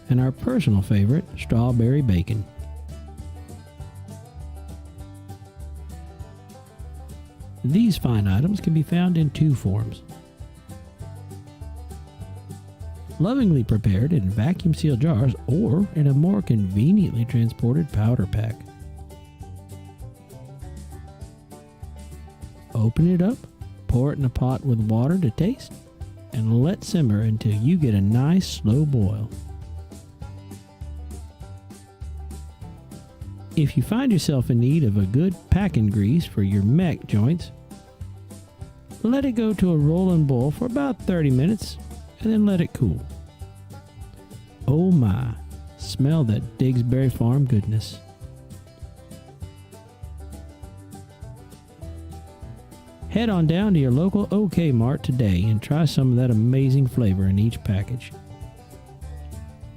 and our personal favorite, strawberry bacon. These fine items can be found in two forms: lovingly prepared in vacuum-sealed jars or in a more conveniently transported powder pack. Open it up, pour it in a pot with water to taste, and let simmer until you get a nice slow boil. If you find yourself in need of a good packing grease for your mech joints, let it go to a rolling boil for about 30 minutes and then let it cool. Oh my, smell that Digsbury Farm goodness. Head on down to your local OK Mart today and try some of that amazing flavor in each package.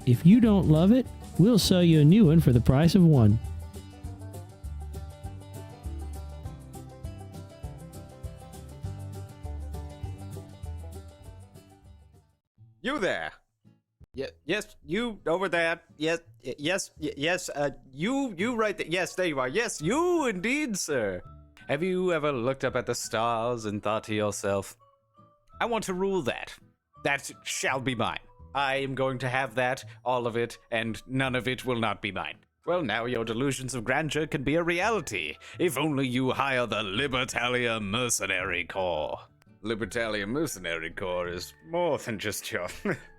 If you don't love it, we'll sell you a new one for the price of one. You there? Yes, you over there. Yes, you right there. Yes, there you are. Yes, you indeed, sir. Have you ever looked up at the stars and thought to yourself, I want to rule that. That shall be mine. I am going to have that, all of it, and none of it will not be mine. Well, now your delusions of grandeur can be a reality, if only you hire the Libertalia Mercenary Corps. Libertalia Mercenary Corps is more than just your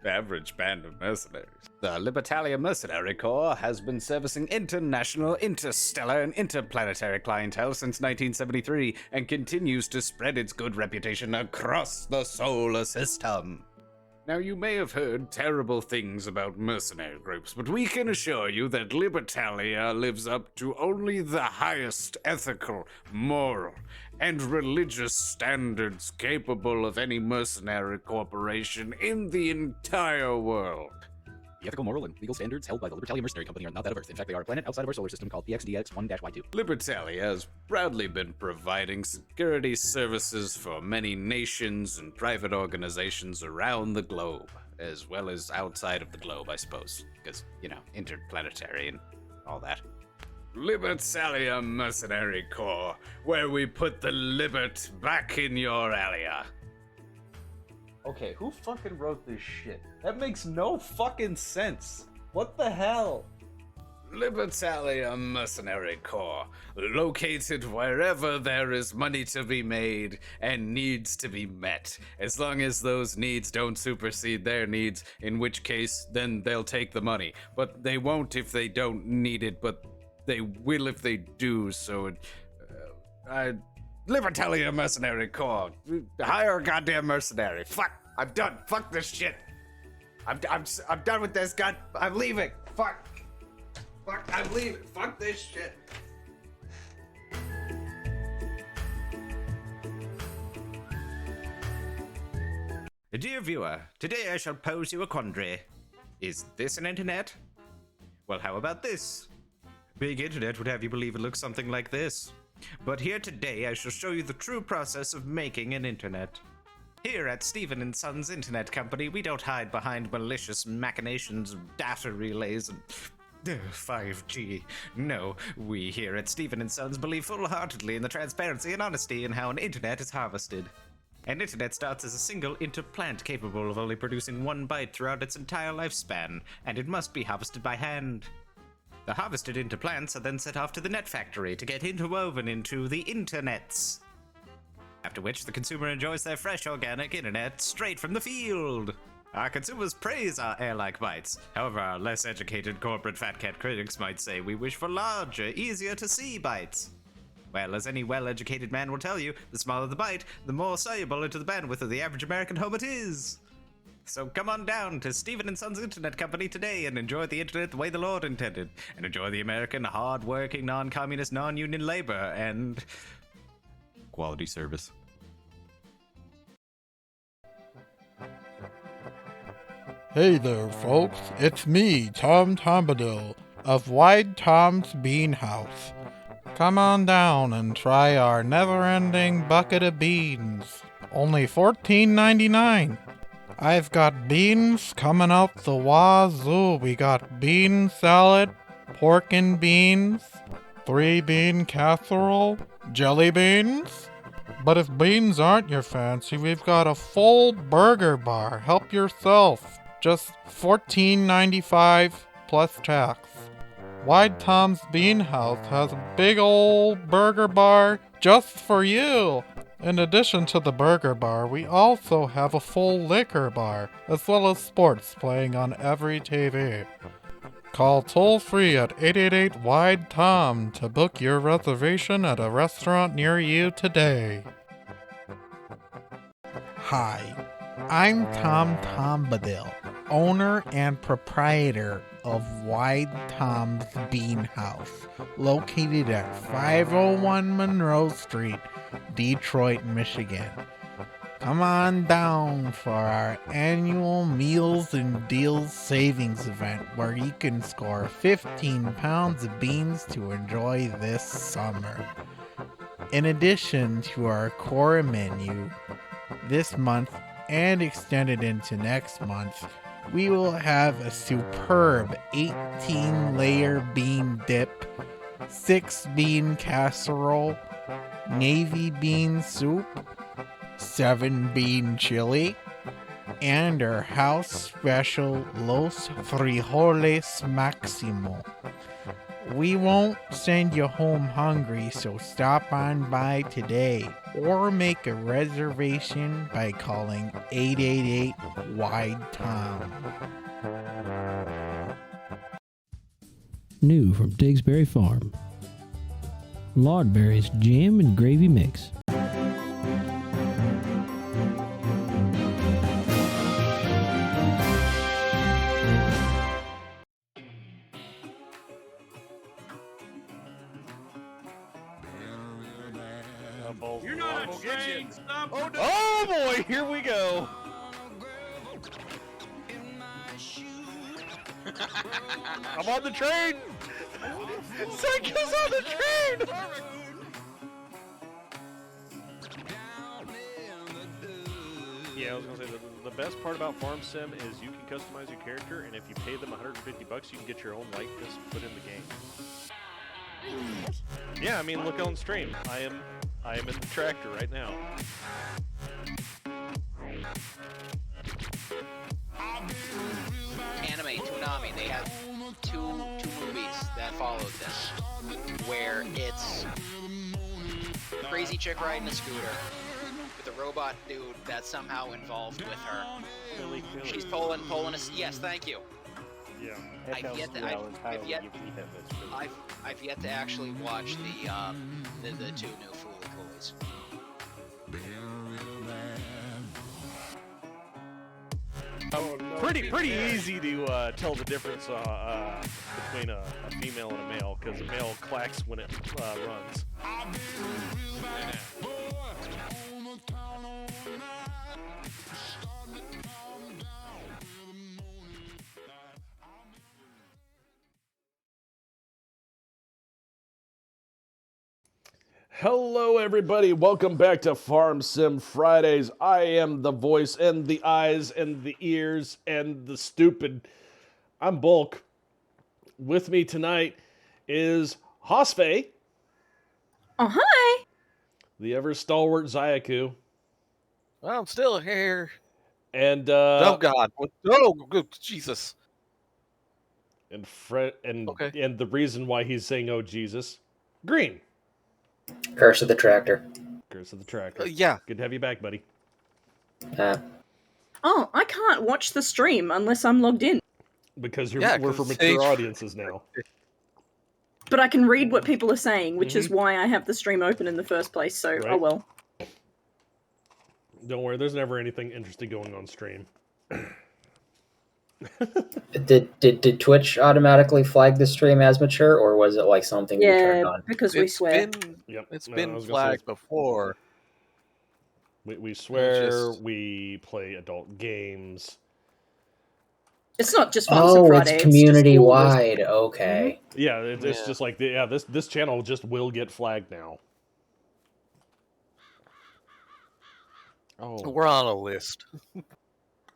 average band of mercenaries. The Libertalia Mercenary Corps has been servicing international, interstellar, and interplanetary clientele since 1973 and continues to spread its good reputation across the solar system. Now, you may have heard terrible things about mercenary groups, but we can assure you that Libertalia lives up to only the highest ethical, moral, and religious standards capable of any mercenary corporation in the entire world. The ethical, moral, and legal standards held by the Libertalia Mercenary Company are not that of Earth. In fact, they are a planet outside of our solar system called PXDX-1-Y2. Libertalia has proudly been providing security services for many nations and private organizations around the globe, as well as outside of the globe, I suppose, because, interplanetary and all that. Libertalia Mercenary Corps, where we put the Libert back in your area. Okay, who fucking wrote this shit? That makes no fucking sense. What the hell? Libertalia Mercenary Corps, located wherever there is money to be made and needs to be met, as long as those needs don't supersede their needs, in which case, then they'll take the money. But they won't if they don't need it, but they will if they do, so Libertalia Mercenary Corps. Hire a goddamn mercenary. Fuck. I'm done. Fuck this shit. I'm done with this. God, I'm leaving. Fuck. I'm leaving. Fuck this shit. Dear viewer, today I shall pose you a quandary. Is this an internet? Well, how about this? Big internet would have you believe it looks something like this. But here today I shall show you the true process of making an internet. Here at Stephen & Sons Internet Company, we don't hide behind malicious machinations, data relays, and 5G. No, we here at Stephen & Sons believe full-heartedly in the transparency and honesty in how an internet is harvested. An internet starts as a single interplant capable of only producing 1 byte throughout its entire lifespan, and it must be harvested by hand. The harvested interplants are then sent off to the net factory to get interwoven into the internets. After which, the consumer enjoys their fresh organic internet straight from the field. Our consumers praise our air-like bytes. However, our less educated corporate fat cat critics might say we wish for larger, easier to see bytes. Well, as any well-educated man will tell you, the smaller the byte, the more soluble into the bandwidth of the average American home it is. So come on down to Stephen & Sons Internet Company today and enjoy the internet the way the Lord intended. And enjoy the American, hard-working, non-communist, non-union labor and quality service. Hey there, folks. It's me, Tom Tombadil, of Wide Tom's Bean House. Come on down and try our never-ending bucket of beans. Only $14.99. I've got beans coming out the wazoo. We got bean salad, pork and beans, 3-bean casserole, jelly beans. But if beans aren't your fancy, we've got a full burger bar. Help yourself. Just $14.95 plus tax. Wide Tom's Bean House has a big old burger bar just for you. In addition to the burger bar, we also have a full liquor bar, as well as sports playing on every TV. Call toll-free at 888-WIDE-TOM to book your reservation at a restaurant near you today. Hi, I'm Tom Tombadil, owner and proprietor of Wide Tom's Bean House, located at 501 Monroe Street, Detroit, Michigan. Come on down for our annual Meals and Deals savings event where you can score 15 pounds of beans to enjoy this summer. In addition to our core menu, this month and extended into next month, we will have a superb 18-layer bean dip, 6-bean casserole, navy bean soup, 7-bean chili, and our house special Los Frijoles Maximo. We won't send you home hungry, so stop on by today or make a reservation by calling 888-WIDE-TOM. New from Digsbury Farm. Laudberry's jam and gravy mix. You're not a train. Stop. Oh, no. Oh boy, here we go. I'm on the train. Psycho's on the train. Yeah, I was gonna say the best part about Farm Sim is you can customize your character, and if you pay them $150, you can get your own likeness put in the game. Yeah, I mean, look on stream. I am in the tractor right now. Anime Toonami, they have two movies that followed this, where it's crazy chick riding a scooter with a robot dude that's somehow involved with her. She's pulling a. Yes, thank you. Yeah. I've yet to actually watch the two new Fooly Coolies. Pretty easy to tell the difference between a female and a male, because a male clacks when it runs. Hello, everybody. Welcome back to Farm Sim Fridays. I am the voice and the eyes and the ears and the stupid. I'm Bulk. With me tonight is Hosfei. Oh, hi. The ever stalwart Zayaku. Well, I'm still here. And oh God! Oh, good Jesus! And Fred and Okay. And the reason why he's saying "Oh Jesus," Green. Curse of the Tractor. Curse of the Tractor. Yeah. Good to have you back, buddy. Oh, I can't watch the stream unless I'm logged in. Because we're 'cause for it's mature age- audiences now. But I can read what people are saying, which is why I have the stream open in the first place, so Right. oh well. Don't worry, there's never anything interesting going on stream. Did Twitch automatically flag the stream as mature, or was it like something you turned Yeah, on? because we swear. It's No, I been was gonna say flagged before. We swear, just- we play adult games. It's not just FarmSim Fridays. It's community wide. Okay. Yeah, it's Yeah. just like this channel just will get flagged now. Oh, We're on a list.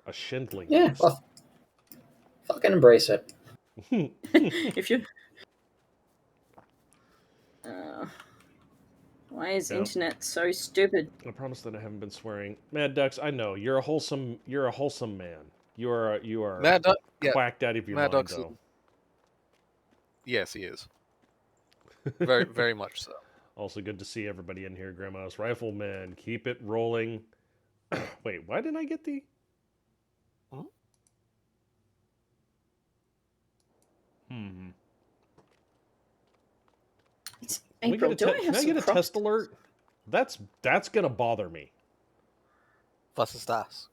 A shindling. Yeah, beast. well, fucking embrace it. If you. Why is Yep. internet so stupid? I promise that I haven't been swearing. Mad Ducks, I know you're a wholesome man. You are Mad Duck. Yeah, quacked out of your Mad mind Duck's. though. Yes, he is. Very, very much so. Also good to see everybody in here, Grandma's Rifleman. Keep it rolling. Wait, why didn't I get the? It's Can April. I get a test alert? That's gonna bother me. Was ist das?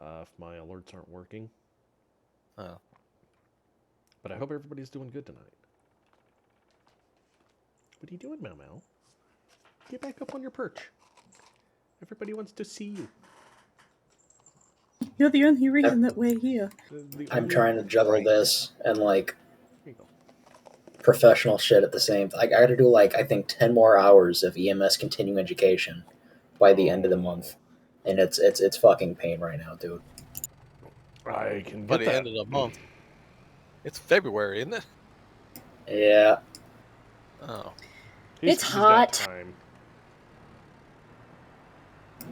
If my alerts aren't working. Oh. But I hope everybody's doing good tonight. What are you doing, Mau Mau? Get back up on your perch. Everybody wants to see you. You're the only reason that we're here. I'm trying to juggle this and like Here you go. professional shit at the same time. I got to do like I think 10 more hours of EMS continuing education by the end of the month, and it's fucking pain right now, dude. I can By get the that. end of the month. It's February, isn't it? Yeah. Oh. It's He's hot. got time.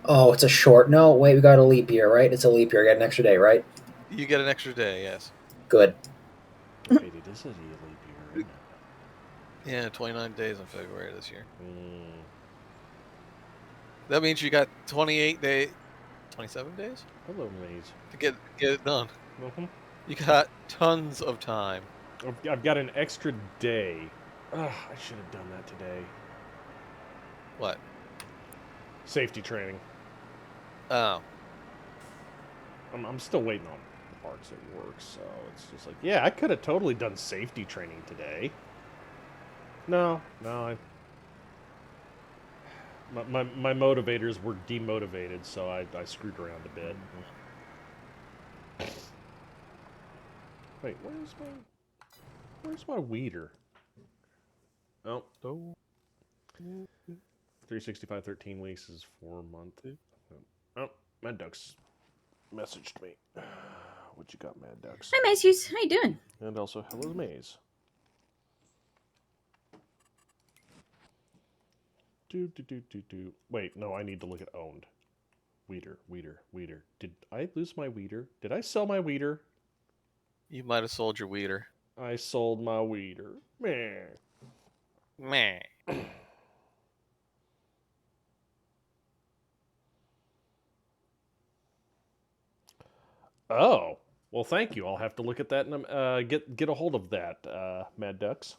Oh, it's a short. No, wait, we got a leap year, right? It's a leap year. I got an extra day, right? You get an extra day, yes. Good. Wait, it is a leap year, isn't it? Yeah, 29 days in February this year. Mm. That means you got 28 days, 27 days Hello, Maze. to get it done. Mm-hmm. You got tons of time. I've got an extra day. Ugh, I should have done that today. What? Safety training. Oh. I'm still waiting on parts at work, so it's just like, yeah, I could have totally done safety training today. No, my motivators were demotivated, so I screwed around a bit. Wait, where's my weeder? Oh. 365, 13 weeks is 4 months. Oh, Mad Ducks messaged me. What you got, Mad Ducks? Hi, Macy's. How you doing? And also, hello, Maze. Do. Wait, no, I need to look at owned. Weeder. Did I lose my weeder? Did I sell my weeder? You might have sold your weeder. I sold my weeder. Meh. Meh. Oh, well, thank you. I'll have to look at that and get a hold of that, Mad Ducks.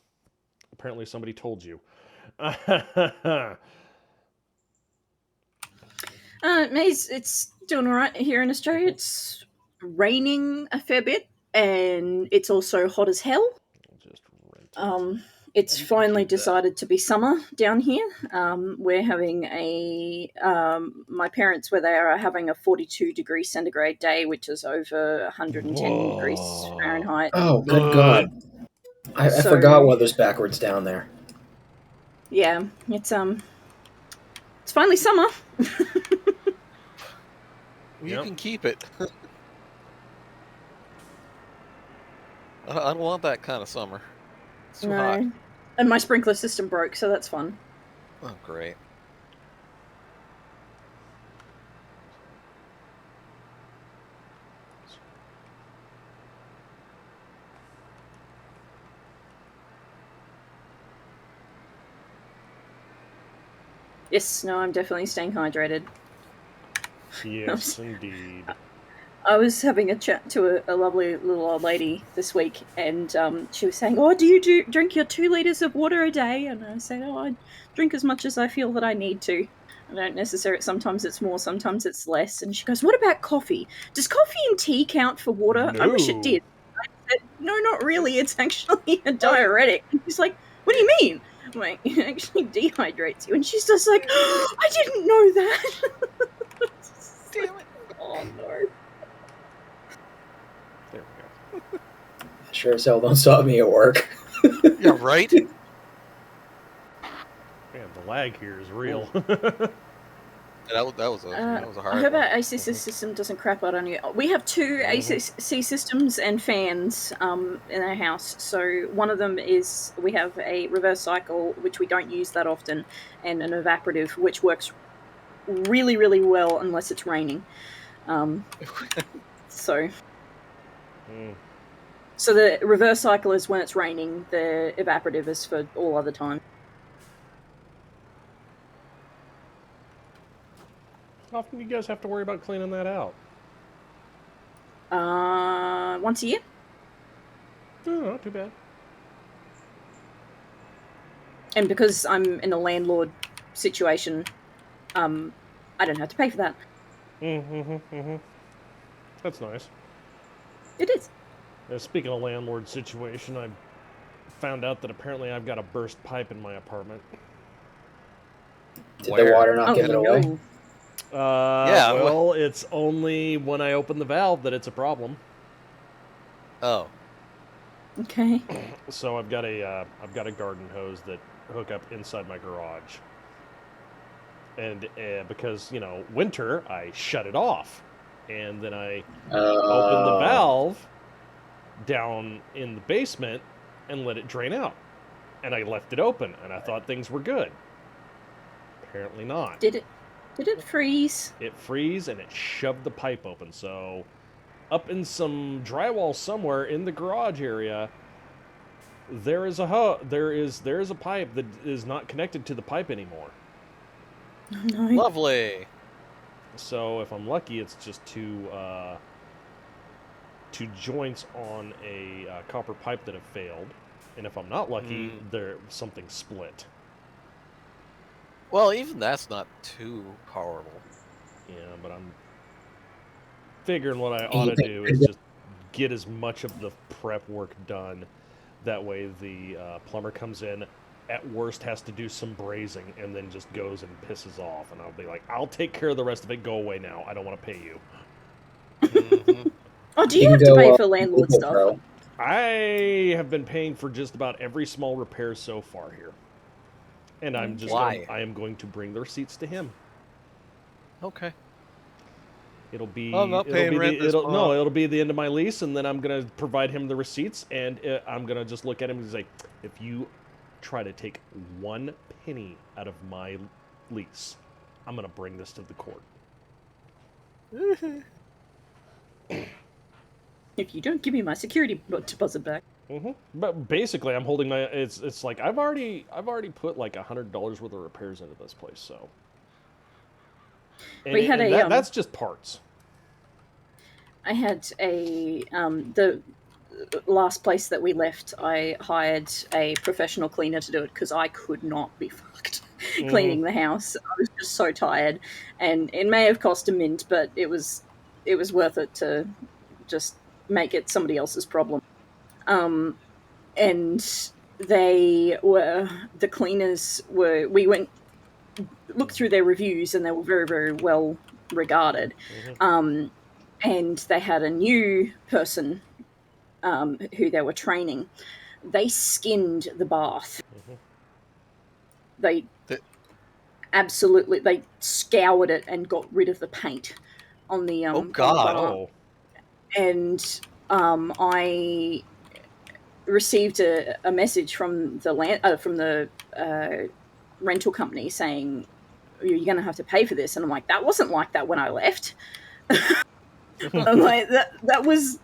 Apparently, somebody told you. Maze, it's doing all right here in Australia. It's raining a fair bit, and it's also hot as hell. Just rent it. It's finally decided to be summer down here. We're having my parents, where they are having a 42 degree centigrade day, which is over 110 degrees Fahrenheit. Oh, good God. I forgot weather's backwards down there. Yeah, it's finally summer. You can keep it. I don't want that kind of summer. It's too hot. And my sprinkler system broke, so that's fun. Oh, great. Yes, no, I'm definitely staying hydrated. Yes, indeed. I was having a chat to a lovely little old lady this week, and she was saying, "Oh, do you drink your 2 liters of water a day?" And I said, "Oh, I drink as much as I feel that I need to. I don't necessarily. Sometimes it's more, sometimes it's less." And she goes, "What about coffee? Does coffee and tea count for water?" No. I wish it did. I said, "No, not really. It's actually a diuretic." And she's like, "What do you mean?" I'm like, "It actually dehydrates you." And she's just like, "Oh, I didn't know that." Damn it! Oh no. There we go. Sure as hell don't stop me at work. Yeah, right? Man, the lag here is real. That was a hard I hope one. our AC system doesn't crap out on you. We have two AC systems and fans in our house. So one of them is we have a reverse cycle, which we don't use that often, and an evaporative, which works really, really well unless it's raining. So the reverse cycle is when it's raining. The evaporative is for all other time. How often do you guys have to worry about cleaning that out? Once a year. Oh, not too bad. And because I'm in a landlord situation, I don't have to pay for that. That's nice. It is. Speaking of landlord situation, I found out that apparently I've got a burst pipe in my apartment. Did the water not give it away? No. Well, it's only when I open the valve that it's a problem. Oh. Okay. So I've got a garden hose that hook up inside my garage, and because winter, I shut it off, and then I open the valve down in the basement and let it drain out, and I left it open, and I thought things were good. Apparently not. Did it freeze? It froze and it shoved the pipe open. So up in some drywall somewhere in the garage area, there is a pipe that is not connected to the pipe anymore. Oh, no. Lovely. So if I'm lucky, it's just two joints on a copper pipe that have failed, and if I'm not lucky, something split. Well, even that's not too horrible. Yeah, but I'm figuring what I ought to do is just get as much of the prep work done. That way the plumber comes in, at worst has to do some brazing, and then just goes and pisses off. And I'll be like, I'll take care of the rest of it. Go away now. I don't want to pay you. Oh, do you have to pay for landlord stuff? Bro. I have been paying for just about every small repair so far here. And I'm just I am going to bring the receipts to him. Okay. It'll be I'm not paying rent this month. No, it'll be the end of my lease, and then I'm gonna provide him the receipts, and I'm gonna just look at him and say, if you try to take 1 penny out of my lease, I'm gonna bring this to the court. If you don't give me my security deposit back. But basically, I'm holding my. It's like I've already put like $100 worth of repairs into this place, so. And, we had that's just parts. I had the last place that we left. I hired a professional cleaner to do it because I could not be fucked cleaning the house. I was just so tired, and it may have cost a mint, but it was worth it to just make it somebody else's problem. And the cleaners were, we went, looked through their reviews, and they were very, very well regarded. And they had a new person who they were training. They skinned the bath. They scoured it and got rid of the paint on the oh god. on the and I received a message from the rental company saying, you're going to have to pay for this. And I'm like, that wasn't like that when I left. I'm like, that was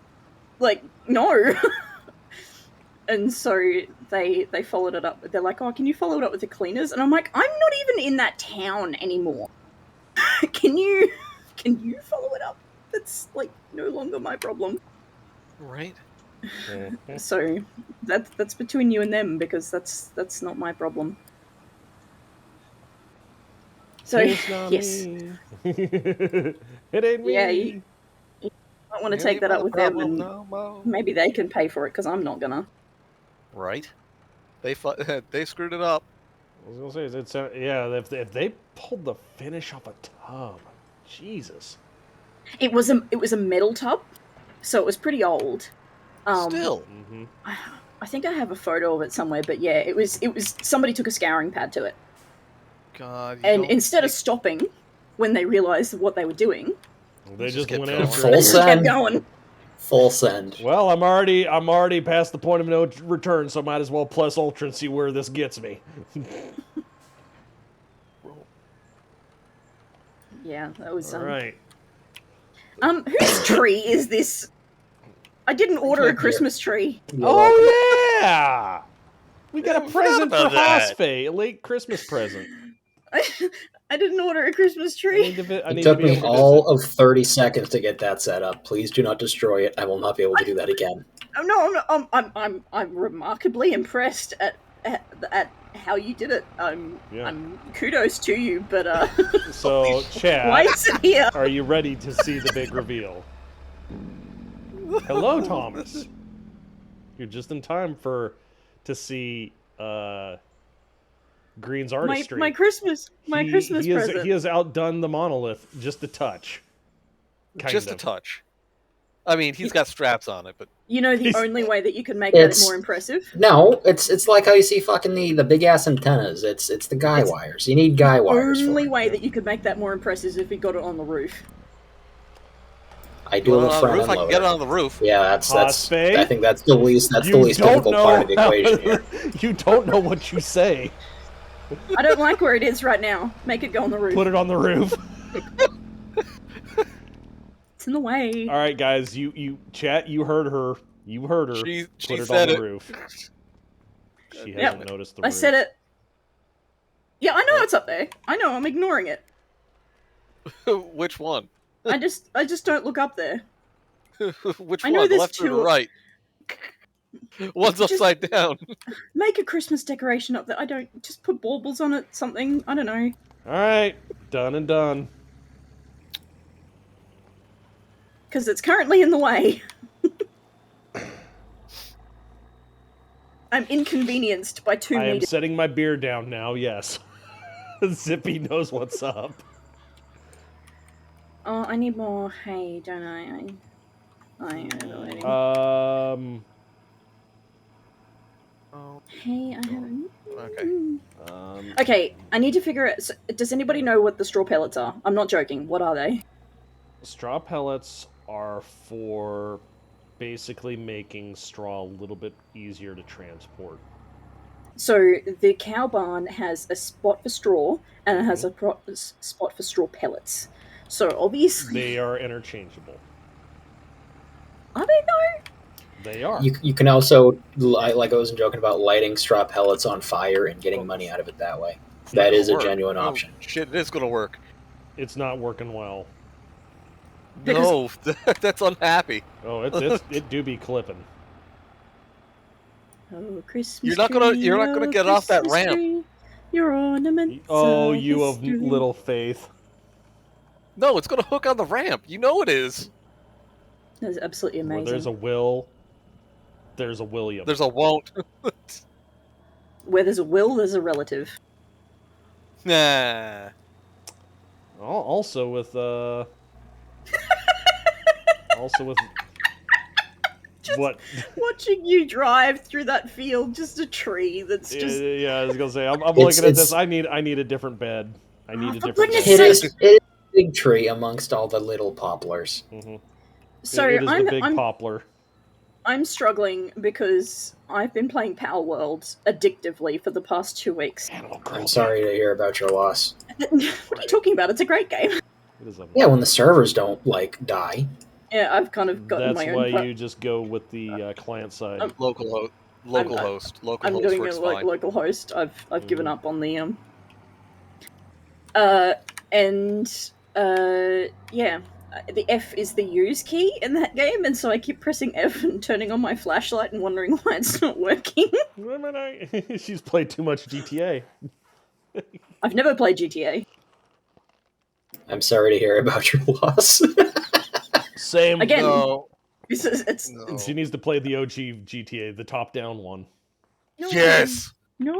like, no. And so they followed it up. They're like, oh, can you follow it up with the cleaners? And I'm like, I'm not even in that town anymore. Can you follow it up? That's like no longer my problem. Right. So that's between you and them, because that's not my problem. So yes, it ain't me. Yeah, you might want to take that up with them, and maybe they can pay for it, because I'm not gonna. Right. They screwed it up. I was gonna say, if they pulled the finish off a tub, Jesus. It was a metal tub, so it was pretty old. Still. I think I have a photo of it somewhere, but yeah, it was somebody took a scouring pad to it. God. And instead of stopping, when they realised what they were doing. They just kept went going. after Full it. They just kept send. going. Full send. Well, I'm already past the point of no return, so I might as well plus ultra and see where this gets me. Yeah, that was All right. Whose tree is this? I didn't order a Christmas tree. Oh yeah, we got a present for about that. Hosfe, a late Christmas present. I didn't order a Christmas I tree. need to vi- I It need to took be me able to all visit. of 30 seconds to get that set up. Please do not destroy it. I will not be able to do that again. I'm remarkably impressed at how you did it. Yeah. I'm kudos to you, but So, Chad, why is it here? are you ready to see the big reveal? Hello, Thomas. You're just in time to see Green's artistry. My Christmas present. He has outdone the monolith just a touch. Just a touch. I mean, he's got straps on it, but You know the only way that you can make that It's- more impressive? No, it's like how you see fucking the big ass antennas. It's the guy It's wires. You need guy wires for Only it. way that you could make that more impressive is if you got it on the roof. I do have a on the front roof, end I can loader. get it on the roof. Yeah, that's Hosfe? I think that's the least You don't difficult know part of the how- equation here. You don't know what you say. I don't like where it is right now. Make it go on the roof. Put it on the roof. It's in the way. All right, guys, chat. You heard her. You heard her. She Put it said on it. the roof. She Yep. hasn't noticed the I roof. said it. Yeah, I know it's up there. I know. I'm ignoring it. Which one? I just don't look up there. Which I know one? The there's left or the two- right? One's Just- upside down. Make a Christmas decoration up there. I don't just put baubles on it. Something. I don't know. All right, done and done. Because it's currently in the way. I'm inconvenienced by 2 I am meters. setting my beer down now. Yes, Zippy knows what's up. Oh, I need more hay, don't I? Hey, I haven't. Okay. Okay, I need to figure out. So, does anybody know what the straw pellets are? I'm not joking. What are they? Straw pellets are for basically making straw a little bit easier to transport. So the cow barn has a spot for straw, and it has a spot for straw pellets. So obviously, They are interchangeable. are they though? They are. You can also, like I was joking about, lighting straw pellets on fire and getting money out of it that way. That is a Work. genuine Oh, option. shit, it is gonna work. It's not working well. No, that's unhappy. Oh, it do be clipping. Oh, Christmas You're not gonna tree, get off that Christmas ramp. tree, your ornaments. Oh, are you of history. little faith. No, it's gonna hook on the ramp. You know it is. That's absolutely Where amazing. there's a will, there's a William. There's a won't. Where there's a will, there's a relative. Nah. Also with also with what? Watching you drive through that field, just a tree that's just. Yeah, I was gonna say. I'm It's- looking at it's- this. I need a different bed. I need a for different goodness bed. It is a big tree amongst all the little poplars. Mm-hmm. So it is I'm the big poplar. I'm struggling because I've been playing Power World addictively for the past 2 weeks. I'm sorry to hear about your loss. What are you talking about? It's a great game. It is a, Yeah, when the servers don't die. Yeah, I've kind of gotten that's my why own. you just go with the client side. Local host. Local host. Local I'm host doing works it fine. local host. I've given Mm. up on the yeah. The F is the use key in that game, and so I keep pressing F and turning on my flashlight and wondering why it's not working. She's played too much GTA. I've never played GTA. I'm sorry to hear about your loss. Same. Again, No. it's No. She needs to play the OG GTA, the top-down one. no, Yes. no,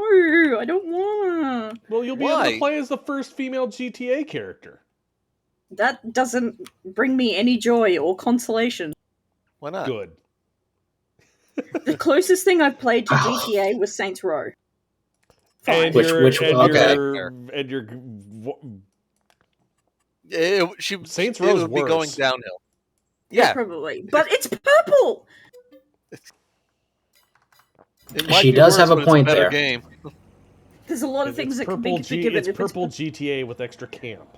I don't wanna. Well, you'll be able Why? to play as the first female GTA character. That doesn't bring me any joy or consolation. Why not? Good. The closest thing I've played to GTA was Saints Row. Fine. And Which- your, which- and okay. your, and your Saints it Row's would be going worse. downhill. Yeah, Yeah, probably. But it's purple. it might She be does worse, have a but point it's a better there. game. There's a lot of things that can be forgiven. It's if purple GTA with extra camp.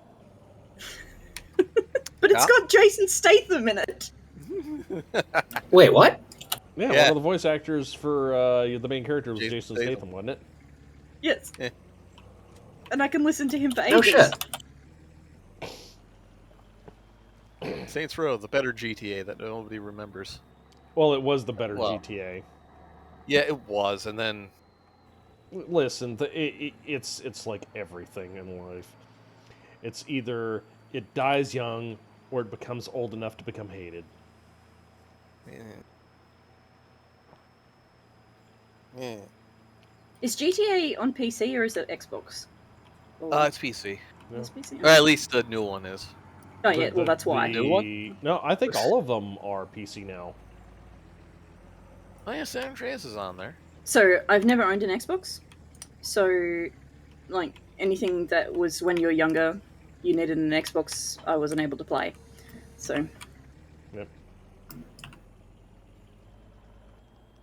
But it's got Jason Statham in it. Wait, what? Yeah, Yeah. one of the voice actors for the main character was Jason Statham. Statham, wasn't it? Yes. Yeah. And I can listen to him for ages. No shit. Saints Row, the better GTA that nobody remembers. Well, it was the better Well. GTA. Yeah, it was, and then Listen, it's like everything in life. It's either it dies young or it becomes old enough to become hated. Is GTA on PC or is it Xbox? it's PC. It's PC. Or at least the new one is. Oh yeah, well that's why. New one? No, I think all of them are PC now. Oh yeah, San Andreas is on there. So I've never owned an Xbox. So, like anything that was when you were younger, you needed an Xbox. I wasn't able to play. So. Yep.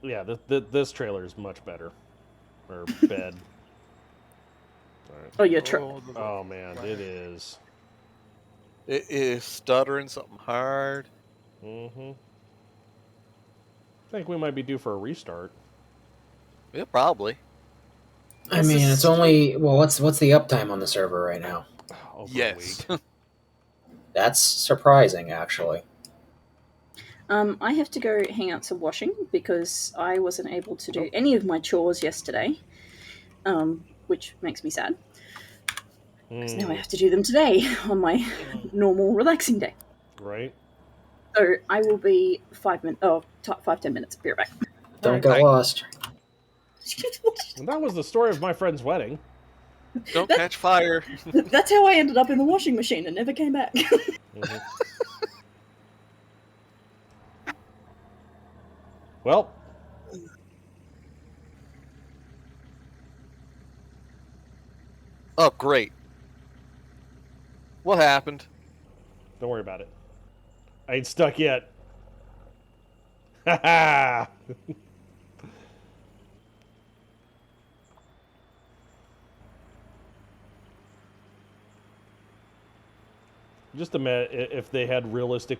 Yeah, this trailer is much better. Or bed. Right. Oh, you're Oh man, it is. It is stuttering something hard. Mm-hmm. I think we might be due for a restart. Yeah, probably. I mean, it's only what's the uptime on the server right now? Over Yes. a week. That's surprising, actually. I have to go hang out some washing because I wasn't able to do any of my chores yesterday, which makes me sad. Because now I have to do them today on my normal relaxing day. Right. So I will be 5 minutes. Oh, 5-10 minutes. Be right back. Don't get lost. And that was the story of my friend's wedding. Don't catch fire. That's how I ended up in the washing machine and never came back. Mm-hmm. Well. Oh, great. What happened? Don't worry about it. I ain't stuck yet. Ha ha! Just imagine if they had realistic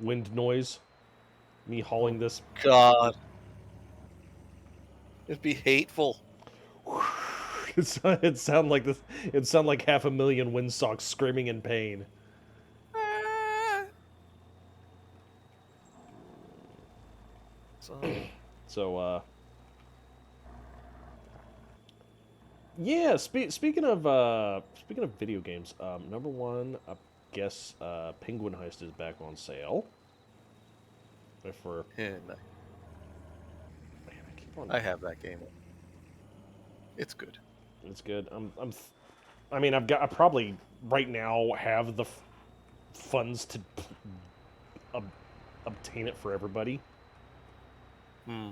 wind noise. Me hauling this. God. It'd be hateful. It'd sound like this. It'd sound like 500,000 windsocks screaming in pain. So, yeah. Speaking of video games, number one, I guess Penguin Heist is back on sale. If we're, Yeah, man, I keep on. I have that game. It's good. It's good. I mean, I probably right now have the funds to obtain it for everybody. Hmm.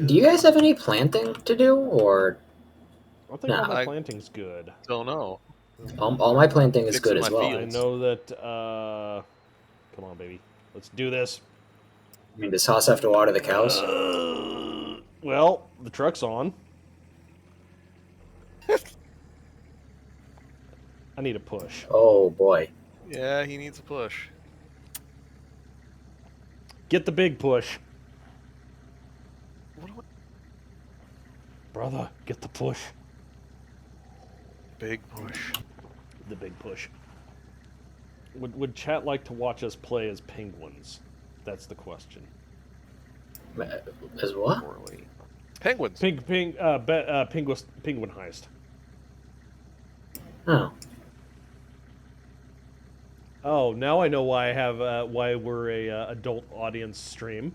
Do you guys have any planting to do, or? I think all No. my planting's good. Don't know. All my planting is Fixing good as my well. I fields. know that. Come on, baby. Let's do this. I mean, does Haas have to water the cows? Well, the truck's on. I need a push. Oh boy. Yeah, he needs a push. Get the big push. What do Brother, get the push. Big push. The big push. Would chat like to watch us play as penguins? That's the question. As what? Penguins. Penguin heist. Oh. Oh, now I know why I have why we're a adult audience stream.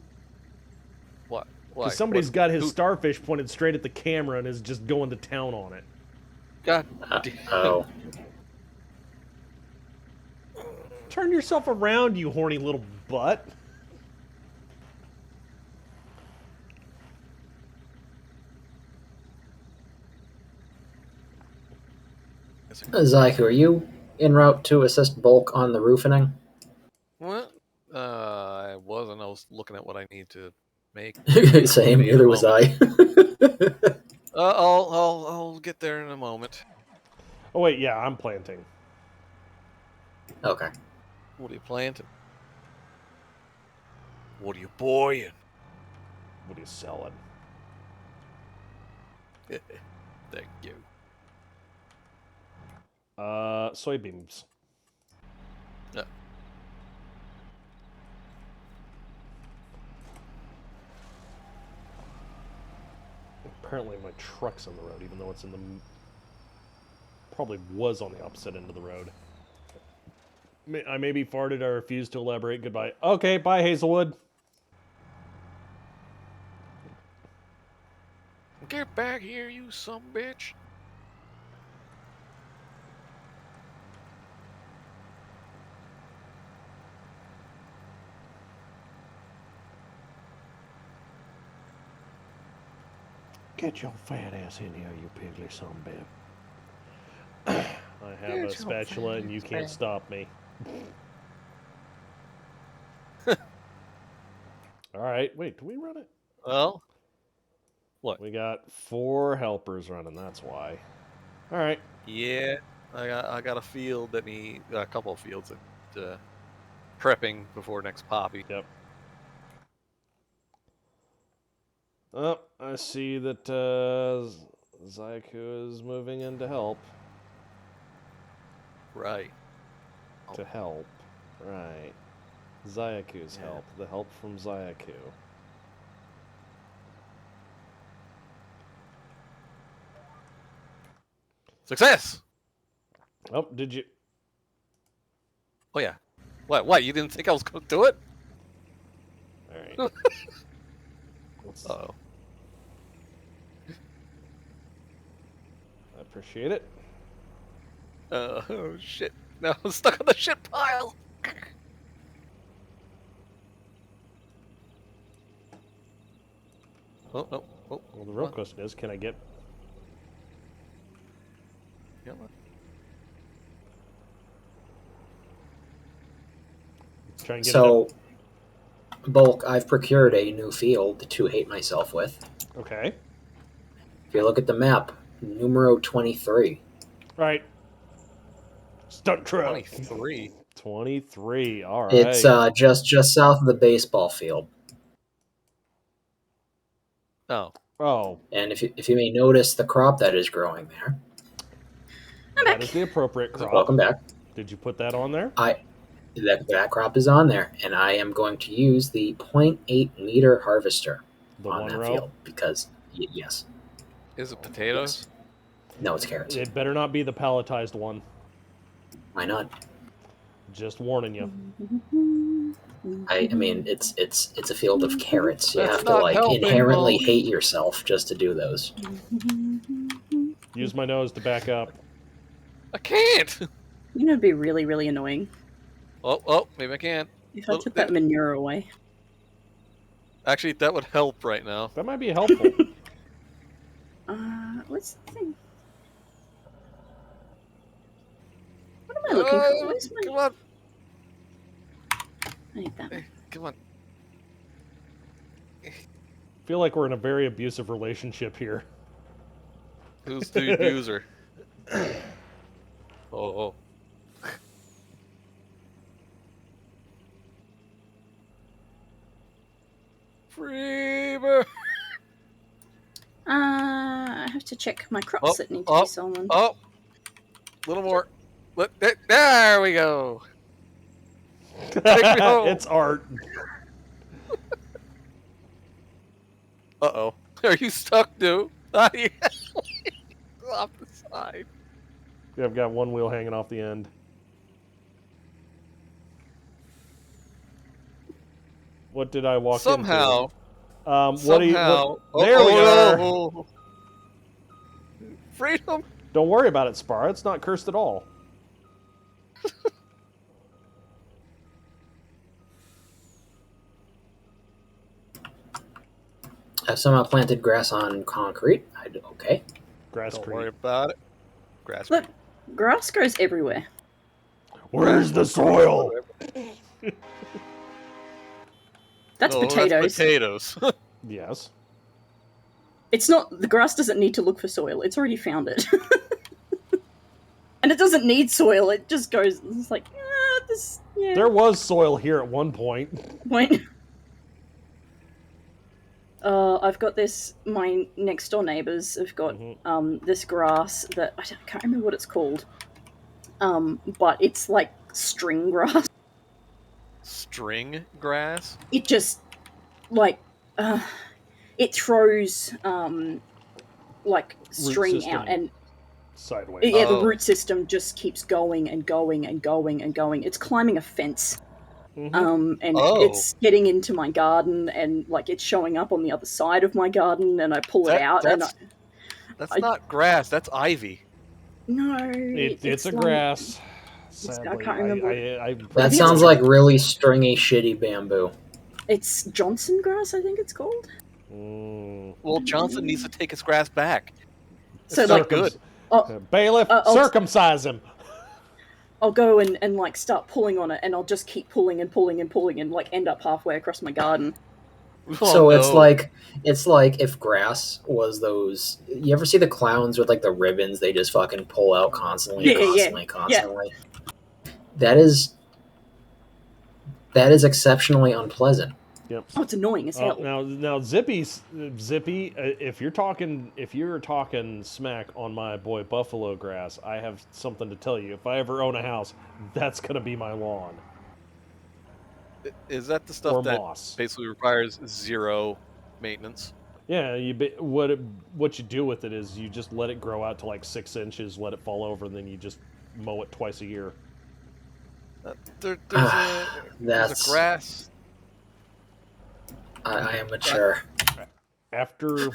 What? Why? Because somebody's What? got his Who- starfish pointed straight at the camera and is just going to town on it. God. Oh. Turn yourself around, you horny little butt. Zyku, are you en route to assist Bulk on the roofing? What? I wasn't. I was looking at what I need to make. Same, Be in a neither was I. I'll get there in a moment. Oh wait, yeah, I'm planting. Okay. What are you planting? What are you buying? What are you selling? Thank you. Soybeans. Yeah. Apparently my truck's on the road, even though it's in the... Probably was on the opposite end of the road. I maybe farted. I refuse to elaborate. Goodbye. Okay, bye, Hazelwood. Get back here, you some bitch. Get your fat ass in here, you pigly sumbib. I have a spatula and you can't stop me. Alright, wait, do we run it? Well, what? We got 4 helpers running, that's why. Alright. Yeah, I got a field that need a couple of fields that prepping before next poppy. Yep. Oh, I see that Zyku is moving in to help. Right. To help. Right. Zyaku's help. The help from Zyaku. Success! Oh, did you... Oh, yeah. What? You didn't think I was going to do it? Alright. Uh-oh. I appreciate it. Oh, shit. Now I'm stuck on the shit pile! Oh. Well, the real question is, can I get... Yeah, Let's try and get So, Bulk, I've procured a new field to hate myself with. Okay. If you look at the map, numero 23. Right. Stunt truck. 23. 23. All right. It's just south of the baseball field. Oh. And if you may notice the crop that is growing there. That is the appropriate crop. Welcome back. Did you put that on there? That crop is on there, and I am going to use the 0.8 meter harvester on that field because yes. Is it potatoes? Yes. No, it's carrots. It better not be the palletized one. Why not? Just warning you. I mean, it's a field of carrots. You That's have to not like helping, inherently Bulk. hate yourself just to do those. Use my nose to back up. I can't! You know, it'd be really, really annoying Oh, maybe I can. if I took that manure away. Actually, that would help right now. That might be helpful. What's the thing? What am I looking for? Where's my... Come on. I need that. Come on. I feel like we're in a very abusive relationship here. Who's the abuser? Oh. Freeber. I have to check my crops that need to be sown. Oh, a little more. There we go. It's art. Uh-oh. Are you stuck, dude? Off the side. Yeah, I've got one wheel hanging off the end. What did I walk Somehow. into? There we are. Oh. Freedom. Don't worry about it, Spar. It's not cursed at all. I've somehow planted grass on concrete. Okay. Grass Don't creek. worry about it. Grass Look, Grass grows everywhere. Where's the soil? That's No, potatoes. That's potatoes. Yes. It's not. The grass doesn't need to look for soil. It's already found it. And it doesn't need soil. It just goes. It's like, this. Yeah. There was soil here at one point. Wait. I've got this. My next door neighbors have got this grass that I can't remember what it's called. But it's like string grass. String grass? It just like it throws like string out and sideways. Yeah, the root system just keeps going and going and going and going. It's climbing a fence. And it's getting into my garden, and like it's showing up on the other side of my garden, and I pull it out, and that's not grass. That's ivy. No, it's a like, grass. Sadly, I can't remember. That sounds like really stringy, shitty bamboo. It's Johnson grass, I think it's called. Well, Johnson needs to take his grass back. So it's like not good. Bailiff, circumcise him. I'll go and like start pulling on it, and I'll just keep pulling and pulling and pulling, and like end up halfway across my garden. So it's like if grass was those. You ever see the clowns with like the ribbons? They just fucking pull out constantly. That is exceptionally unpleasant. Yep. Oh, it's annoying as hell. Now, Zippy, if you're talking smack on my boy Buffalo Grass, I have something to tell you. If I ever own a house, that's gonna be my lawn. Is that the stuff or that moss. basically requires zero maintenance? Yeah, what you do with it is you just let it grow out to like 6 inches, let it fall over, and then you just mow it twice a year. There's a grass. I am mature. After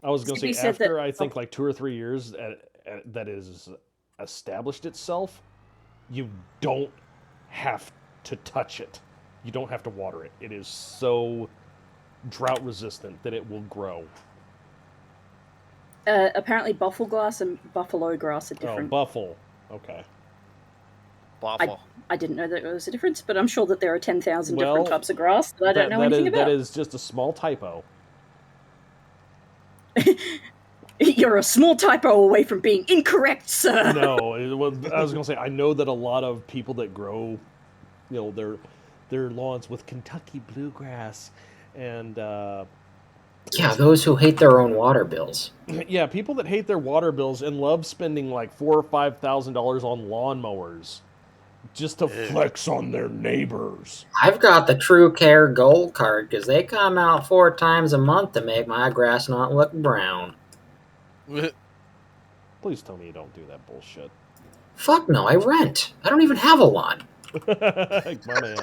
I was going to say after I think like 2 or 3 years that is established itself, you don't have to touch it. You don't have to water it. It is so drought resistant that it will grow. Apparently, buffalo grass and buffalo grass are different. Oh, buffalo. Okay. I didn't know that there was a difference, but I'm sure that there are 10,000 different types of grass that I don't know anything about. That is just a small typo. You're a small typo away from being incorrect, sir. No, I was going to say, I know that a lot of people that grow, their lawns with Kentucky bluegrass and... yeah, those who hate their own water bills. Yeah, people that hate their water bills and love spending like $4,000 or $5,000 on lawnmowers just to flex on their neighbors. I've got the True Care Gold card because they come out 4 times a month to make my grass not look brown. Please tell me you don't do that bullshit. Fuck no, I rent. I don't even have a lawn. My man.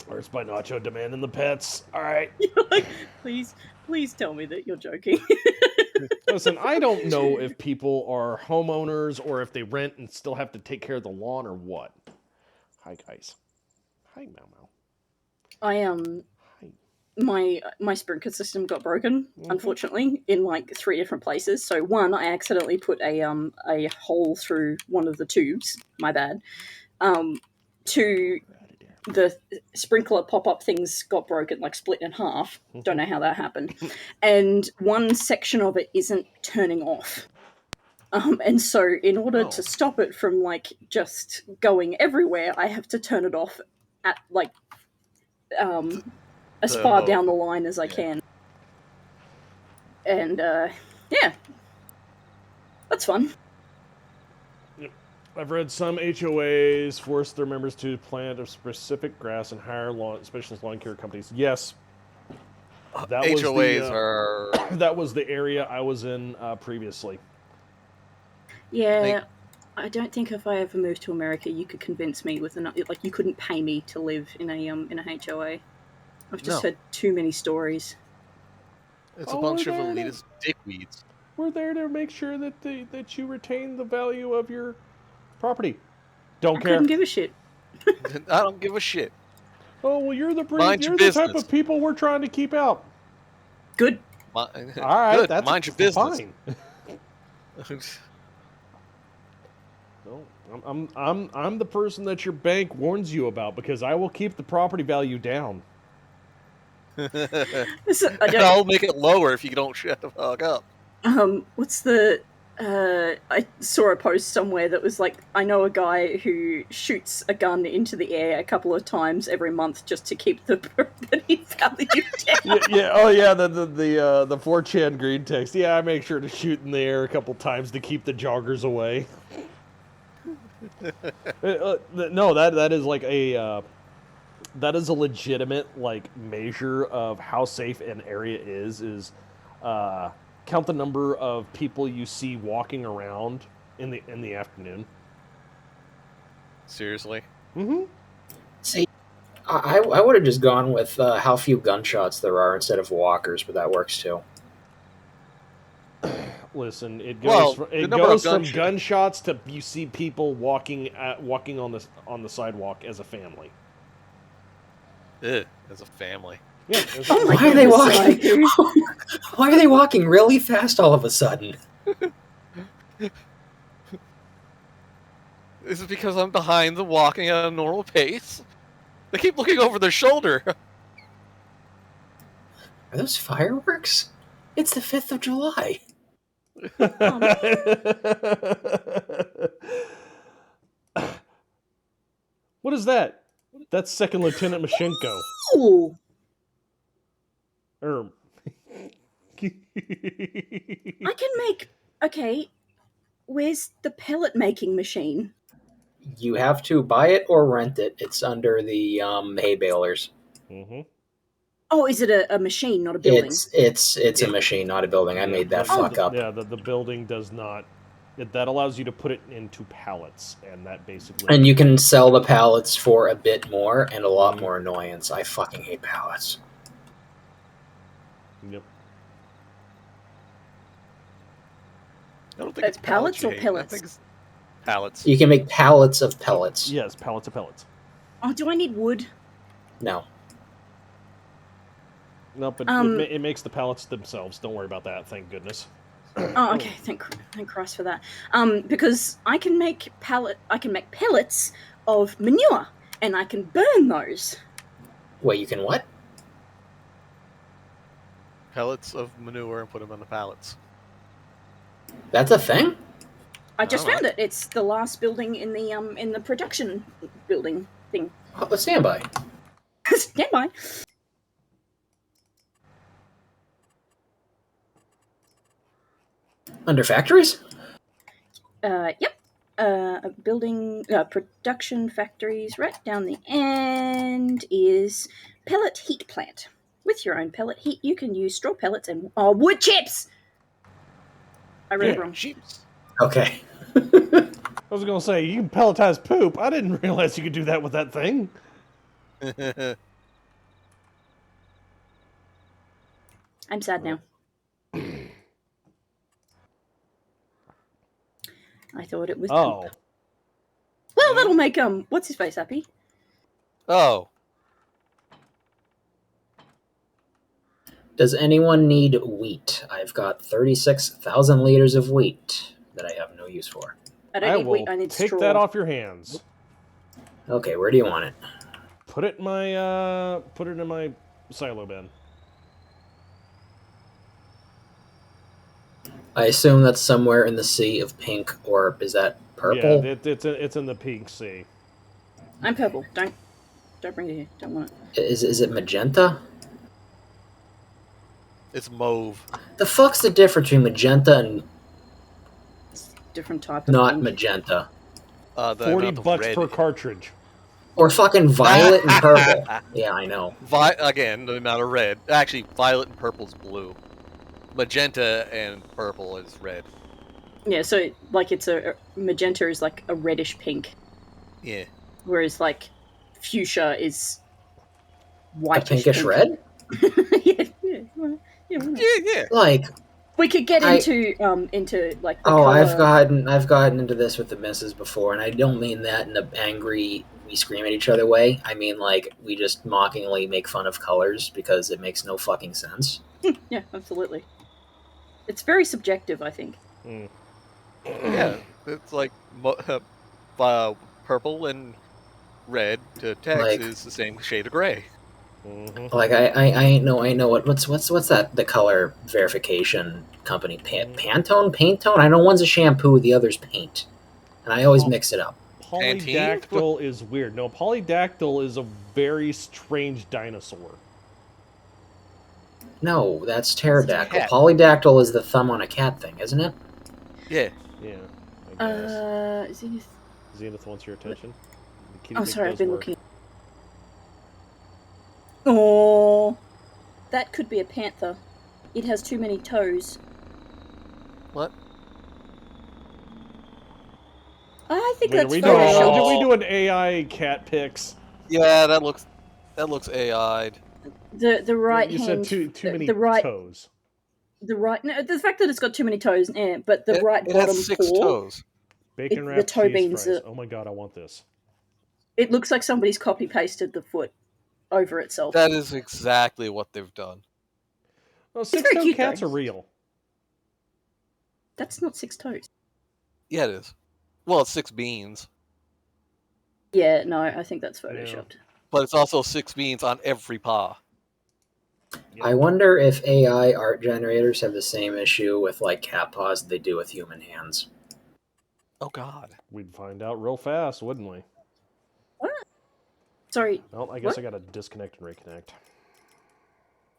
Where's my Nacho demanding the pets? All right. Please tell me that you're joking. Listen, I don't know if people are homeowners or if they rent and still have to take care of the lawn or what. Hi, guys. Hi, Mau Mau. My sprinkler system got broken, unfortunately, in like 3 different places. So one, I accidentally put a hole through one of the tubes. My bad. 2, the sprinkler pop-up things got broken, like split in half. Don't know how that happened. And one section of it isn't turning off. And so in order to stop it from like just going everywhere, I have to turn it off at like as far down the line as I can. And yeah, that's fun. I've read some HOAs force their members to plant a specific grass and hire specialist lawn care companies. Yes, that HOAs that was the area I was in previously. Yeah, I don't think if I ever moved to America, you could convince me with you couldn't pay me to live in a HOA. I've just heard too many stories. It's a bunch of elitist dickweeds. We're there to make sure that that you retain the value of your property. Don't care. I couldn't give a shit. I don't give a shit. Oh well, you're the type of people we're trying to keep out. Good. All right, good. That's mind your business. Fine. I'm the person that your bank warns you about because I will keep the property value down. So, I And don't, I'll make it lower if you don't shut the fuck up. what's the I saw a post somewhere that was like, I know a guy who shoots a gun into the air a couple of times every month just to keep the property value down. Yeah. Oh yeah. The 4chan green text. Yeah, I make sure to shoot in the air a couple times to keep the joggers away. No, that is like a that is a legitimate like measure of how safe an area is count the number of people you see walking around in the afternoon. Seriously? Mm-hmm. See, I would have just gone with how few gunshots there are instead of walkers, but that works too. Listen, it Well, goes the number of from gunshots to you see people walking on the sidewalk as a family. Ugh, as a family. Yeah. Oh my Why are they goodness, walking? Why are they walking really fast all of a sudden? Is it because I'm behind them walking at a normal pace? They keep looking over their shoulder. Are those fireworks? It's the 5th of July. What is that? That's Second Lieutenant Mashenko. Ooh. I can make... Okay, where's the pellet making machine? You have to buy it or rent it. It's under the hay balers. Mm-hmm. Oh, is it a machine, not a building? It's a machine, not a building. I made that fuck up. Yeah, the building does not. That allows you to put it into pallets, and that basically. And you can sell the pallets for a bit more and a lot more annoyance. I fucking hate pallets. Yep. I don't think it's pallets or pellets? I think it's pallets. You can make pallets of pellets. Yes, pallets of pellets. Oh, do I need wood? No. No, but it makes the pallets themselves. Don't worry about that. Thank goodness. Oh, okay. Thank Christ for that. Because I can make pellets of manure, and I can burn those. Wait, you can what? Pellets of manure and put them on the pallets. That's a thing? I just found it. It's the last building in the production building thing. Oh, stand by. Stand by. Under factories? Yep. Building production factories. Right down the end is pellet heat plant. With your own pellet heat, you can use straw pellets and wood chips. I read it wrong. Chips. Okay. I was gonna say you can pelletize poop. I didn't realize you could do that with that thing. I'm sad now. I thought it was poop. Well, that'll make what's his face happy. Oh. Does anyone need wheat? I've got 36,000 liters of wheat that I have no use for. I don't need wheat, I need take straw. that off your hands. Okay, where do you want it? Put it in my silo bin. I assume that's somewhere in the sea of pink, or is that purple? Yeah, it's in the pink sea. I'm purple. Don't bring it here. Don't want it. Is it magenta? It's mauve. The fuck's the difference between magenta and Different type of not pink. magenta? $40 per cartridge. Or fucking violet and purple. Yeah, I know. Again, the amount of red. Actually, violet and purple is blue. Magenta and purple is red. Yeah, so like it's a magenta is like a reddish pink. Yeah. Whereas like fuchsia is whitish. A pinkish red? yeah. Like we could get into like the color. I've gotten into this with the missus before, and I don't mean that in an angry we scream at each other way. I mean like we just mockingly make fun of colors because it makes no fucking sense. Yeah, absolutely. It's very subjective, I think. Yeah, it's like purple and red to text Like- is the same shade of gray. Like I know what's that the color verification company Pantone. I know one's a shampoo, the other's paint, and I always mix it up. Polydactyl is weird. No, polydactyl is a very strange dinosaur. No, that's pterodactyl. cat. Polydactyl is the thumb on a cat thing, isn't it? Yeah. Yeah, I guess. Zenith. Zenith wants your attention. The kitty Oh, pic sorry, I've does been work. looking. Oh, that could be a panther. It has too many toes. What? I think Wait, that's did Photoshop. we do an AI cat pics? Yeah, that looks AI'd. The right You hand. said too many the right, toes. The right. No, the fact that it's got too many toes, but the right It bottom has 6 paw. toes. Bacon the wrapped toe cheese beans fries. are- Oh my god, I want this. It looks like somebody's copy pasted the foot over itself. That is exactly what they've done. Well, very six-toed cute, cats though. are real. That's not 6 toes. Yeah, it is. Well, it's 6 beans, Yeah, no, I think that's photoshopped. but it's also 6 beans on every paw. I wonder if AI art generators have the same issue with like cat paws that they do with human hands. Oh God. We'd find out real fast, wouldn't we? Sorry. Well, I guess what? I gotta disconnect and reconnect.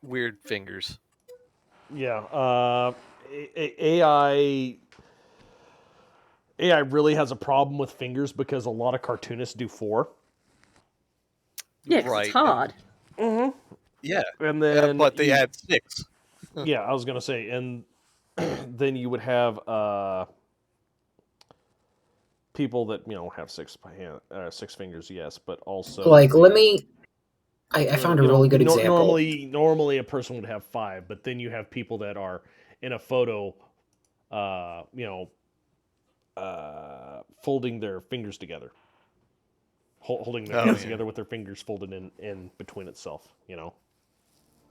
Weird fingers. Yeah, AI really has a problem with fingers because a lot of cartoonists do 4. Yeah, 'cause Right. it's hard. Mm-hmm. Yeah. And then but they had 6. Yeah, I was gonna say, and then you would have people that have 6 fingers, yes, but also Like, I found a really good example. Normally a person would have 5, but then you have people that are in a photo, folding their fingers together, holding their hands together with their fingers folded in between itself.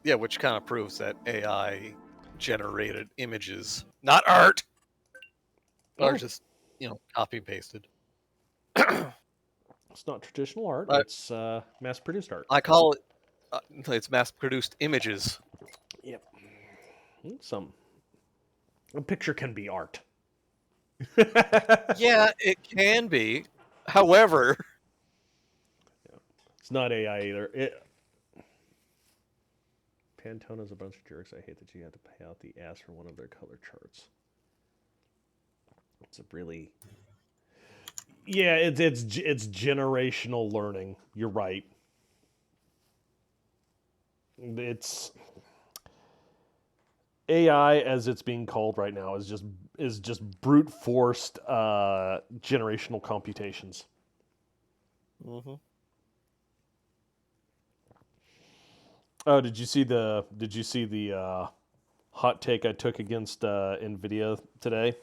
Yeah, which kind of proves that AI generated images, not art, are just copy pasted. It's not traditional art; it's mass-produced art. I call it it's mass-produced images. Yep. A picture can be art. Yeah, it can be. However, it's not AI either. Pantone's a bunch of jerks. I hate that you had to pay out the ass for one of their color charts. It's a really... Yeah, it's generational learning. You're right. It's... AI, as it's being called right now, is just brute forced generational computations. Mm-hmm. Oh, did you see the hot take I took against Nvidia today?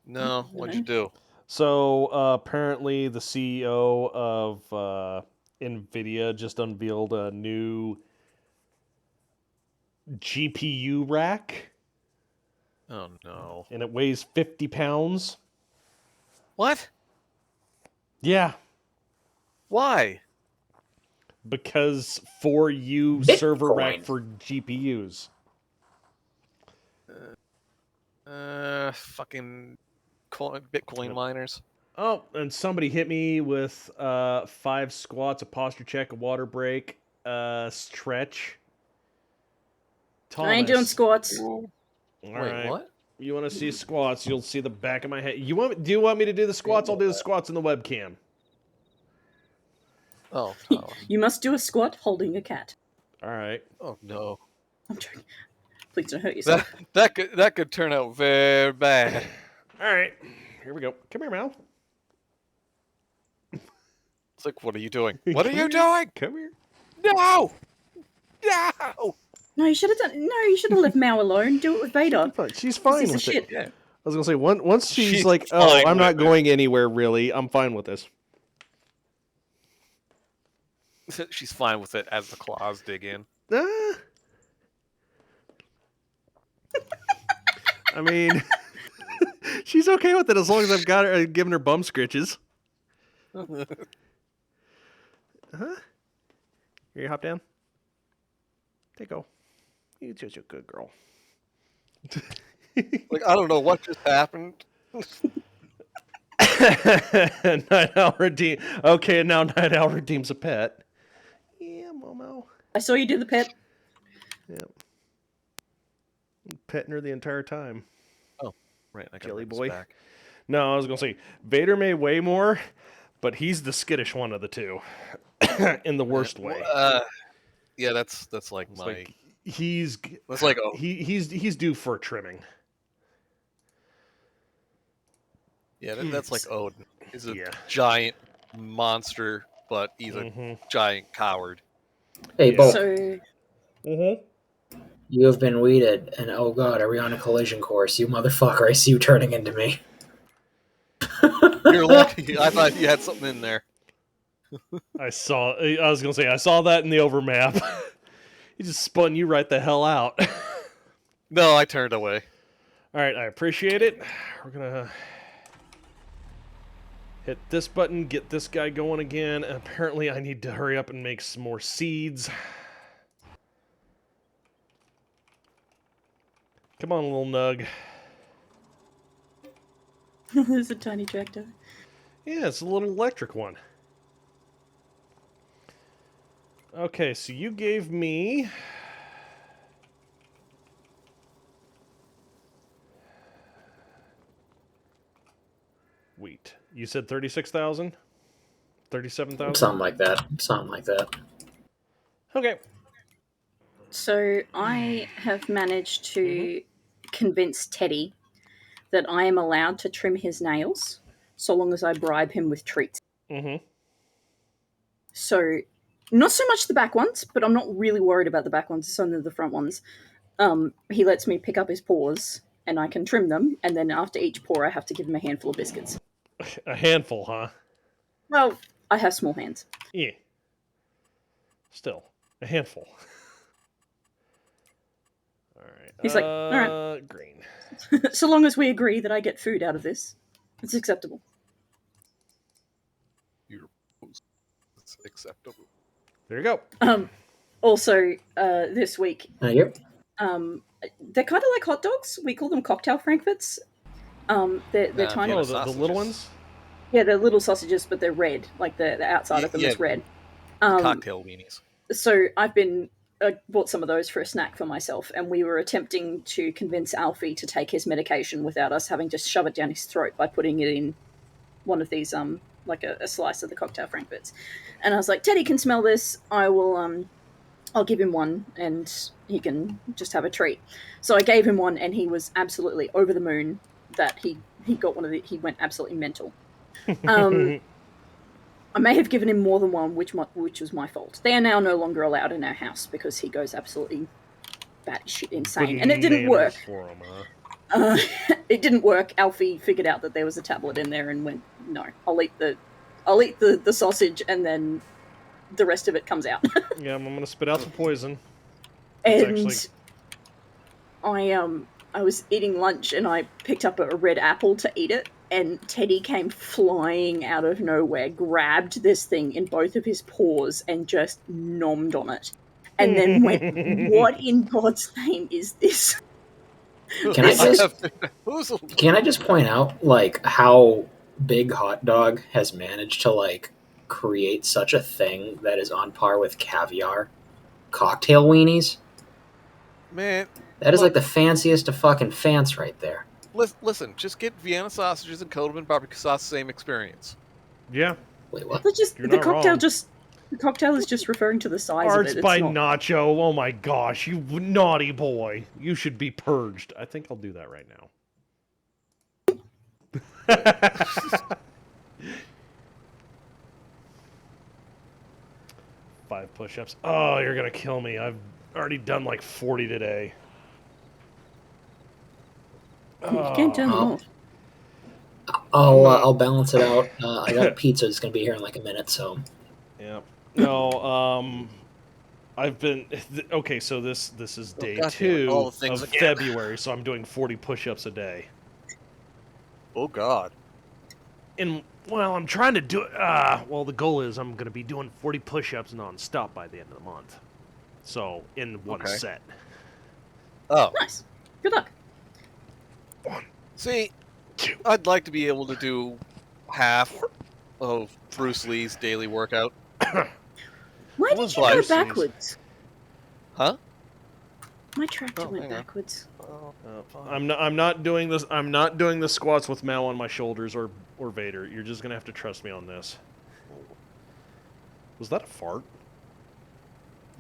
No, what'd you do? So apparently the CEO of Nvidia just unveiled a new GPU rack. Oh no. And it weighs 50 pounds. What? Yeah. Why? Because 4U server rack for GPUs. Fucking Bitcoin miners. Oh, and somebody hit me with 5 squats, a posture check, a water break, stretch. Thomas. I ain't doing squats. All Wait, right. what? You want to see squats? You'll see the back of my head. Do you want me to do the squats? I'll do the squats in the webcam. Oh, you must do a squat holding a cat. All right. Oh no. I'm joking. Please don't hurt yourself. That could turn out very bad. All right. Here we go. Come here, Mal. It's like, what are you doing? What are you doing? Come here. No! No! No, you should have done. No, you should have left Mao alone. Do it with Vader. She's fine This with is it. shit. Yeah. I was gonna say once she's She's like, fine oh, I'm not with it. going anywhere really. I'm fine with this. She's fine with it as the claws dig in. I mean, She's okay with it as long as I've got her giving her bum scritches. Huh? Here, you hop down. There you go. You're just a good girl. Like, I don't know what just happened. Night Owl redeem. Okay, now Night Owl redeems a pet. Yeah, Momo. I saw you do the pet. Yep. Petting her the entire time. Oh, right. I got Jelly this boy. back. No, I was gonna say Vader may weigh more, but he's the skittish one of the two, in the worst way. Yeah, that's like It's my. like he's That's like he's due for trimming. Yeah, that's like Odin. He's a Yeah. giant monster, but he's a giant coward. Hey, Yeah. Bo, So you have been weeded, and oh god, are we on a collision course? You motherfucker, I see you turning into me. You're lucky. I thought you had something in there. I was gonna say I saw that in the overmap. He just spun you right the hell out. No, I turned away. All right, I appreciate it. We're gonna hit this button, get this guy going again. And apparently, I need to hurry up and make some more seeds. Come on, little nug. there's a tiny tractor. Yeah, it's a little electric one. Okay, so you gave me... wheat. You said 36,000? 37,000? Something like that. Something like that. Okay. So I have managed to convince Teddy that I am allowed to trim his nails so long as I bribe him with treats. Mm-hmm. So not so much the back ones, but I'm not really worried about the back ones. It's only the front ones. He lets me pick up his paws and I can trim them. And then after each paw, I have to give him a handful of biscuits. A handful, huh? Well, I have small hands. Yeah. Still, a handful. All right. He's like, all right. Green. So long as we agree that I get food out of this, it's acceptable. It's acceptable. There you go. Also, this week, Yep. they're kind of like hot dogs. We call them cocktail frankfurts. They're tiny. Oh, the little ones? Yeah, they're little sausages, but they're red. Like the outside of them is red. Cocktail weenies. So I've bought some of those for a snack for myself, and we were attempting to convince Alfie to take his medication without us having to shove it down his throat by putting it in one of these, like a slice of the cocktail frankfurts. And I was like, Teddy can smell this. I'll give him one, and he can just have a treat. So I gave him one, and he was absolutely over the moon that he got one of he went absolutely mental. I may have given him more than one, which was my fault. They are now no longer allowed in our house because he goes absolutely batshit insane, and it didn't work. For him, huh? It didn't work. Alfie figured out that there was a tablet in there and went, "No, I'll eat the sausage, and then the rest of it comes out." Yeah, I'm gonna spit out the poison. And I was eating lunch and I picked up a red apple to eat it, and Teddy came flying out of nowhere, grabbed this thing in both of his paws and just nommed on it. And then went, "What in God's name is this?" Can I just point out, like, how Big Hot Dog has managed to, like, create such a thing that is on par with caviar? Cocktail weenies? Man. That is like the fanciest of fucking fans right there. Listen, just get Vienna sausages and coat them in barbecue sauce, same experience. Yeah. Wait, what? The cocktail is just referring to the size Arts of it. by Nacho. Oh my gosh, you naughty boy. You should be purged. I think I'll do that right now. 5 push-ups. Oh, you're gonna kill me. I've already done like 40 today. You can't turn them off. I'll balance it out. I got a pizza that's gonna be here in like a minute, so. Yeah. No. I've been okay. So this is day 2 of February. So I'm doing 40 push-ups a day. Oh God. And well, I'm trying to do. Well, the goal is I'm going to be doing 40 push-ups non-stop by the end of the month. So in one Okay. set. Oh. Nice. Good luck. See, I'd like to be able to do half of Bruce Lee's daily workout. Why did you go Bruce Lee's? backwards? Huh? My tractor Oh, went hang on. backwards. I'm not doing this. I'm not doing the squats with Mal on my shoulders or Vader. You're just gonna have to trust me on this. Was that a fart?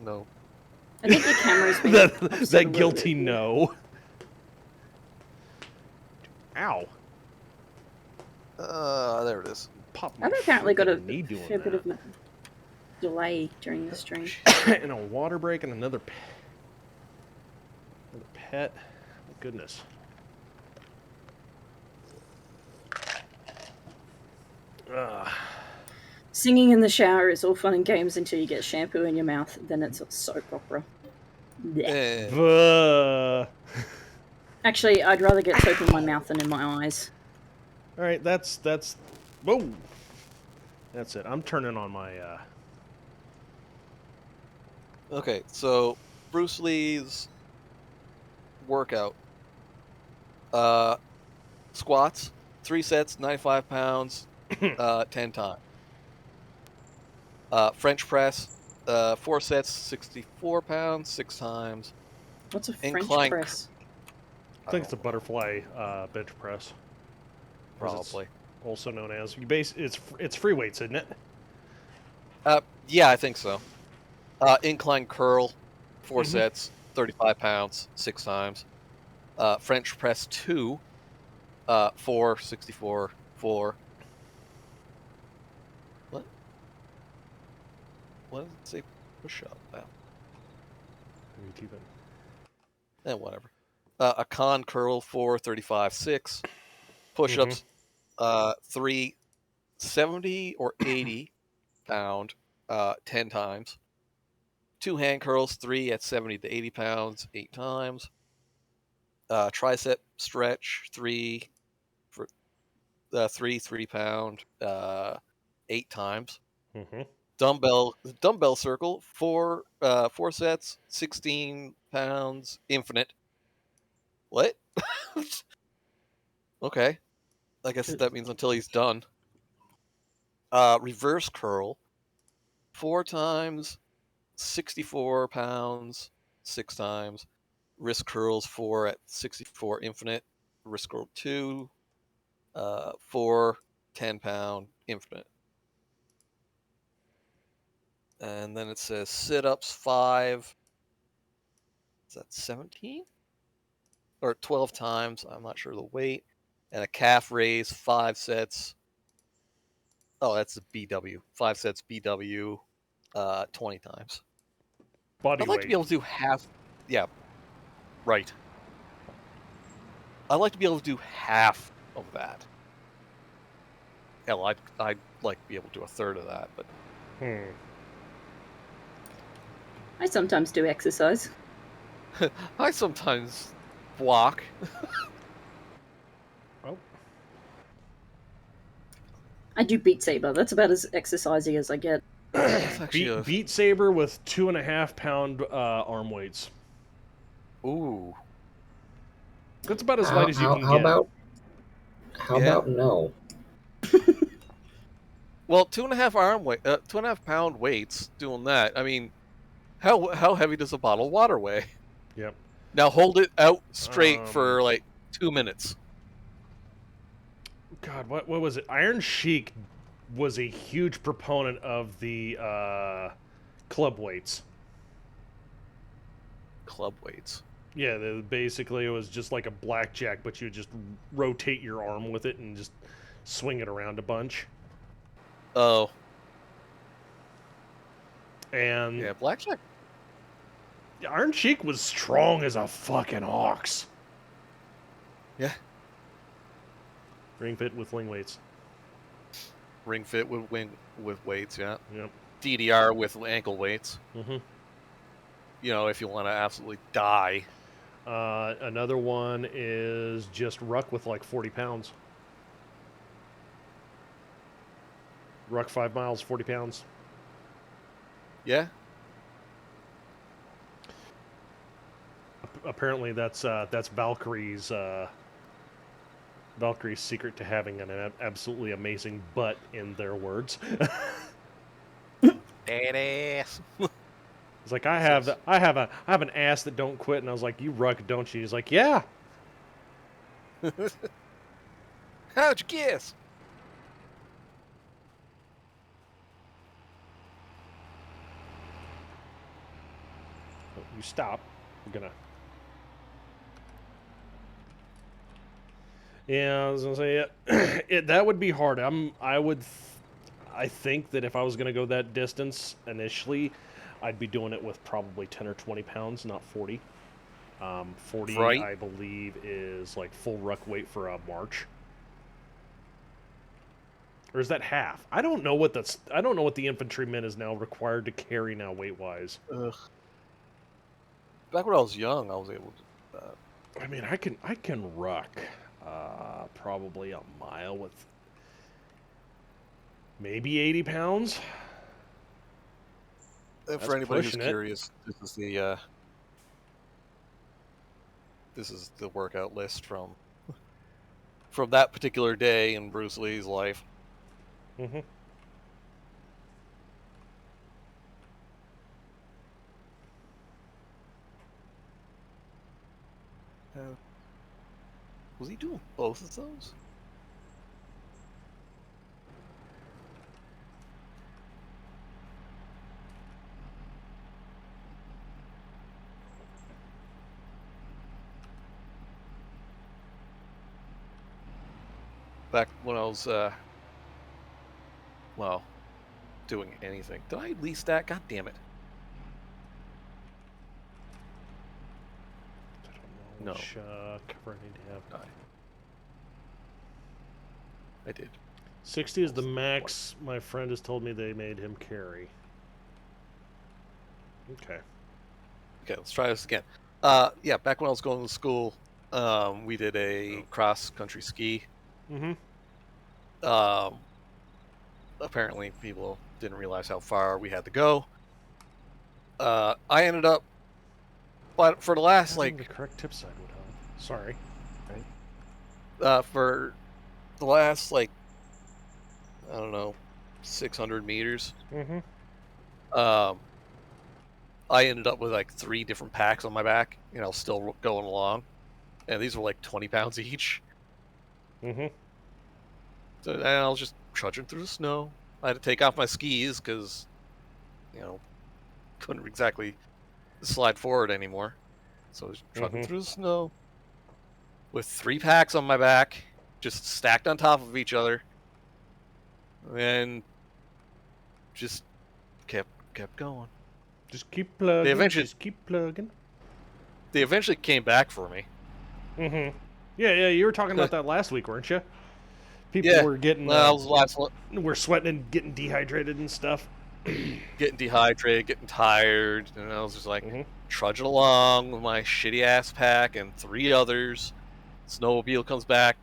No. I think the camera's been that guilty no. Ow. There it is. Pop I've apparently got a knee doing fair bit that. of delay during the stream. And a water break and another pet. Oh, goodness. Singing in the shower is all fun and games until you get shampoo in your mouth. Then it's a soap opera. Blech. Actually, I'd rather get soap in my mouth than in my eyes. All right, that's whoa. That's it. I'm turning on my Okay, so Bruce Lee's workout. Squats, 3 sets, 95 pounds, 10 times. French press, 4 sets, 64 pounds, 6 times. What's a French Incline press? I think it's a butterfly bench press. Probably. Also known as it's free weights, isn't it? Yeah, I think so. Incline curl, 4 sets, 35 pounds, 6 times. French press 2, 4, 64, 4. What? What does it say push up now? Whatever. A con curl 4, 35, 6. Push-ups 3, 70 or 80 pound, 10 times. 2 hand curls, 3 at 70 to 80 pounds, 8 times. Tricep stretch 3 for 3 pound, 8 times. Dumbbell circle 4 sets, 16 pounds, infinite. What? Okay, I guess that means until he's done. Reverse curl 4 times, 64 pounds, 6 times. Wrist curls 4 at 64 infinite. Wrist curl 2, 4, 10 pound infinite. And then it says sit-ups 5. Is that 17? Or 12 times, I'm not sure the weight. And a calf raise 5 sets. Oh, that's a BW. 5 sets BW, 20 times. Body I'd like weight. to be able to do half. Yeah, right. I'd like to be able to do half of that. Hell, I'd like to be able to do a third of that, but. I sometimes do exercise. I sometimes walk. Oh. I do Beat Saber. That's about as exercisey as I get. Beat Saber with 2.5 pound arm weights. Ooh. That's about as light as you can get. How about no? Well, 2.5 pound weights doing that. I mean, how heavy does a bottle of water weigh? Yep. Now hold it out straight for like 2 minutes. God, what was it? Iron Sheik was a huge proponent of the club weights. Club weights. Yeah, basically it was just like a blackjack, but you would just rotate your arm with it and just swing it around a bunch. Oh. And yeah, blackjack. Iron Sheik was strong as a fucking ox. Yeah. Ring fit with wing weights. Ring fit with weights, yeah. Yep. DDR with ankle weights. Mm-hmm. You know, if you want to absolutely die. Another one is just ruck with like 40 pounds. Ruck 5 miles, 40 pounds. Yeah. Apparently, that's Valkyrie's secret to having an absolutely amazing butt, in their words. Badass. It's like I have an ass that don't quit, and I was like, you ruck, don't you? He's like, yeah. How'd you guess? Oh, you stop. We're gonna. Yeah, I was gonna say that would be hard. I think that if I was gonna go that distance initially, I'd be doing it with probably 10 or 20 pounds, not 40. 40, Right. I believe, is like full ruck weight for a march. Or is that half? I don't know what the infantryman is now required to carry now weight wise. Ugh. Back when I was young, I was able to do that. I mean, I can ruck probably a mile with maybe 80 pounds. For anybody who's pushing it. curious, this is the workout list from that particular day in Bruce Lee's life. Mm-hmm. Was he doing both of those? Back when I was, well, doing anything. Did I lease that? God damn it. I don't know No. which cover I need to have. I did. 60 is the max my friend has told me they made him carry. Okay. Okay, let's try this again. Yeah, back when I was going to school, we did a cross-country ski. Mm-hmm. Apparently, people didn't realize how far we had to go. I ended up, but for the last Having the correct tip side would help. Sorry. for the last I don't know, 600 meters. Mm-hmm. I ended up with 3 different packs on my back, still going along, and these were 20 pounds each. Mm-hmm. So and I was just trudging through the snow. I had to take off my skis because, couldn't exactly slide forward anymore. So I was trudging through the snow with 3 packs on my back, just stacked on top of each other, and just kept going. Just keep plugging. Just keep plugging. They eventually came back for me. Mm-hmm. Yeah, you were talking about that last week, weren't you? People Yeah. were getting. Well, that was the last one. We're sweating and getting dehydrated and stuff. Getting dehydrated, getting tired, and I was just trudging along with my shitty ass pack and 3 others. Snowmobile comes back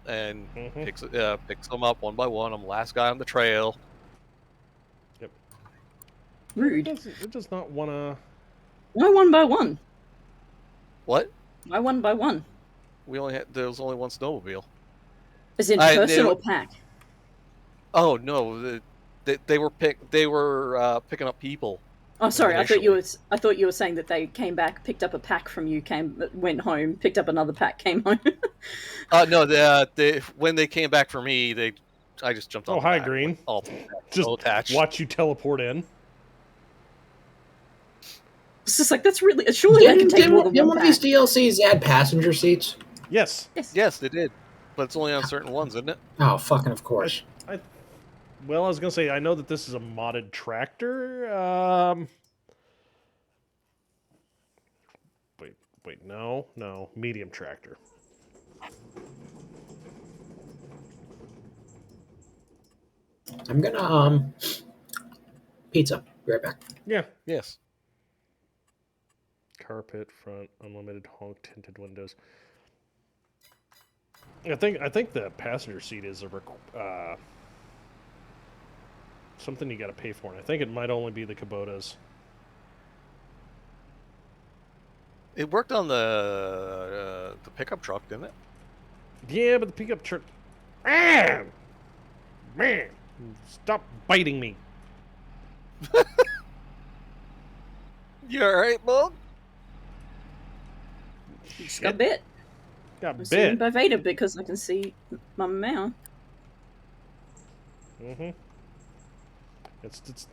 and picks them up one by one. I'm the last guy on the trail. Yep. Rude. It does not want to. Why one by one? What? Why one by one? There was only one snowmobile. As in person or pack? Oh no, they were picking up people. Oh, sorry. I thought you were saying that they came back, picked up a pack from you, went home, picked up another pack, came home. No, when they came back for me, I just jumped on. Oh, hi, Green. All just attached. Watch you teleport in. It's just that's really surely I can take more than one of these DLCs add passenger seats? Yes. Yes, they did, but it's only on certain ones, isn't it? Oh, fucking of course. Well, I was gonna say I know that this is a modded tractor. Wait, no, medium tractor. I'm gonna pizza. Be right back. Yeah. Yes. Carpet, front, unlimited honk, tinted windows. I think the passenger seat is something you got to pay for, and I think it might only be the Kubotas. It worked on the pickup truck, didn't it? Yeah, but the pickup truck. Man, stop biting me. You alright, Bug? Just got bit. Got I'm assuming bit. by Vader because I can see my mouth. This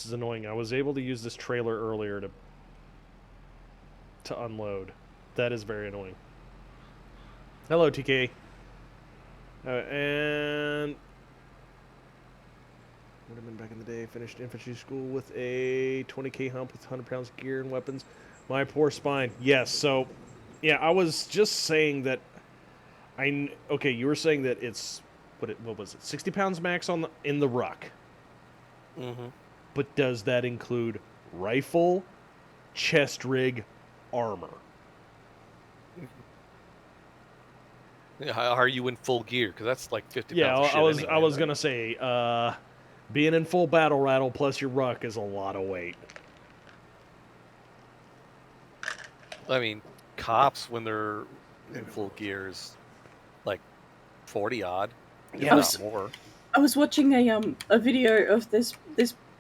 is annoying. I was able to use this trailer earlier to unload. That is very annoying. Hello, TK. And would have been back in the day. Finished infantry school with a 20k hump with 100 pounds of gear and weapons. My poor spine. Yes. So, yeah, I was just saying that. Okay, you were saying that it's what was it? 60 pounds max in the ruck. Mm-hmm. But does that include rifle, chest rig, armor? Yeah, how are you in full gear? Because that's like 50 Yeah, pounds of shit I was anyway, gonna say, being in full battle rattle plus your ruck is a lot of weight. I mean, cops when they're in full gear is like 40 odd, if Yeah. not more. I was watching a video of this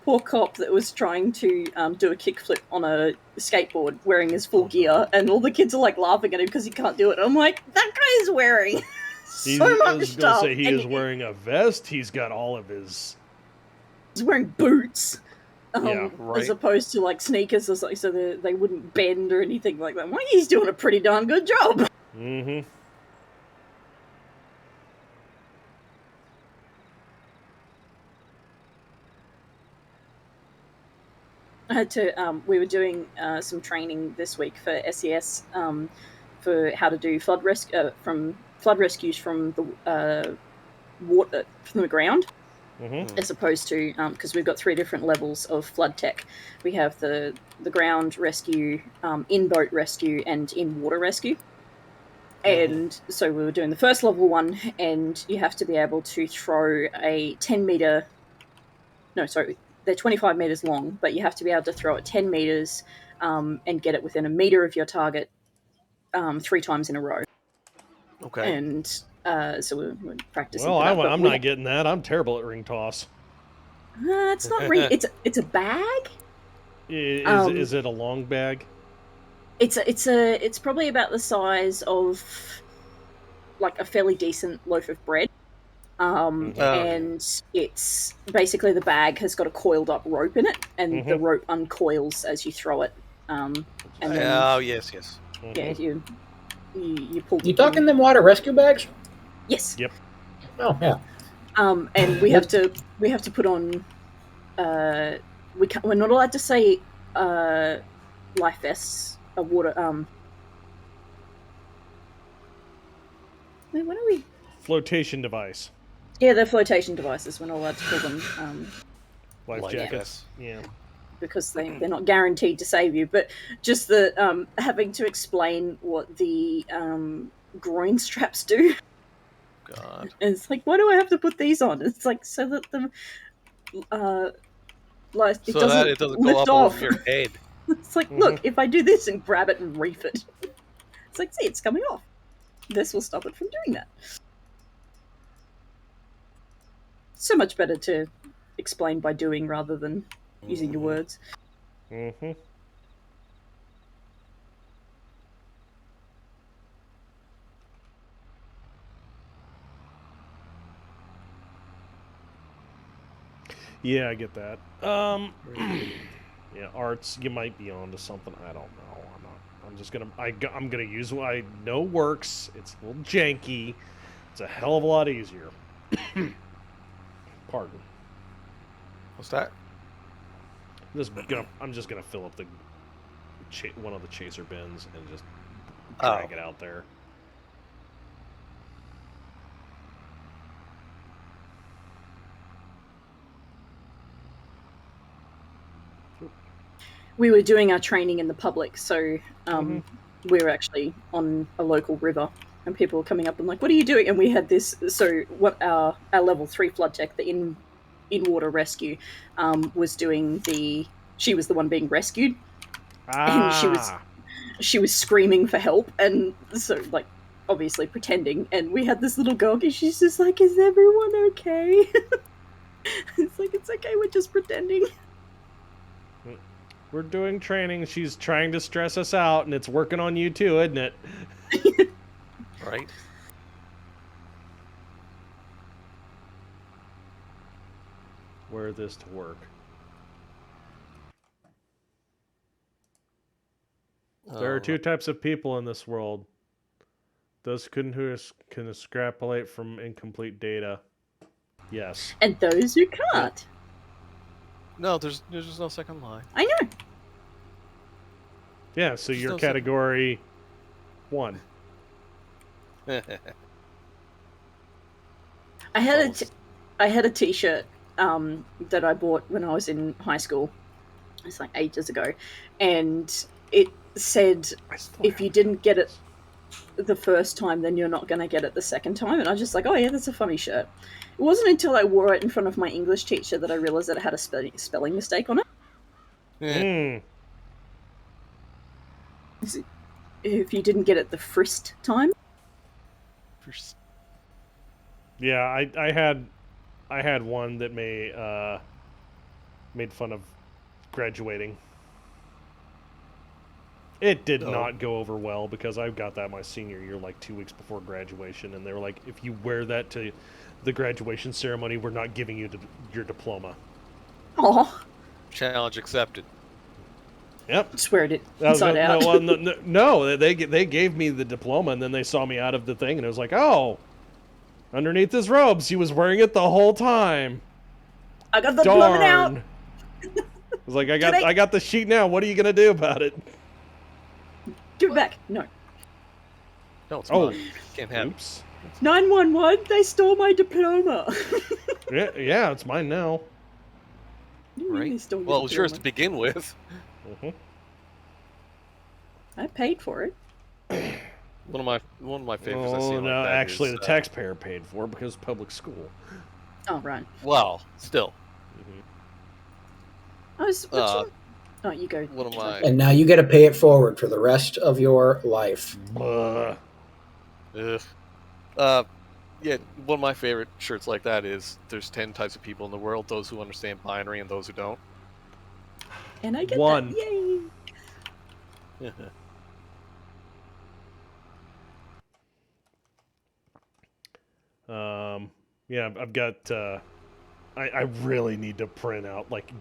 poor cop that was trying to do a kickflip on a skateboard wearing his full gear, and all the kids are like laughing at him because he can't do it. I'm like, that guy is wearing so much stuff. He is wearing a vest. He's got all of his. He's wearing boots. Yeah, right. As opposed to like sneakers or something, so they wouldn't bend or anything like that. Well, he's doing a pretty darn good job. Mm-hmm. I had to. We were doing some training this week for SES for how to do flood rescues from the water from the ground, as opposed to because we've got 3 different levels of flood tech. We have the ground rescue, in boat rescue, and in water rescue. And so we were doing the first level one, and you have to be able to throw a 10 meter. No, sorry. They're 25 meters long, but you have to be able to throw it 10 meters and get it within a meter of your target 3 times in a row. Okay. And so we're practicing. Well, for that, I'm not getting that. I'm terrible at ring toss. It's not ring. It's a bag. Is it a long bag? It's probably about the size of like a fairly decent loaf of bread. And it's basically the bag has got a coiled up rope in it, and the rope uncoils as you throw it. And then, yes. yeah, you pull. You talking them water rescue bags? Yes. Yep. Oh yeah. And we have to put on. We're not allowed to say life vests. Water. What are we? Flotation device. Yeah, they're flotation devices. We're not allowed to call them Life jackets. Yeah. Because they're not guaranteed to save you. But just the having to explain what the groin straps do. God. And it's like, why do I have to put these on? It's like so that the it doesn't go up off. over your head. It's like, look, if I do this and grab it and reef it, it's like, see, it's coming off. This will stop it from doing that. So much better to explain by doing rather than using your words. Yeah, I get that. Yeah, arts. You might be onto something. I don't know. I'm not. I'm just gonna. I'm gonna use what I know works. It's a little janky. It's a hell of a lot easier. Pardon. What's that? I'm just gonna fill up the one of the chaser bins and just drag it out there. We were doing our training in the public, so we were actually on a local river, and people were coming up and like, "What are you doing?" And we had this. So what our level 3 flood tech, the in-water rescue was doing the... She was the one being rescued. And she was screaming for help, and so, like, obviously pretending, and we had this little girl, and she's just like, is everyone okay? It's like, it's okay, we're just pretending. We're doing training. She's trying to stress us out, and it's working on you too, isn't it? Right? Wear this to work. There are two types of people in this world. Those who can extrapolate from incomplete data. Yes. And those who can't. No, there's just no second line. I know. Yeah, so you're category 1. I had a T-shirt that I bought when I was in high school. It's like ages ago, and it said, if you didn't get it the first time, then you're not going to get it the second time. And I was just like, oh yeah, that's a funny shirt. It wasn't until I wore it in front of my English teacher that I realized that it had a spelling mistake on it. If you didn't get it the first time. Yeah, I had one that made fun of graduating. It did not go over well because I got that my senior year, like 2 weeks before graduation, and they were like, if you wear that to the graduation ceremony, we're not giving you your diploma. Oh. Challenge accepted. Yep. Swear it inside out. No, they gave me the diploma, and then they saw me out of the thing, and it was like, oh, underneath his robes, he was wearing it the whole time. I got the diploma out. I was like, I got the sheet now. What are you gonna do about it? Give it back. No. No, it's mine. Can't have Oops. 911, they stole my diploma. yeah, it's mine now. Right. Well, it was yours to begin with. I paid for it. One of my favorites. I've seen no, like that actually, is, the taxpayer paid for it because it's public school. Oh, right. Well, still. Oh, you go. One of my. And now you get to pay it forward for the rest of your life. Yeah, one of my favorite shirts like that is there's 10 types of people in the world, those who understand binary and those who don't. And I get one. that. Yay! Yeah, I've got. I really need to print out like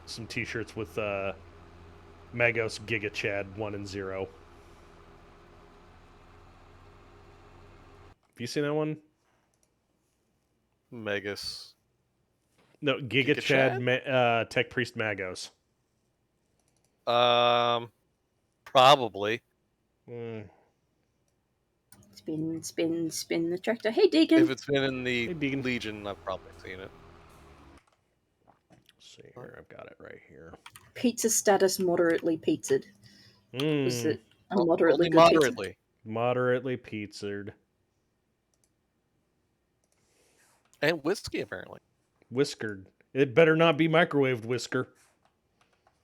some T-shirts with Magos Giga Chad 1 and 0. Have you seen that one? Megas. No, Giga Chad Tech Priest Magos. Probably. Spin the tractor. Hey, Deacon. If it's been in the Legion, I've probably seen it. Let's see here, I've got it right here. Pizza status moderately pizzaed. Is it a moderately Only good moderately. pizza? Moderately pizzaed. And whiskey, apparently. Whiskered. It better not be microwaved whisker.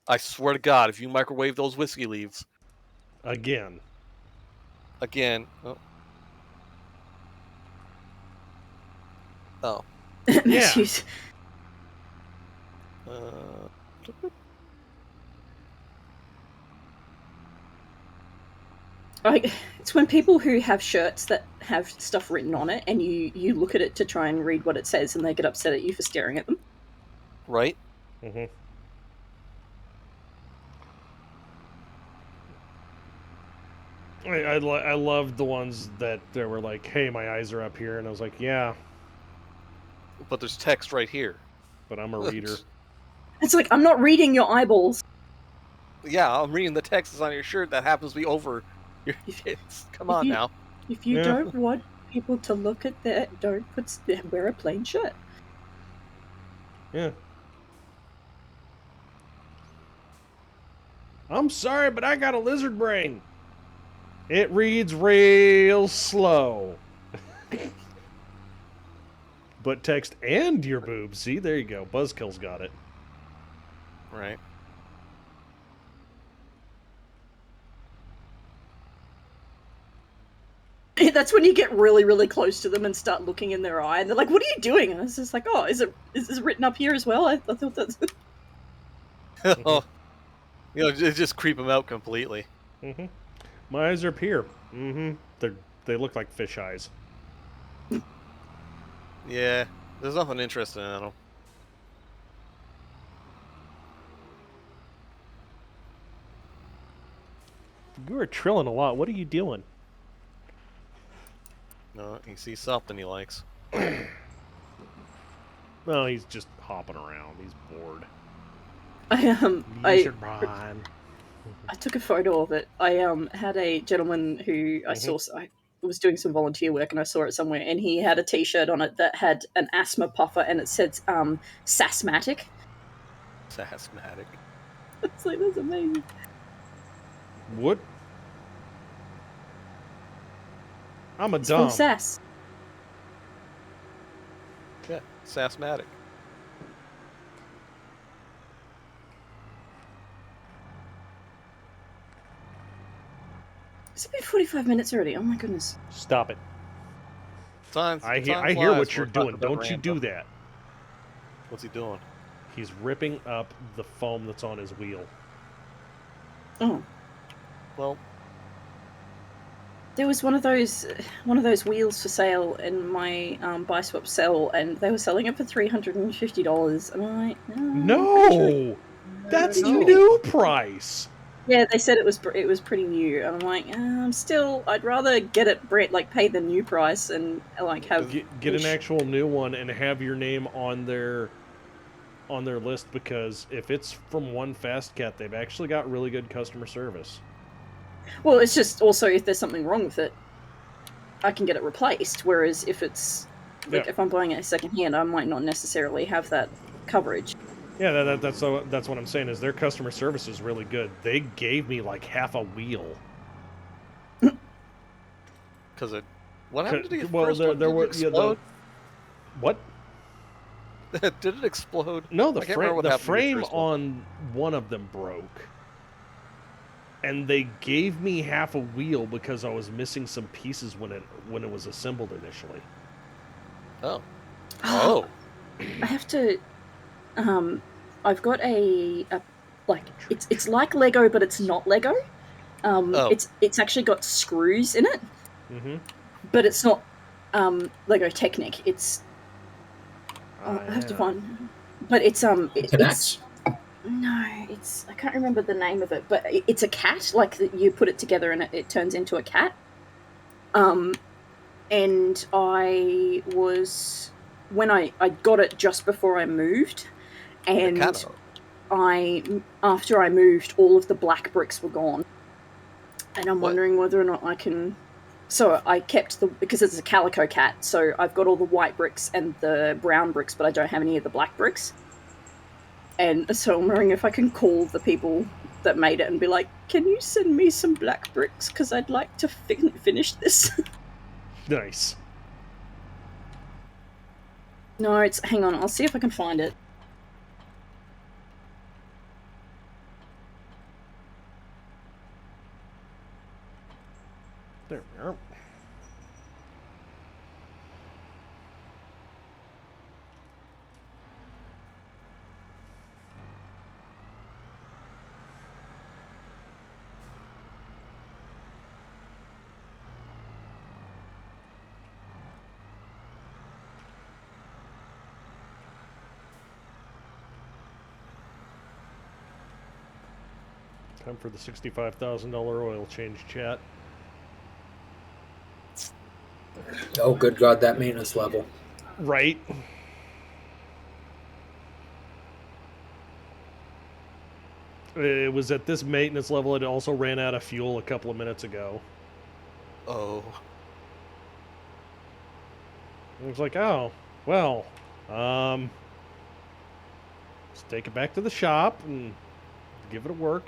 I swear to God, if you microwave those whiskey leaves. Again. Oh. Yeah. It's when people who have shirts that have stuff written on it and you look at it to try and read what it says and they get upset at you for staring at them. Right? Mm-hmm. I loved the ones that they were like, hey, my eyes are up here. And I was like, yeah. But there's text right here. But I'm a reader. It's like, I'm not reading your eyeballs. Yeah, I'm reading the text that's on your shirt that happens to be over your kids. Come on now. If you don't want people to look at that, wear a plain shirt. Yeah. I'm sorry, but I got a lizard brain. It reads real slow. But text and your boobs. See, there you go. Buzzkill's got it. Right. That's when you get really, really close to them and start looking in their eye, and they're like, "What are you doing?" And it's just like, "Oh, is this written up here as well?" I thought that's. Oh, just creep them out completely. Mm-hmm. My eyes are up here. Mm-hmm. They look like fish eyes. Yeah, there's nothing interesting in them. You are trilling a lot. What are you doing? No, he sees something he likes. No, he's just hopping around. He's bored. I took a photo of it. I had a gentleman who I saw. I was doing some volunteer work and I saw it somewhere, and he had a T-shirt on it that had an asthma puffer, and it said "Sasmatic." Sasmatic. It's like, that's amazing. What? I'm a It's dumb. from Sass. Yeah, Sasmatic. It's been 45 minutes already. Oh my goodness. Stop it. I hear flies. what you're We're doing. talking about Don't you do that. What's he doing? He's ripping up the foam that's on his wheel. Oh. Well, there was one of those wheels for sale in my buy swap sell, and they were selling it for $350. And I'm like, no, that's the new price. Yeah, they said it was pretty new, and I'm like, I'd rather get it pay the new price and like have get an actual new one and have your name on their list, because if it's from One Fast Cat, they've actually got really good customer service. Well, it's just also if there's something wrong with it, I can get it replaced. Whereas if it's if I'm buying it secondhand, I might not necessarily have that coverage. Yeah, that's what I'm saying, is their customer service is really good. They gave me like half a wheel. Because what happened to the well, first one? there Did it were explode? what? Did it explode? No, the frame frame on one of them broke. And they gave me half a wheel because I was missing some pieces when it was assembled initially. Oh. I have to. I've got a it's like Lego, but it's not Lego. It's actually got screws in it. Mm-hmm. But it's not Lego Technic. It's I have to find. But it's Connects. I can't remember the name of it, but it's a cat. Like you put it together and it turns into a cat. And I got it just before I moved, and after I moved, all of the black bricks were gone, and I'm wondering whether or not I can. So I kept because it's a calico cat, so I've got all the white bricks and the brown bricks, but I don't have any of the black bricks. And so I'm wondering if I can call the people that made it and be like, "Can you send me some black bricks? Because I'd like to finish this." Nice. No, hang on. I'll see if I can find it. There we are. Time for the $65,000 oil change, chat. Oh, good God, that maintenance level. Right. It was at this maintenance level. It also ran out of fuel a couple of minutes ago. Oh. It was like, oh, well, let's take it back to the shop and give it a work.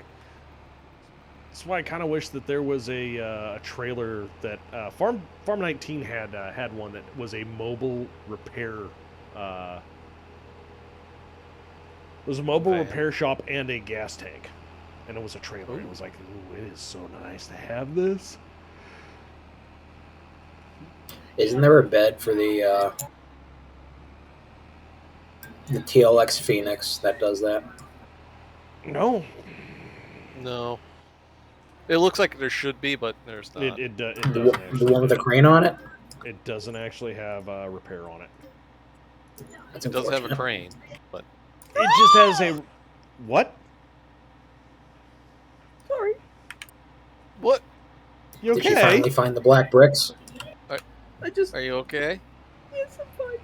That's why I kind of wish that there was a trailer that Farm 19 had one that was a mobile repair It was a mobile Van. repair shop and a gas tank. And it was a trailer. Ooh. It was like, ooh, it is so nice to have this. Isn't there a bed for the TLX Phoenix that does that? No. No. It looks like there should be, but there's not. It doesn't The actually. one with the crane on it? It doesn't actually have repair on it. That's It does have a unfortunate. crane, but It just has a... What? Sorry. what? You Did you okay? finally find the black bricks? I just. Are you okay? Yes, I'm fine.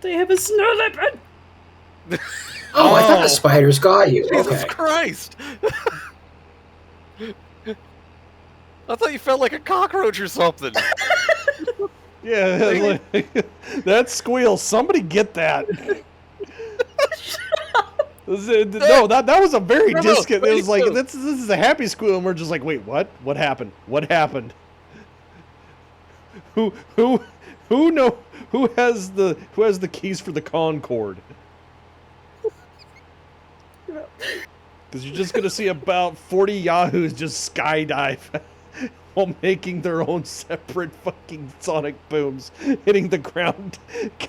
They have a snow leopard. Oh, I thought the spiders got you. Jesus Okay. Christ! I thought you felt like a cockroach or something. Yeah, that squeal. Somebody get that. No, that was a very No, disconnect. It was like, no. this is a happy squeal, and we're just like, wait, what? What happened? What happened? Who has the keys for the Concorde? Because you're just gonna see about 40 yahoos just skydive while making their own separate fucking sonic booms, hitting the ground,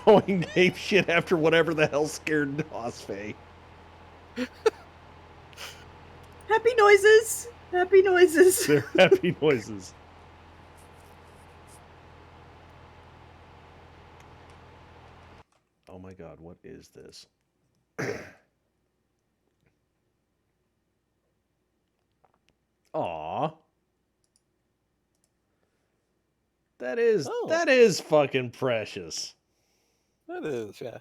going ape shit after whatever the hell scared Osfey. Happy noises. Happy noises. They're happy noises. Oh my god, what is this? Aw. That is fucking precious. That is, yeah.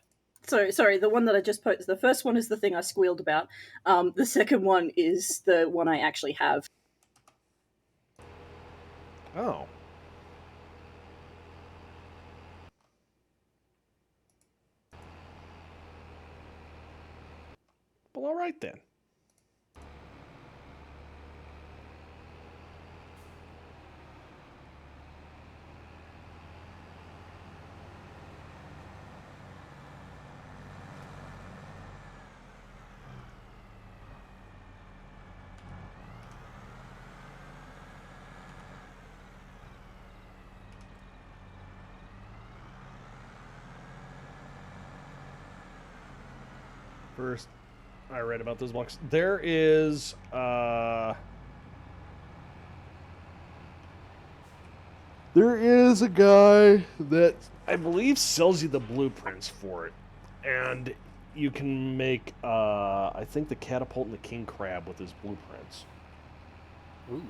Sorry, the one that I just posted. The first one is the thing I squealed about. The second one is the one I actually have. Oh. Well, all right then. First, I read about those blocks. There is a guy that I believe sells you the blueprints for it, and you can make I think the catapult and the king crab with his blueprints. Ooh.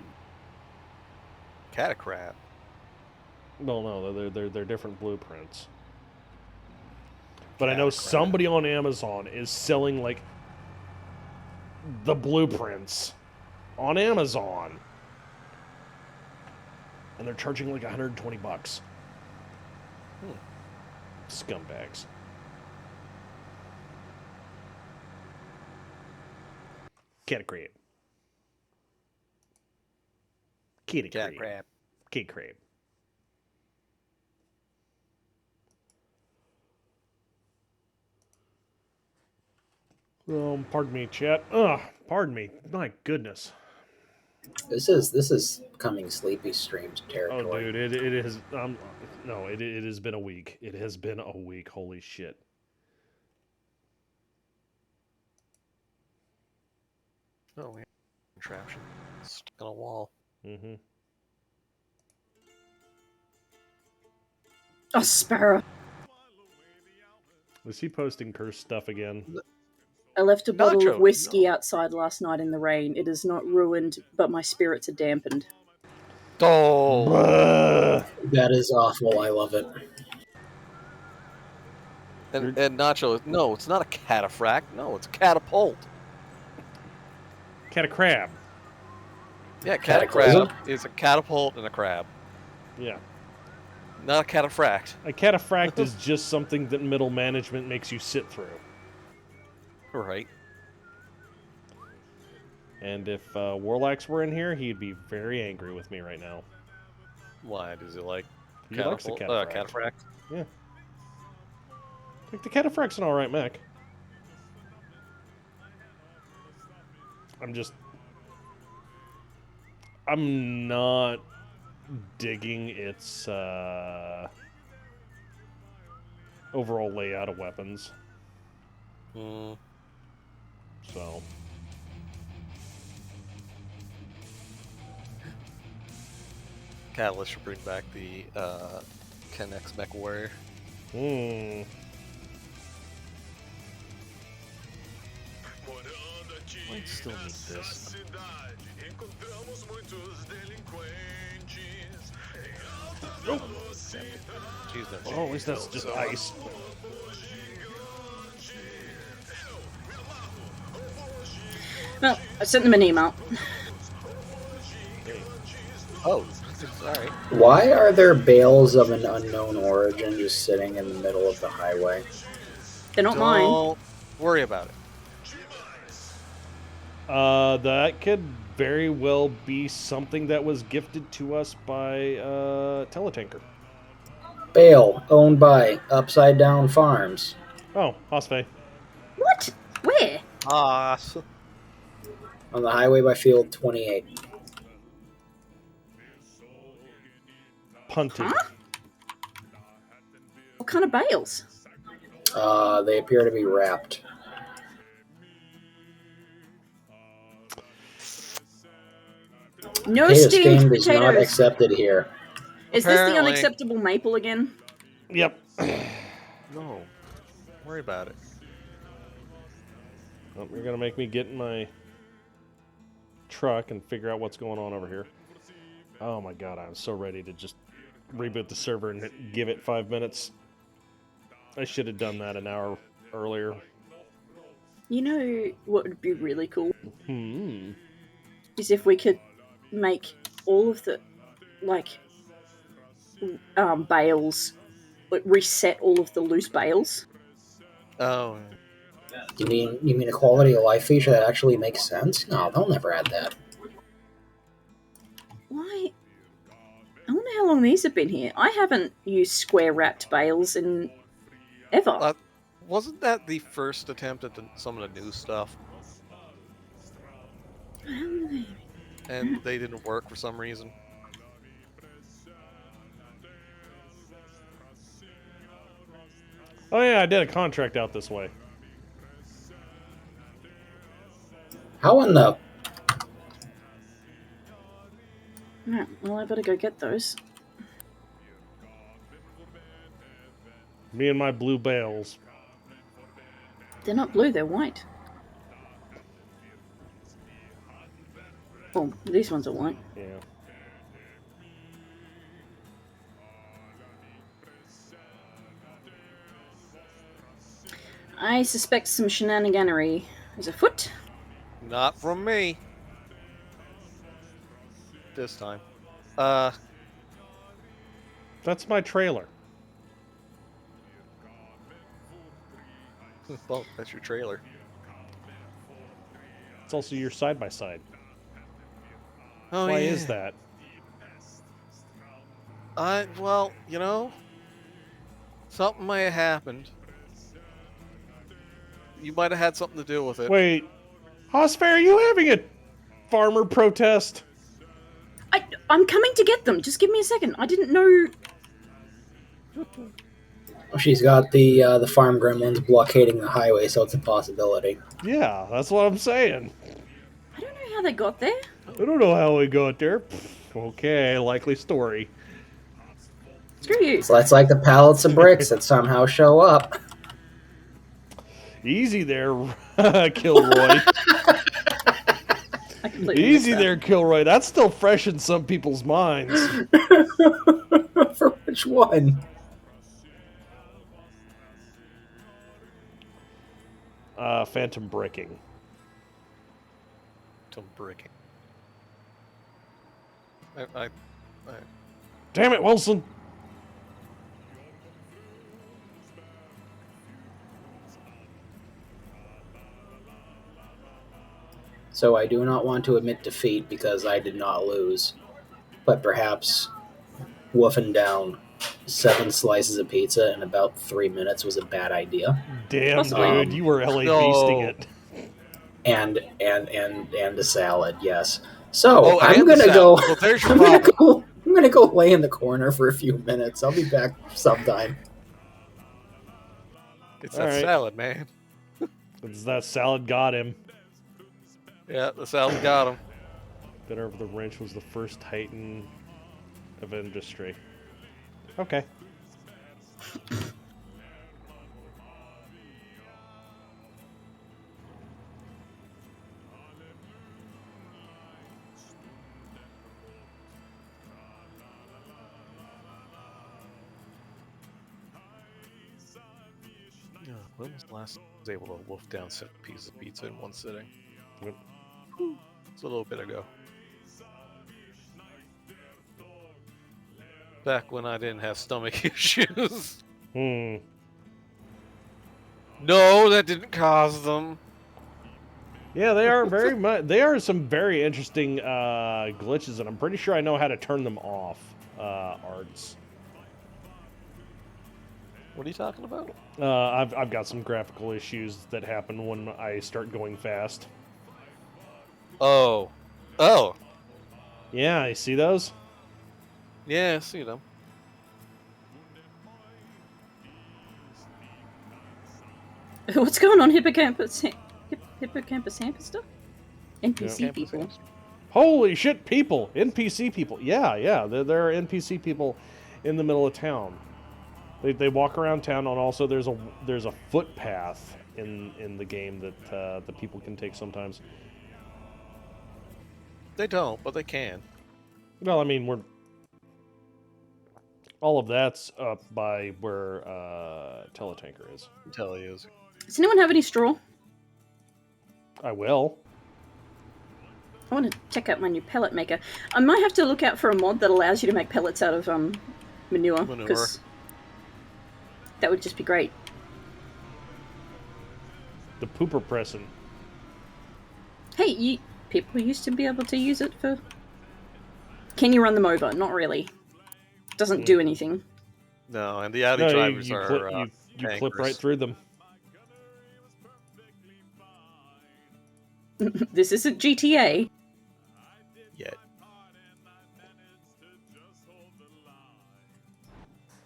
Catacrab. Well, no, they're different blueprints. But I know Catacrab. somebody on Amazon is selling like the blueprints on Amazon, and they're charging like $120. Scumbags. Cat crab. Kitty crab. Catacrab. Kitty crab. Pardon me, chat. Ugh, pardon me. My goodness. This is coming sleepy streams territory. Oh, dude, it is. No, it has been a week. It has been a week. Holy shit. Oh, we have contraption stuck on a wall. Mm-hmm. Oh, Sparrow. Was he posting cursed stuff again? I left a bottle Nacho, of whiskey outside last night in the rain. It is not ruined, but my spirits are dampened. Oh, Bruh. That is awful. I love it. and Nacho, no, it's not a cataphract. No, it's a catapult. Cat a crab. Yeah, Cataclysm? catacrab is a catapult and a crab, Yeah. not a cataphract. A cataphract is just something that middle management makes you sit through. Right. And if Warlax were in here, he'd be very angry with me right now. Why does he like? He likes the cataphract. Yeah. Like the cataphract's an alright mech. I'm not digging its overall layout of weapons. So. Catalyst should bring back the Kennex Mech Warrior. I still need this. Oh, Jeez, at least that's just ice. Well, I sent them an email. Oh, sorry. Why are there bales of an unknown origin just sitting in the middle of the highway? They're not mine. Don't worry about it. That could very well be something that was gifted to us by Teletanker. Bale, owned by Upside Down Farms. Oh, Hosfey. What? Where? On the highway by Field 28. Punted. Huh? What kind of bales? They appear to be wrapped. No Potato steamed steamed is not potatoes. accepted here. Is this the Apparently. unacceptable maple again? Yep. No. Don't worry about it. Well, you're gonna make me get in my truck and figure out what's going on over here. Oh my god, I'm so ready to just reboot the server and give it 5 minutes. I should have done that an hour earlier. You know what would be really cool? Hmm. Is if we could make all of the, bales, reset all of the loose bales. Oh. You mean a quality of life feature that actually makes sense? No, they'll never add that. Why? I wonder how long these have been here. I haven't used square wrapped bales in ever. Wasn't that the first attempt at some of the new stuff? And they didn't work for some reason. Oh yeah, I did a contract out this way. How in the... Right, well, I better go get those. Me and my blue bales. They're not blue, they're white. Oh, these ones are white. Yeah. I suspect some shenaniganery is afoot. Not from me. This time. That's my trailer. Well, that's your trailer. It's also your side-by-side. Oh, Why yeah. is that? Well, you know, something might have happened. You might have had something to do with it. Wait, Hosfair, are you having a farmer protest? I'm coming to get them. Just give me a second. I didn't know. She's got the farm gremlins blockading the highway, so it's a possibility. Yeah, that's what I'm saying. I don't know how they got there. I don't know how we got there. Okay, likely story. Screw you. So that's like the pallets of bricks that somehow show up. Easy there, Kilroy. Easy there, Kilroy. That's still fresh in some people's minds. For which one? Phantom bricking. Phantom bricking. Damn it, Wilson! so I do not want to admit defeat because I did not lose. But perhaps woofing down 7 slices of pizza in about 3 minutes was a bad idea. Damn, Possibly. dude, you were LA beasting it. And a salad, yes. So Oh, I'm and the gonna salad. go. Well, there's your I'm gonna problem. go. I'm gonna go lay in the corner for a few minutes. I'll be back sometime. It's All that right. salad, man. It's that salad got him. Yeah, the salad got him. Bitter of the Wrench was the first Titan of industry. Okay. Yeah, when was the last time I was able to wolf down 7 pieces of pizza in one sitting? Yep. It's a little bit ago. Back when I didn't have stomach issues. Hmm. No, that didn't cause them. Yeah, they are very much. They are some very interesting glitches, and I'm pretty sure I know how to turn them off. Arts. What are you talking about? I've got some graphical issues that happen when I start going fast. Oh. Oh. Yeah, I see those. Yeah, I see them. What's going on, hippocampus? Hippocampus hamster? NPC Yeah. people. Holy shit, people! NPC people. Yeah. There are NPC people in the middle of town. They walk around town, and also there's a footpath in the game that the people can take sometimes. They don't, but they can. Well, I mean, all of that's up by where Teletanker is. Telly is. Does anyone have any straw? I will. I want to check out my new pellet maker. I might have to look out for a mod that allows you to make pellets out of manure. Because that would just be great. The pooper pressing. Hey, people used to be able to use it for... Can you run them over? Not really. Doesn't do anything. No, and the Audi No, drivers you are clip, you clip right through them. This isn't GTA. Yet.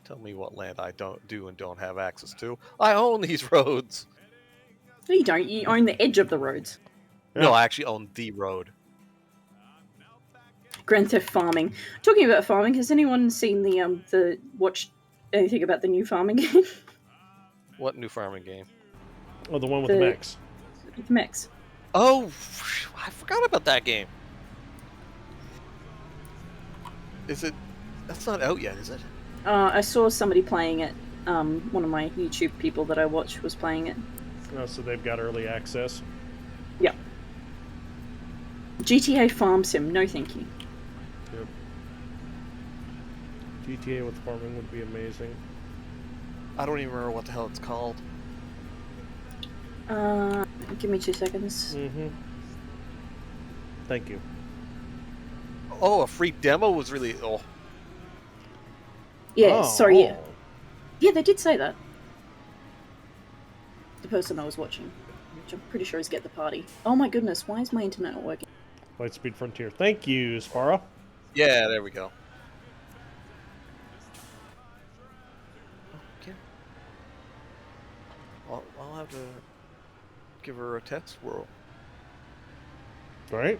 Tell me what land I don't have access to. I own these roads. No, you don't. You own the edge of the roads. No, I actually own the road. Grand Theft Farming. Talking about farming, has anyone seen the watched anything about the new farming game? What new farming game? Oh, the one with the mechs. With the mechs. Oh, I forgot about that game. Is it? That's not out yet, is it? I saw somebody playing it. One of my YouTube people that I watch was playing it. Oh, so they've got early access. Yeah. GTA Farm Sim, no thank you. Yep. GTA with farming would be amazing. I don't even remember what the hell it's called. Give me 2 seconds. Mm-hmm. Thank you. Oh, a free demo was really... Oh. Yeah, sorry, yeah. Yeah, they did say that. The person I was watching, which I'm pretty sure is Get the Party. Oh my goodness, why is my internet not working? Lightspeed Frontier. Thank you, Spara. Yeah, there we go. Okay. I'll have to give her a test whirl. Right?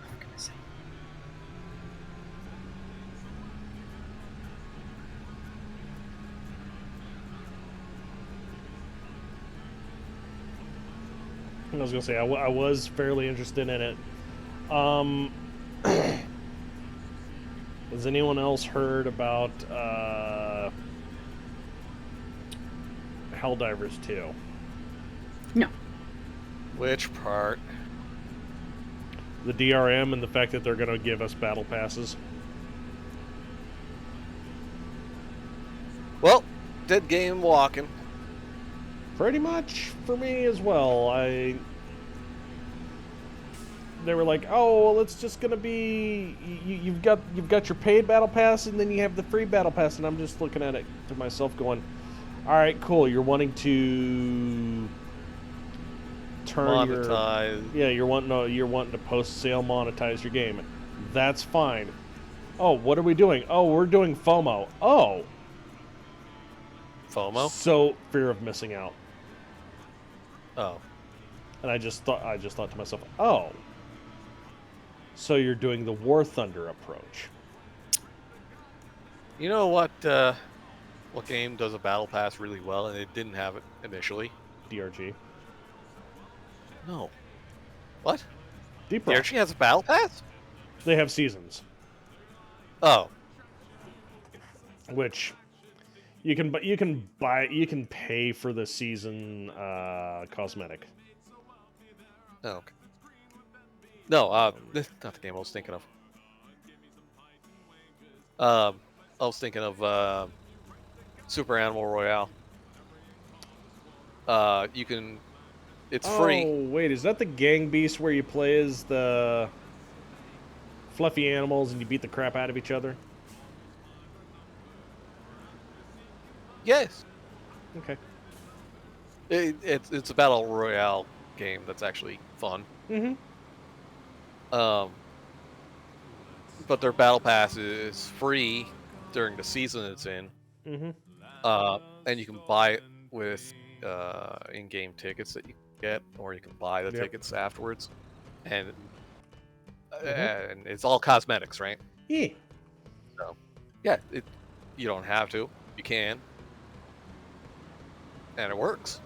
For goodness sake. I was gonna say I was fairly interested in it. Has anyone else heard about Helldivers 2? No. Which part? The DRM and the fact that they're gonna give us battle passes. Well, dead game walking. Pretty much for me as well. they were like, oh, well, it's just gonna be you've got your paid battle pass and then you have the free battle pass, and I'm just looking at it to myself going, all right, cool. You're wanting to turn Monetize. you're wanting to post sale monetize your game. That's fine. Oh, what are we doing? Oh, we're doing FOMO. Oh, FOMO. so fear of missing out. Oh. And I just thought to myself, oh, so you're doing the War Thunder approach. You know what game does a battle pass really well, and it didn't have it initially? DRG. No. What? Deep Rock. DRG has a battle pass? They have seasons. Oh. Which you can pay for the season cosmetic. Oh, okay. No, this not the game I was thinking of. I was thinking of Super Animal Royale. You can. It's free. Oh, wait, is that the Gang Beast where you play as the fluffy animals and you beat the crap out of each other? Yes. Okay. It's a battle royale game that's actually fun. Mm-hmm. But their battle pass is free during the season it's in. Mm-hmm. And you can buy it with in-game tickets that you get, or you can buy the tickets afterwards, and and it's all cosmetics, right? Yeah. So, yeah, you don't have to, you can, and it works.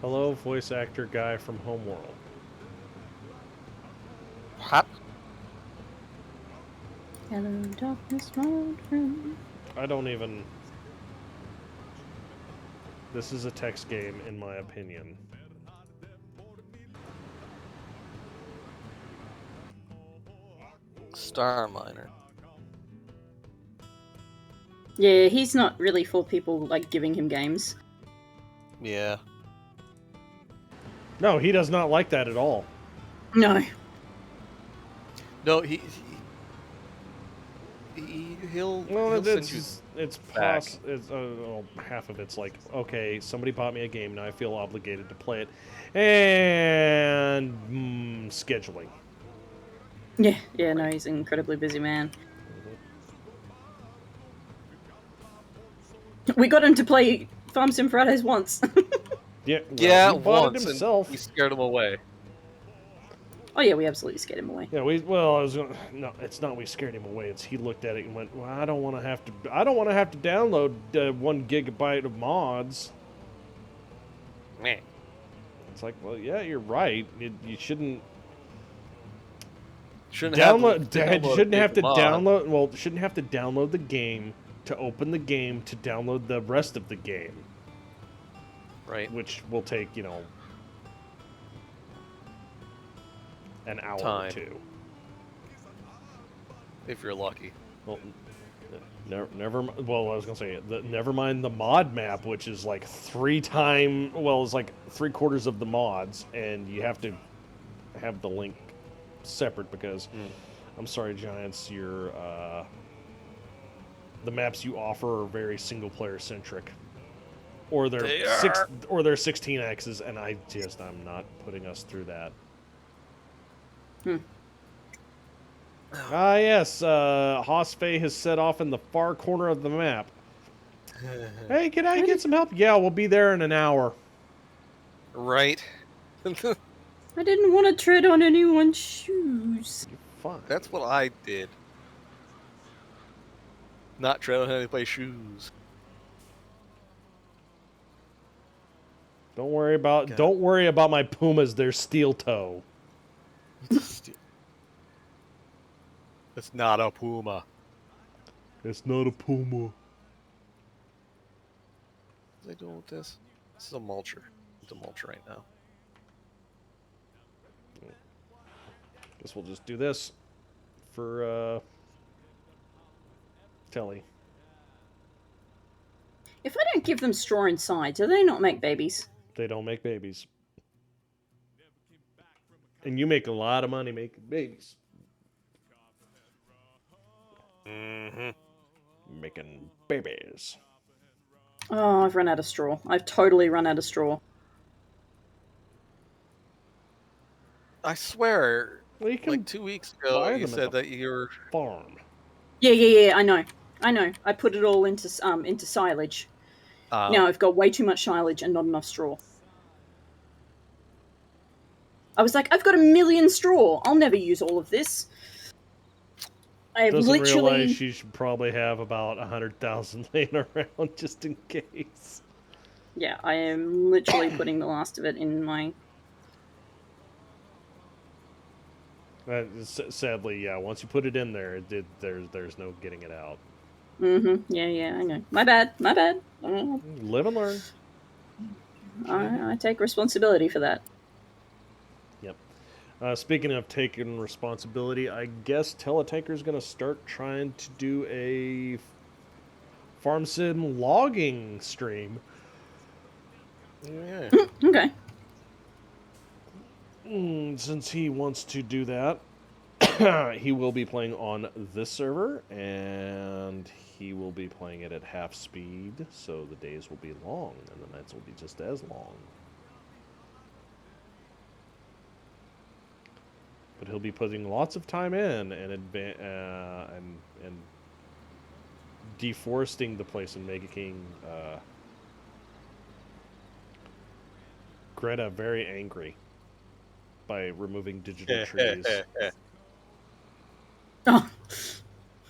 Hello, voice actor guy from Homeworld. Hop. Hello, darkness, my old friend. I don't even... This is a text game, in my opinion. Star Miner. Yeah, he's not really for people like giving him games. Yeah. No, he does not like that at all. No. No, he'll send you it's back. well, half of it's like, okay, somebody bought me a game, now I feel obligated to play it, and scheduling. Yeah, no, he's an incredibly busy man. We got him to play FarmSimFridays once. Yeah, yeah, he bought once, it himself. and we scared him away. Oh yeah, we absolutely scared him away. Yeah, no, it's not we scared him away. It's he looked at it and went, "Well, I don't want to have to download 1 gigabyte of mods." Man. It's like, well, yeah, you're right. You shouldn't Shouldn't download. shouldn't have to download. Well, shouldn't have to download the game to open the game to download the rest of the game. Right. Which will take, an hour Time. or two. If you're lucky. Well, never. Well, I was gonna say, never mind the mod map, which is like it's like 3/4 of the mods, and you have to have the link separate because, I'm sorry, Giants, the maps you offer are very single player centric, or they're 16x's, and I'm not putting us through that. Ah, yes, Hosfei has set off in the far corner of the map. Hey, can I get some help? Yeah, we'll be there in an hour. Right. I didn't want to tread on anyone's shoes. You're fine. That's what I did. Not tread on anybody's shoes. Don't worry about my Pumas. They're steel toe. It's not a Puma. It's not a Puma. What are they doing with this? This is a mulcher. It's a mulcher right now. Guess we'll just do this for Telly. If I don't give them straw inside, do they not make babies? They don't make babies. And you make a lot of money making babies. Making babies. Oh, I've run out of straw. I've totally run out of straw. I swear, Well, you can like 2 weeks ago, buy you them at said the that you're. farm. Yeah. I know. I put it all into silage. Now I've got way too much silage and not enough straw. I was like, I've got 1 million straw. I'll never use all of this. I have Doesn't literally. realize she should probably have about 100,000 laying around just in case. Yeah, I am literally putting the last of it in my. Sadly, yeah. Once you put it in there, there's no getting it out. Yeah, I know. My bad. Live and learn. I take responsibility for that. Yep. Speaking of taking responsibility, I guess Teletanker's going to start trying to do a farm sim logging stream. Yeah. Okay. Since he wants to do that, he will be playing on this server, and he will be playing it at half speed, so the days will be long, and the nights will be just as long. But he'll be putting lots of time in and deforesting the place and making Greta very angry by removing digital trees. Oh,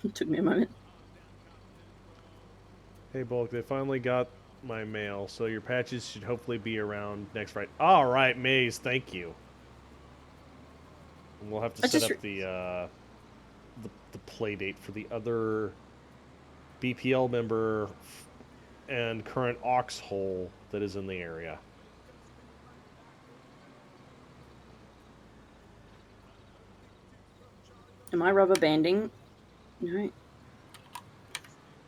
it took me a moment. Hey, Bulk, they finally got my mail, so your patches should hopefully be around next Friday. All right, Maze, thank you. And we'll have to set up the play date for the other BPL member and current Oxhole that is in the area. Am I rubber banding? No.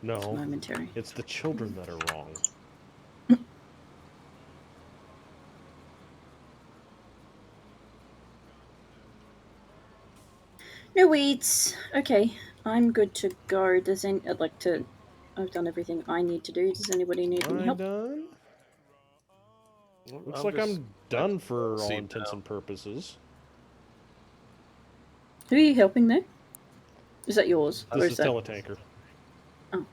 No, It's momentary. it's the children that are wrong. No weeds. Okay, I'm good to go. I've done everything I need to do. Does anybody need any help? Done? Looks like I'm done for all intents and purposes. Who are you helping there? Is that yours? This is Teletanker. Oh.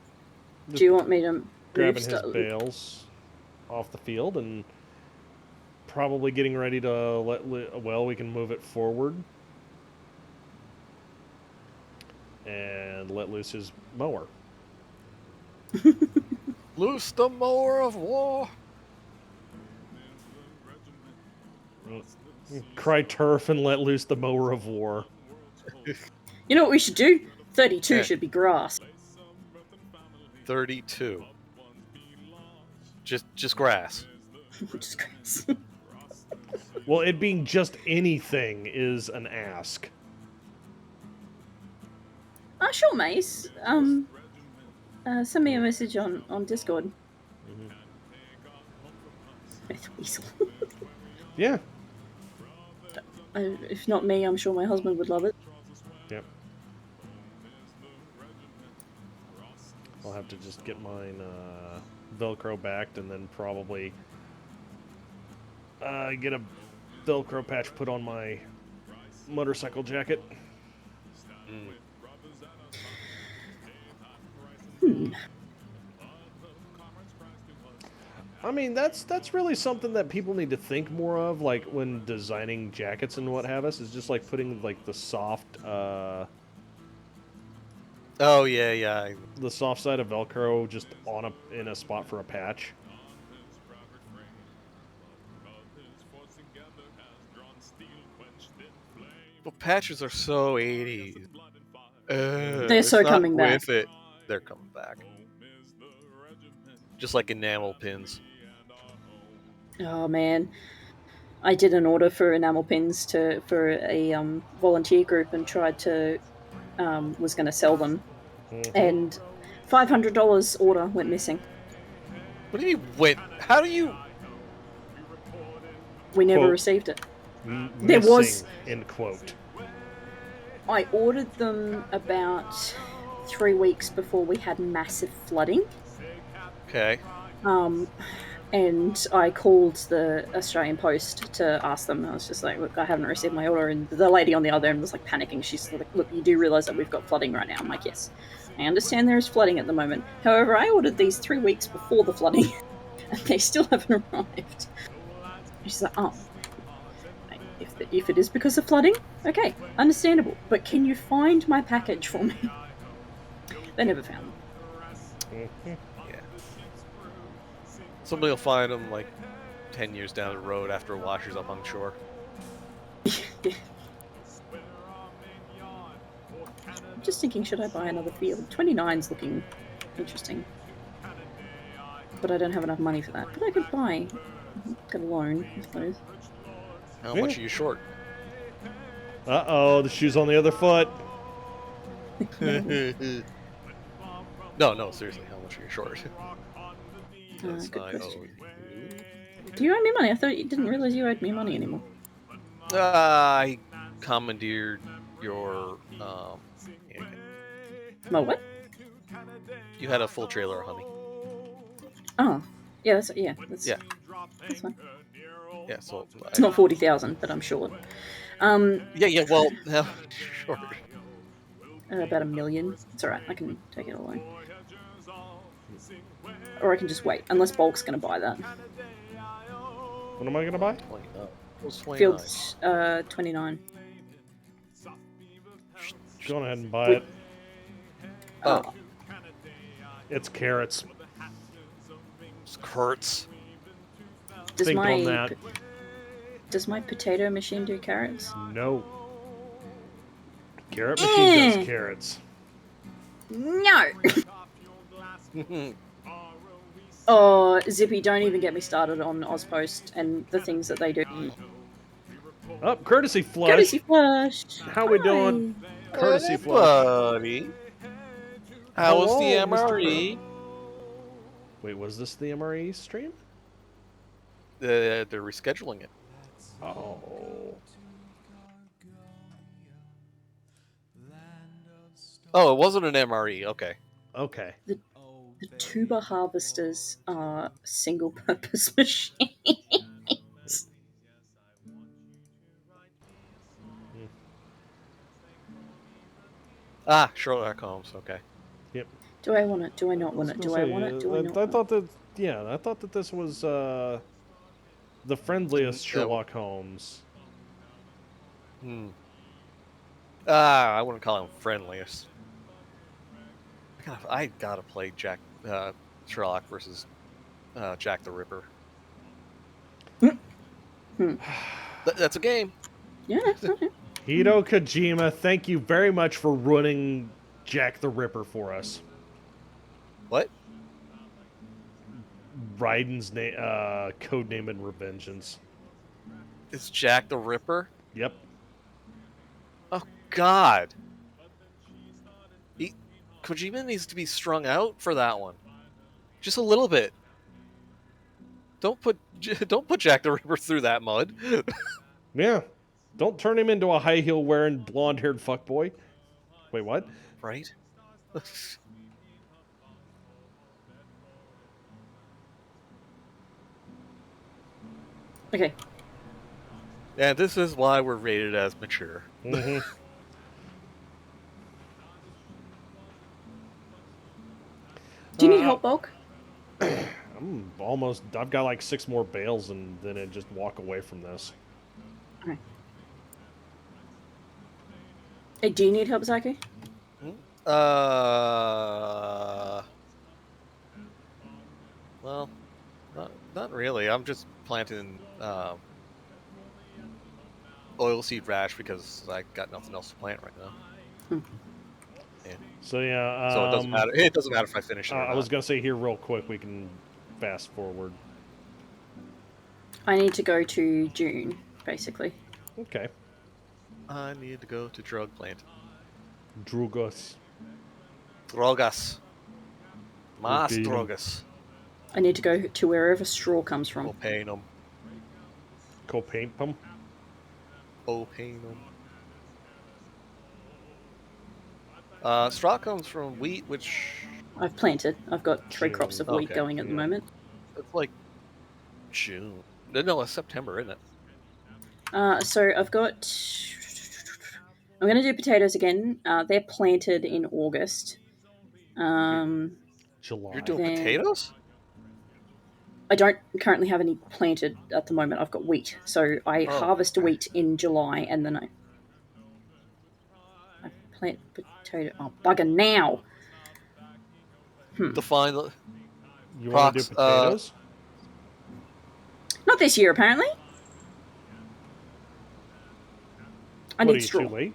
Do you want me to grabbing his bales off the field and probably getting ready to we can move it forward and let loose his mower. Loose the mower of war. Cry turf and let loose the mower of war. You know what we should do? 32 should be grass. 32. Just grass. Just grass. Well, it being just anything is an ask. Sure, Mace. Send me a message on Discord. Weasel. Yeah. If not me, I'm sure my husband would love it. Yep. I'll have to just get mine Velcro backed and then probably get a Velcro patch put on my motorcycle jacket. I mean, that's really something that people need to think more of, like when designing jackets and what have us, is just like putting like the soft Oh yeah. the soft side of Velcro just in a spot for a patch. Well, patches are so 80s. They're so coming back. They're coming back. Just like enamel pins. Oh man, I did an order for enamel pins for a volunteer group and tried to was going to sell them, and $500 order went missing. What do you mean went? How do you? We never Quote. received it. There was- Missing, end quote. I ordered them about 3 weeks before we had massive flooding. Okay. And I called the Australian Post to ask them. I was just like, look, I haven't received my order. And the lady on the other end was like panicking. She's like, look, you do realize that we've got flooding right now? I'm like, yes, I understand there is flooding at the moment. However, I ordered these 3 weeks before the flooding and they still haven't arrived. She's like, oh, if it is because of flooding, okay, understandable. But can you find my package for me? They never found them. Yeah. Somebody will find them like 10 years down the road after it washes up on shore. Yeah. I'm just thinking, should I buy another field? 29's looking interesting. But I don't have enough money for that. But I could buy. Get a loan, I suppose. How much are you short? Uh-oh, the shoe's on the other foot. No, seriously, how much are you short? Good question. Do you owe me money? I thought you didn't realize you owed me money anymore. I commandeered your My what? You had a full trailer of honey. Oh, yeah, that's Yeah. That's fine. Yeah, so It's not 40,000, but I'm short. Yeah. Well, short. About 1 million. It's alright. I can take it alone. Or I can just wait, unless Bulk's going to buy that. What am I going to buy? Fields 29. Go on ahead and buy it. Oh. It's carrots. It's carrots. Think on that. Does my potato machine do carrots? No. Carrot machine does carrots. No! Oh, Zippy, don't even get me started on Ozpost and the things that they do. Oh, courtesy flush. Courtesy flush. How we doing? Courtesy flush. Buddy. How was the Hello, MRE? Wait, was this the MRE stream? They're rescheduling it. Oh. Oh, it wasn't an MRE. Okay. Okay. The tuber harvesters are single-purpose machines. Sherlock Holmes. Okay. Yep. Do I want it? Do I not want it? Do I want it? Do I not I want thought that. Yeah, I thought that this was the friendliest Sherlock Holmes. I wouldn't call him friendliest. I gotta play Sherlock versus Jack the Ripper. That's a game. Yeah. Okay. Hideo Kojima, thank you very much for running Jack the Ripper for us. What? Raiden's codename in Revengeance. It's Jack the Ripper? Yep. Oh, God. Kojima needs to be strung out for that one. Just a little bit. Don't put Jack the Ripper through that mud. Yeah. Don't turn him into a high heel wearing blonde haired fuckboy. Wait, what? Right? Okay. And this is why we're rated as mature. Mm-hmm. Do you need help, Bulk? I've got like 6 more bales and then I just walk away from this. Okay. Hey, do you need help, Psycho? Well, not really. I'm just planting oilseed rash because I got nothing else to plant right now. Yeah. So yeah. So it doesn't matter. It doesn't matter if I finish it. I was gonna say here real quick. We can fast forward. I need to go to June, basically. Okay. I need to go to drug plant. Drogas. Mas drogas. I need to go to wherever straw comes from. Copainum. Copainum. Opanum. Straw comes from wheat, which I've planted. I've got 3 crops June. of wheat Okay, going at the yeah. moment. it's like June. No, it's September, isn't it? So I've got. I'm going to do potatoes again. They're planted in August. July. You're doing Then- potatoes? I don't currently have any planted at the moment. I've got wheat. So I Oh, harvest okay. wheat in July and then I plant potato. Oh, bugger now. Define the You want to do potatoes? Not this year, apparently. I What, are need you straw. too late?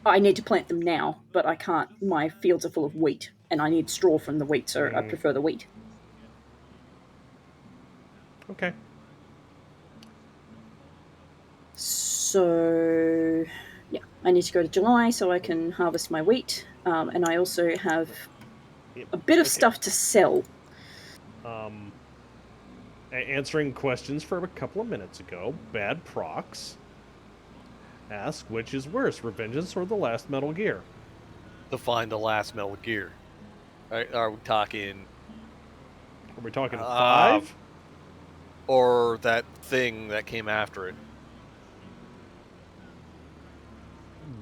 I need to plant them now, but I can't. My fields are full of wheat, and I need straw from the wheat, so I prefer the wheat. Okay. So, yeah, I need to go to July so I can harvest my wheat, and I also have a bit of stuff to sell. Answering questions from a couple of minutes ago, Bad Prox ask which is worse, Revengeance or the last Metal Gear? Define the last Metal Gear. Are we talking? Are we talking 5? Or that thing that came after it?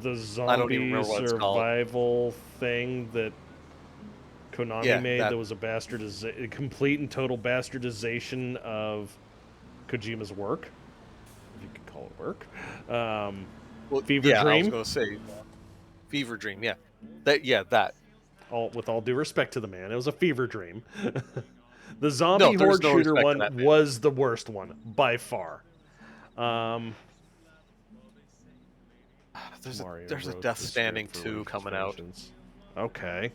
The I don't even zombie remember what it's called. survival thing that Konami Yeah, made that- that was a complete and total bastardization of Kojima's work, if you could call it work. Well, Fever yeah, I was Dream. going to say Fever Dream. Yeah, that. With all due respect to the man, it was a fever dream. The zombie there's horde no shooter respect to one that man. was the worst one by far. There's Mario a wrote Death the Standing script for 2 coming out. Revengeance. Okay.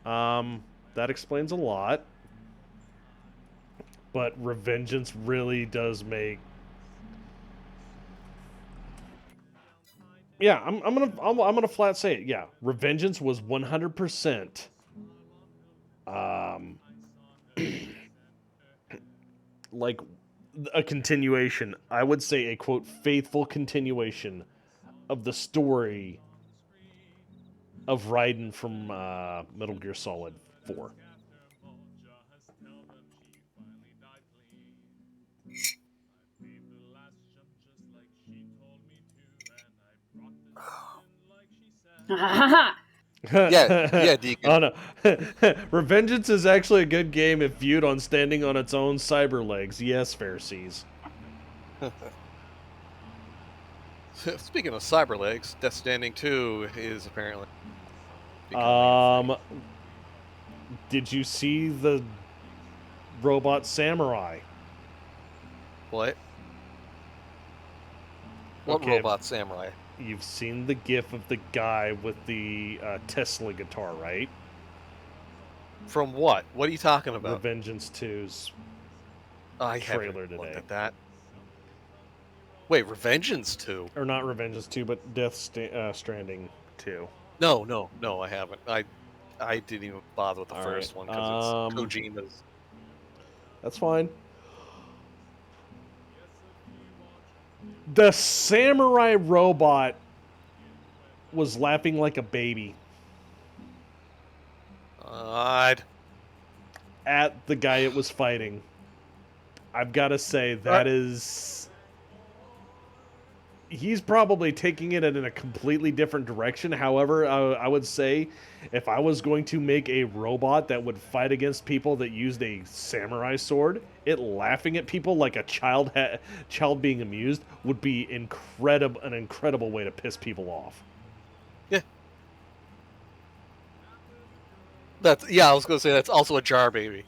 That explains a lot. But Revengeance really does make. Yeah, I'm gonna flat say it. Yeah, Revengeance was 100%. Like a continuation. I would say a quote faithful continuation of the story of Raiden from Metal Gear Solid 4. Yeah, Deacon. Oh no. Revengeance is actually a good game if viewed on standing on its own cyber legs. Yes, Pharisees. Speaking of Cyberlegs, Death Standing 2 is apparently. Did you see the robot samurai? What? What Okay. robot samurai? You've seen the gif of the guy with the Tesla guitar, right? From what? What are you talking about? Revengeance 2's I trailer haven't looked today. at that. Wait, Revengeance 2? Or not Revengeance 2, but Death Stranding 2. No, I haven't. I didn't even bother with the All first right, one because it's Kojima's. That's fine. The samurai robot was laughing like a baby Odd. at the guy it was fighting. I've got to say, that is... He's probably taking it in a completely different direction. However, I would say if I was going to make a robot that would fight against people that used a samurai sword, it laughing at people like a child being amused would be an incredible way to piss people off. Yeah. I was going to say that's also a jar baby.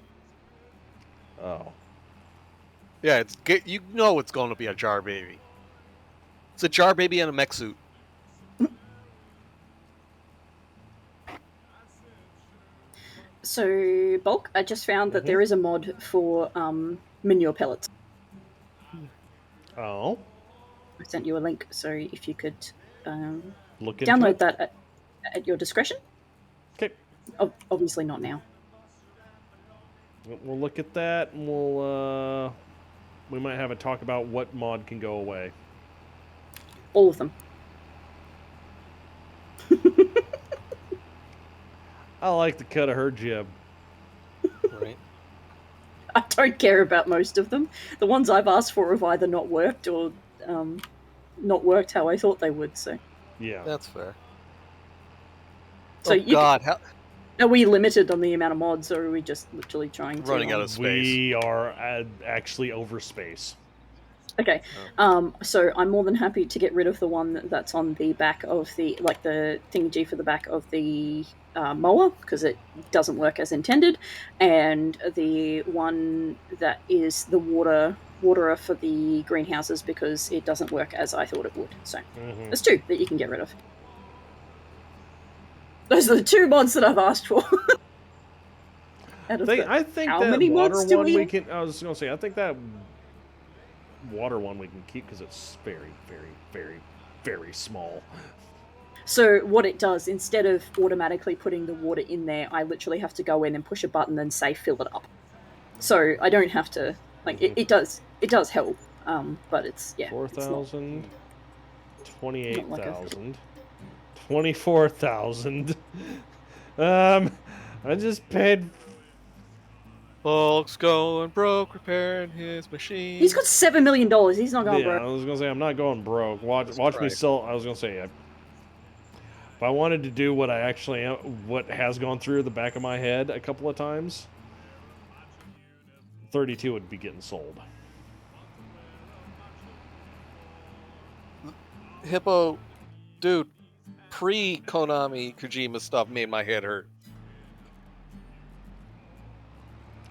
Oh. Yeah, you know it's going to be a jar baby. It's a jar baby in a mech suit. So, Bulk, I just found that there is a mod for manure pellets. Oh. I sent you a link, so if you could Look into download it. that at your discretion. Okay. Obviously not now. We'll look at that, and we might have a talk about what mod can go away. All of them. I like the cut of her jib. Right. I don't care about most of them. The ones I've asked for have either not worked or not worked how I thought they would. So Yeah. That's fair. So oh you God, how, are we limited on the amount of mods, or are we just literally trying to running out of space. We are actually over space. Okay, so I'm more than happy to get rid of the one that's on the back of the, like the thingy for the back of the mower, because it doesn't work as intended, and the one that is the waterer for the greenhouses, because it doesn't work as I thought it would. So there's two that you can get rid of. Those are the two mods that I've asked for. I think how that many water mods do one we we can. I was gonna say, I think that water one we can keep because it's very, very, very, very small. So what it does, instead of automatically putting the water in there, I literally have to go in and push a button and say fill it up. So I don't have to, like, it does help, but it's, yeah. 4,000, 28,000, like 24,000. I just paid. Bulk's going broke repairing his machine. He's got $7 million. He's not going Yeah, broke. I was gonna say I'm not going broke. Watch me right. sell. I was gonna say if I wanted to do what I actually am, what has gone through the back of my head a couple of times, 32 would be getting sold. Hippo, dude, pre-Konami Kojima stuff made my head hurt.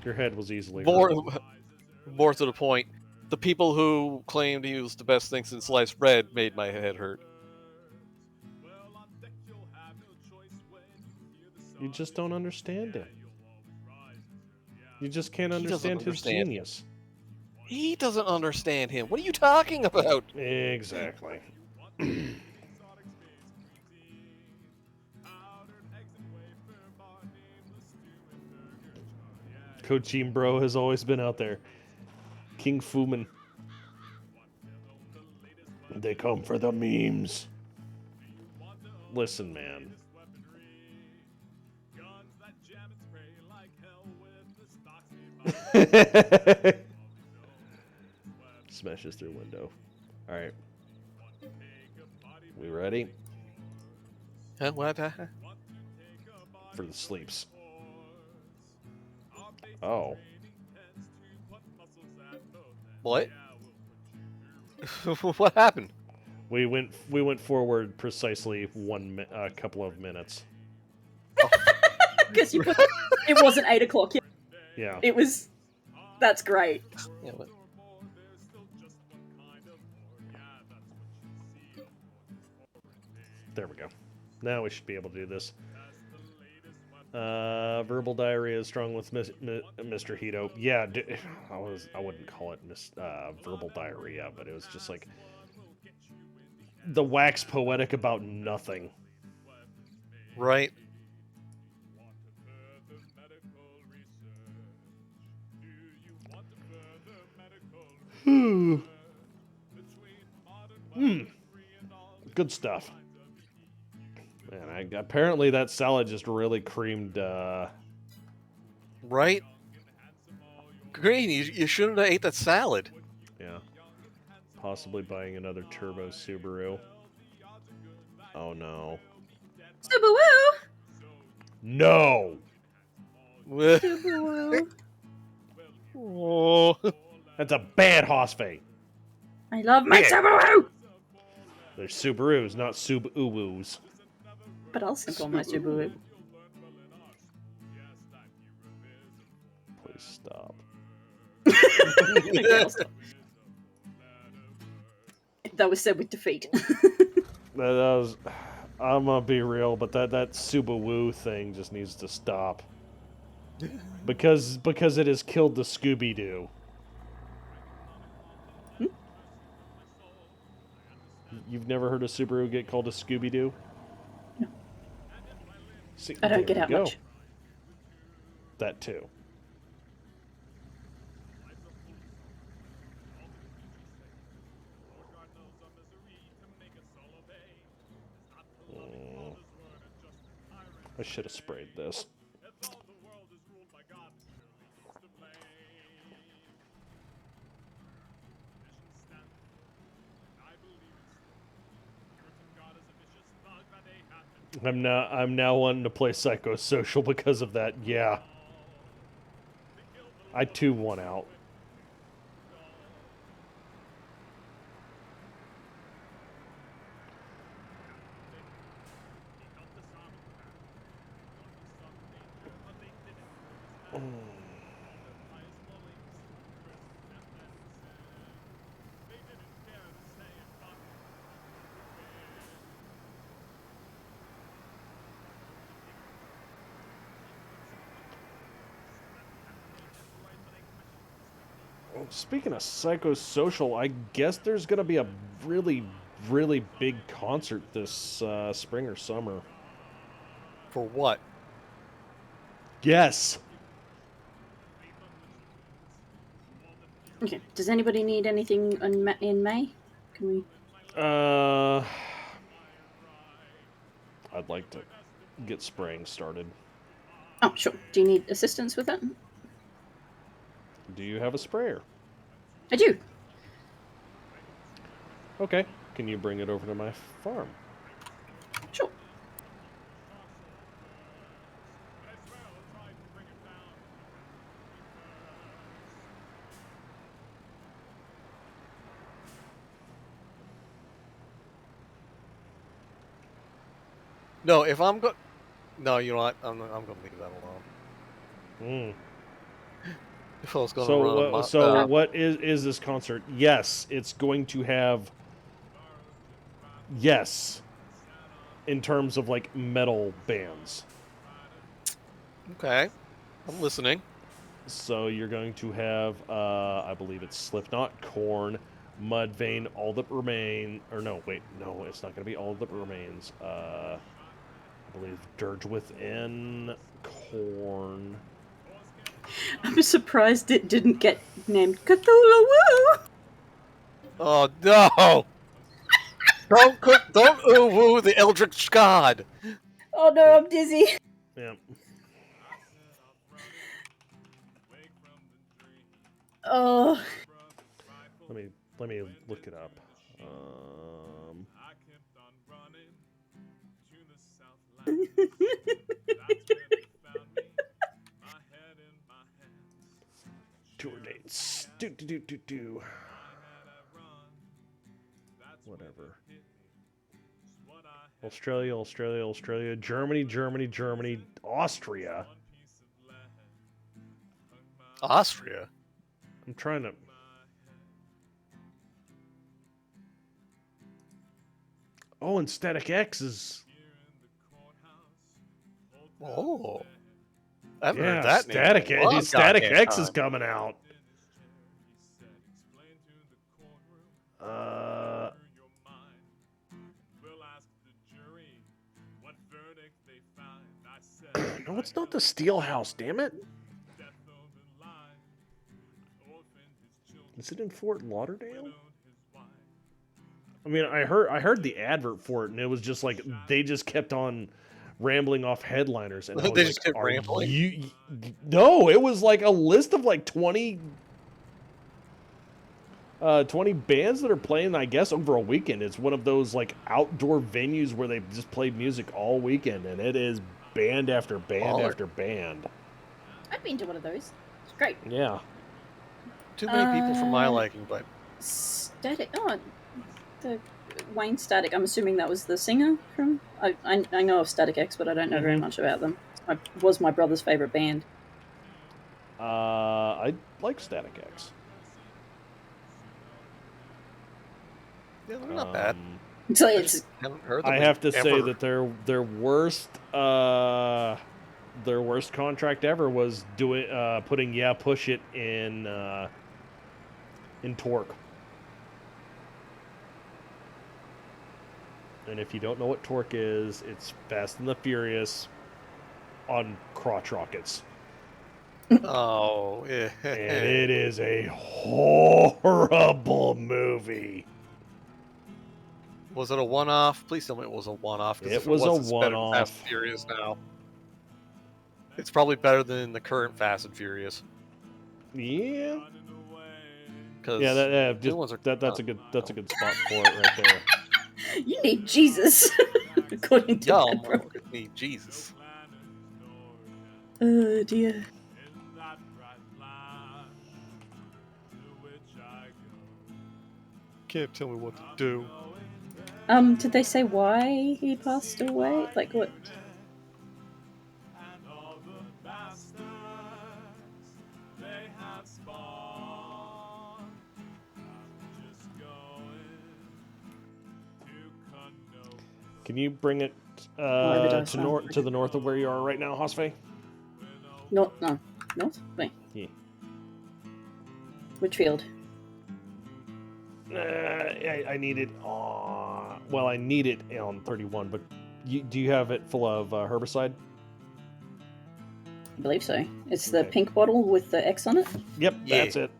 Your head was easily More to the point, the people who claimed he was the best thing since sliced bread made my head hurt. You just don't understand it. You just can't understand his genius. He doesn't understand him. What are you talking about? Exactly. Kojima Bro has always been out there. King Fuman. They come for the memes. Listen, man. Smashes through window. Alright. We ready? What? For the sleeps. Oh. What? What happened? We went forward precisely a couple of minutes. Because it wasn't 8 o'clock yet. Yeah. It was. That's great. Yeah, but... There we go. Now we should be able to do this. Verbal diarrhea is strong with Mr. Hito. Yeah, I wouldn't call it verbal diarrhea, but it was just like the wax poetic about nothing. Right. Good stuff. Man, apparently that salad just really creamed. Right. Green, you shouldn't have ate that salad. Yeah. Possibly buying another turbo Subaru. Oh no. Subaru! No! Subaru. Oh. That's a bad Hosfate. I love my Subaru! They're Subarus, not Sub-Uwus. But I'll sink on my Subaru. Please stop. Okay, I'll stop. That was said with defeat. That was... I'm gonna be real, but that Subaru thing just needs to stop. Because it has killed the Scooby-Doo. You've never heard a Subaru get called a Scooby-Doo? No. See, I don't get there out you go. much. That too. I should have sprayed this. I'm now wanting to play Psychosocial because of that. Yeah. I too won out. Speaking of Psychosocial, I guess there's going to be a really, really big concert this spring or summer. For what? Yes. Okay. Does anybody need anything in May? Can we? I'd like to get spraying started. Oh, sure. Do you need assistance with that? Do you have a sprayer? I do. Okay. Can you bring it over to my farm? Sure. No, if I'm go... No, you know what? I'm going to leave that alone. If I was going to run a what is this concert? Yes, it's going to have... Yes. In terms of, like, metal bands. Okay. I'm listening. So you're going to have, I believe it's Slipknot, Korn, Mudvayne, All That Remain... Or no, wait. No, it's not going to be All That Remains. I believe Dirge Within, Korn... I'm surprised it didn't get named Cthulhu Woo! Oh, no! Don't woo the Eldritch God! Oh no, I'm dizzy. Yeah. Oh. Let me look it up. Tour dates. Do. Whatever. Australia, Germany, Austria. Austria? I'm trying to... Oh, and Static X is... Oh. I haven't Yeah, heard that Static, name. Static X is coming out. No, it's not the Steelhouse, damn it. Is it in Fort Lauderdale? I mean, I heard the advert for it, and it was just like they just kept on rambling off headliners, and I was They like, just kept rambling? No, it was like a list of like 20 bands that are playing, I guess, over a weekend. It's one of those like outdoor venues where they just play music all weekend, and it is band after band after band. I've been to one of those. It's great. Yeah. Too many people for my liking, but... Static. Oh, the Wayne Static. I'm assuming that was the singer from... I know of Static X, but I don't know very much about them. It was my brother's favorite band. I like Static X. Yeah, they're not bad. So it's... Haven't heard them I have to ever. say that their worst contract ever was putting Yeah Push It in Torque. And if you don't know what Torque is, it's Fast and the Furious on crotch rockets. Oh, yeah. And it is a horrible movie. Was it a one-off? Please tell me it was a one-off. It was a it's better than one-off. Fast and Furious now. It's probably better than the current Fast and Furious. Yeah. Cause Yeah, the ones are, that's a good spot for it right there. You need Jesus, according to Y'all Bad Bro. need Jesus. Oh dear. Can't tell me what to do. Did they say why he passed away? Like what? Can you bring it to the north of where you are right now, Hosfe? No. Wait. Yeah. Which field? I need it on. Well, I need it on 31, but do you have it full of herbicide? I believe so. It's the Okay. pink bottle with the X on it. Yep, Yeah. that's it.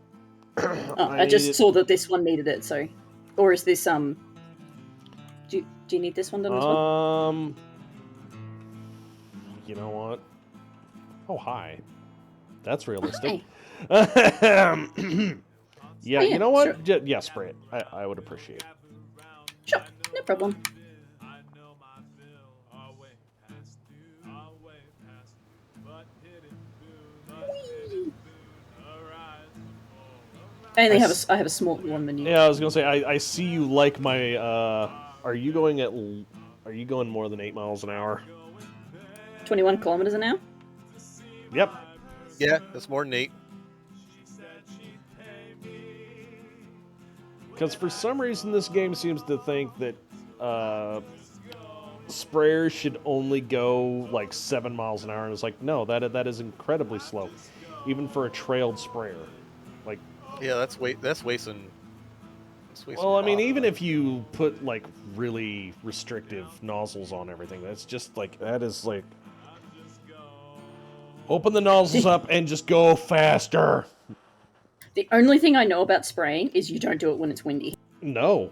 I just saw that this one needed it. So, or is this Do you need this one done as well? You know what? Oh, hi. That's realistic. Hi. Yeah, Oh, yeah, you know what? sure. Yeah, spray it. I would appreciate it. Sure, no problem. Whee! I have a small one than you. Yeah, I was gonna say I see you like my. Are you going more than 8 miles an hour? 21 kilometers an hour. Yep. Yeah, that's more than 8. Because for some reason this game seems to think that sprayers should only go like 7 miles an hour, and it's like no, that is incredibly slow, even for a trailed sprayer. Like, yeah, that's wasting. Well, I mean, even if you put like really restrictive nozzles on everything, that's just like that is like open the nozzles up and just go faster. The only thing I know about spraying is you don't do it when it's windy. No.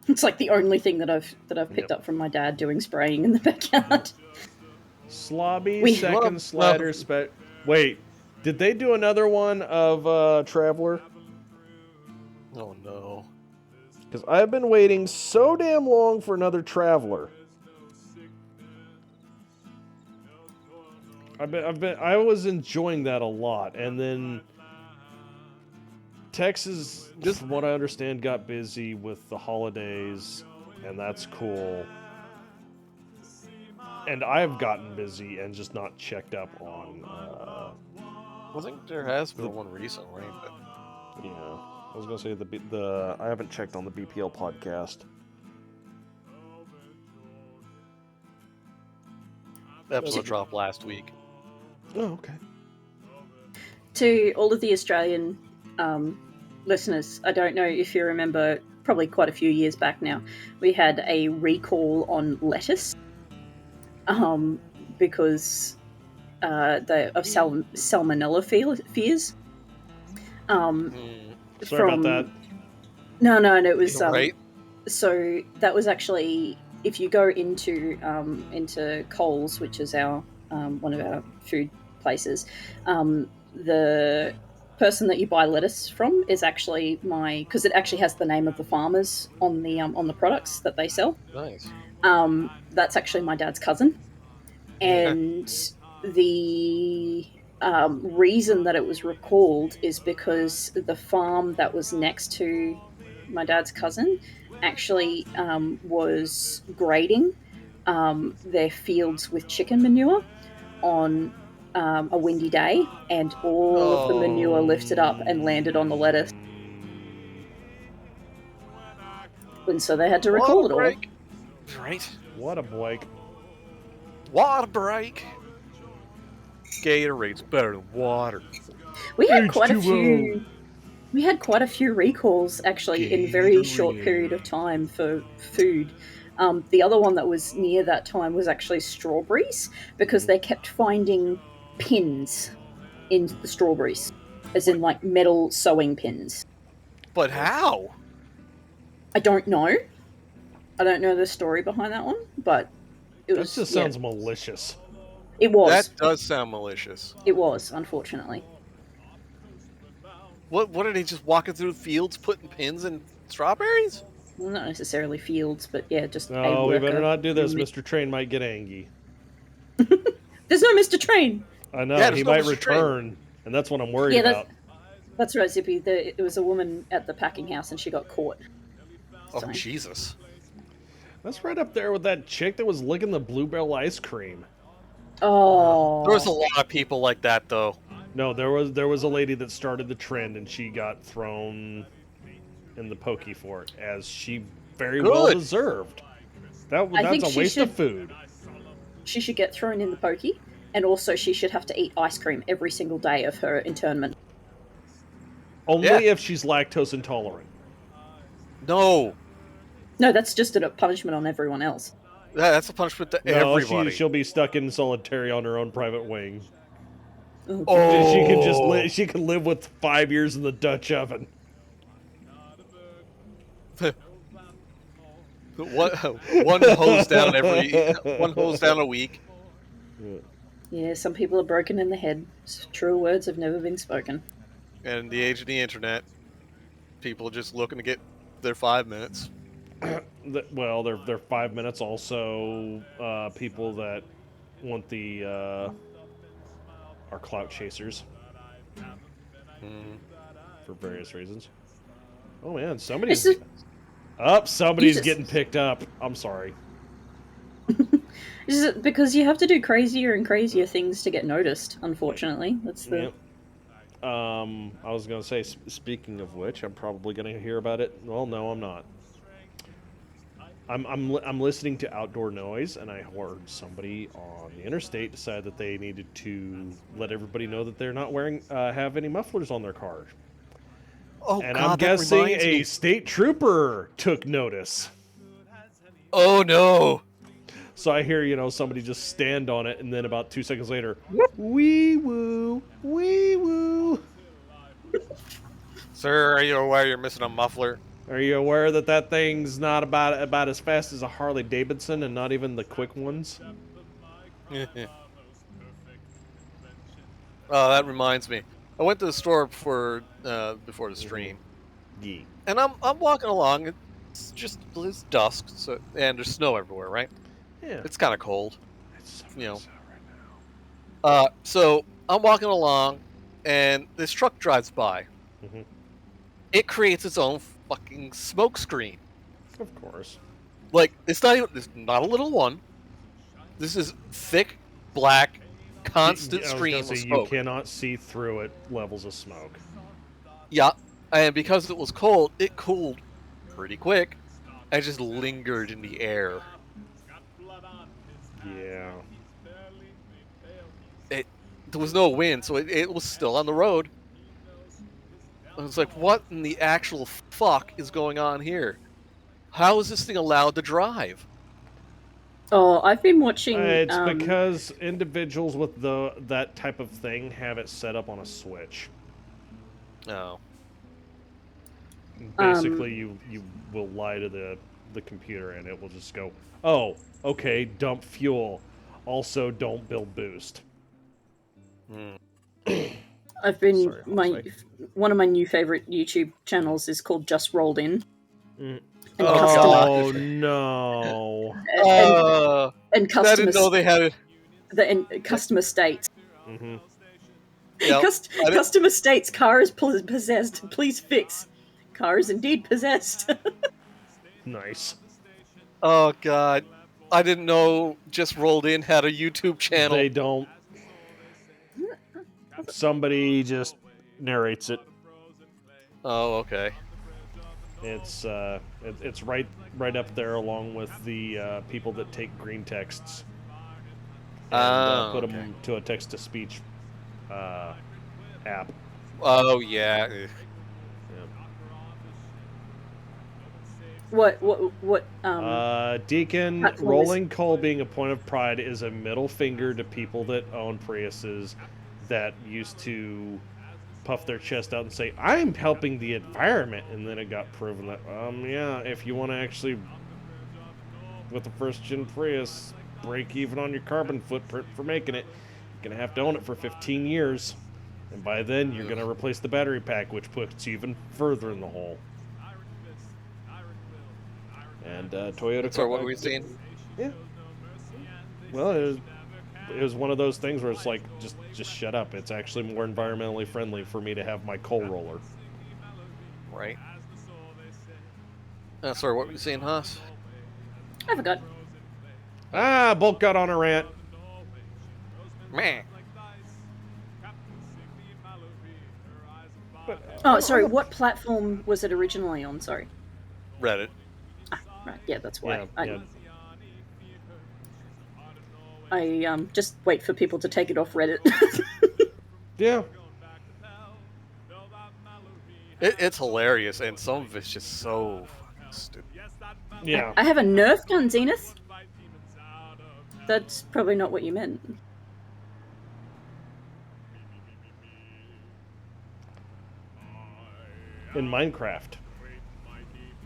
It's like the only thing that I've picked up from my dad doing spraying in the backyard. Slobby second slider spec. Wait, did they do another one of Traveler? Oh no. Because I've been waiting so damn long for another Traveler. I was enjoying that a lot, and then Texas, just from what I understand, got busy with the holidays, and that's cool. And I've gotten busy and just not checked up on. I think there has been one recently, but yeah, I was gonna say the I haven't checked on the BPL podcast. the episode dropped last week. Oh, okay. To all of the Australian listeners, I don't know if you remember, probably quite a few years back now, we had a recall on lettuce because of salmonella fears. Sorry about that. No, it was right. So that was actually, if you go into Coles, which is our one of our food places, the person that you buy lettuce from is actually because it actually has the name of the farmers on the products that they sell. Nice. That's actually my dad's cousin, and the reason that it was recalled is because the farm that was next to my dad's cousin actually was grading their fields with chicken manure on a windy day, and all of the manure lifted up and landed on the lettuce. And so they had to recall it all. Right. What a break. What a break. Gatorade's better than water. We had quite a few. We had quite a few recalls actually in a very short period of time for food. The other one that was near that time was actually strawberries, because they kept finding pins in the strawberries, as in like metal sewing pins. But how? I don't know. I don't know the story behind that one, but It That was. just Yeah, sounds malicious. it was. That does sound malicious. It was, unfortunately. What are they just walking through fields putting pins in strawberries? Well, not necessarily fields, but yeah, just a No, we worker. better not do this. Mr. Train might get angry. There's no Mr. Train. I know, Yeah, he there's no might Mr. Train. return, and that's what I'm worried Yeah, about. that's right, Zippy. It was a woman at the packing house, and she got caught. Oh, So- Jesus. That's right up there with that chick that was licking the Bluebell ice cream. Oh. There was a lot of people like that, though. No, there was a lady that started the trend, and she got thrown in the pokey for it, as she very well Good. deserved. I think That's a she waste of should- food. She should get thrown in the pokey, and also she should have to eat ice cream every single day of her internment. Only Yeah. if she's lactose intolerant. No. No, that's just a punishment on everyone else. That's a punishment to No, everybody. she'll be stuck in solitary on her own private wing. Oh. She can just she can live with 5 years in the Dutch oven. One hose down one hose down a week. Yeah, some people are broken in the head. True words have never been spoken. And in the age of the internet, people are just looking to get their 5 minutes. Well, they're 5 minutes. Also, people that want the are clout chasers for various reasons. Oh man, somebody's It's somebody's just- getting picked up. I'm sorry. Is it because you have to do crazier and crazier things to get noticed? Unfortunately, that's the. Yep. I was gonna say, speaking of which, I'm probably gonna hear about it. Well, no, I'm not. I'm listening to outdoor noise, and I heard somebody on the interstate decide that they needed to let everybody know that they're not wearing have any mufflers on their car. Oh, And God, I'm that guessing reminds a me. state trooper took notice. Oh, no. So I hear, somebody just stand on it, and then about 2 seconds later, wee woo, wee woo. Sir, are you aware you're missing a muffler? Are you aware that thing's not about as fast as a Harley Davidson, and not even the quick ones? Oh, that reminds me. I went to the store before the stream, Yeah. and I'm walking along. It's dusk, and there's snow everywhere, right? Yeah. It's kind of cold. It's you know. so right now. So I'm walking along, and this truck drives by. Mhm. It creates its own fucking smoke screen. Of course. Like it's not a little one. This is thick, black, constant I was stream gonna of say, smoke. you cannot see through it levels of smoke. Yeah, and because it was cold, it cooled pretty quick. I just lingered in the air. Yeah. There was no wind, so it was still on the road. I was like, what in the actual fuck is going on here? How is this thing allowed to drive? Oh, I've been watching. It's because individuals with that type of thing have it set up on a switch. No. Basically, you will lie to the computer, and it will just go, oh, okay, dump fuel. Also, don't build boost. I've been Sorry, one of my new favorite YouTube channels is called Just Rolled In. Mm. And Oh no! and I customer didn't know they had it. and customer states. Mm-hmm. Yep. Customer states car is possessed. Please fix. Car is indeed possessed. Nice. Oh god, I didn't know Just Rolled In had a YouTube channel. They don't. Somebody just narrates it. Oh, okay. It's right up there along with the people that take green texts and put them to a text-to-speech app. Oh yeah. Ugh. What Deacon, platform rolling coal being a point of pride is a middle finger to people that own Priuses that used to puff their chest out and say, I'm helping the environment, and then it got proven that, yeah, if you want to actually, with the first gen Prius, break even on your carbon footprint for making it. You're going to have to own it for 15 years. And by then, you're going to replace the battery pack, which puts you even further in the hole. And Toyota... So what we've seen? Yeah. Well, it was one of those things where it's like, just shut up. It's actually more environmentally friendly for me to have my coal roller. Right. Sorry, what were you saying, Haas? I forgot. Ah, Bulk got on a rant. Man. Oh, sorry. What platform was it originally on? Sorry. Reddit. Ah, right. Yeah, that's why. Yeah. I just wait for people to take it off Reddit. Yeah. It's hilarious, and some of it's just so stupid. Yeah. I have a Nerf gun, Zenith. That's probably not what you meant. In Minecraft.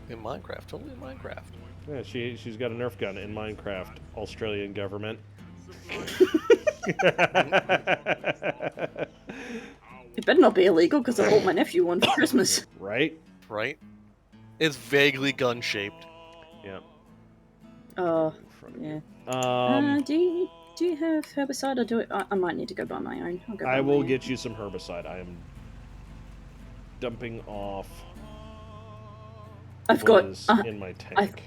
In Minecraft, totally in Minecraft. Yeah, she's got a Nerf gun in Minecraft. Australian government. It better not be illegal because I bought my nephew one for Christmas. Right? Right? It's vaguely gun-shaped. Yeah. Oh, yeah. Do you have herbicide or do it? I might need to go buy my own. I will get you some herbicide. I am dumping off. I've got in my tank.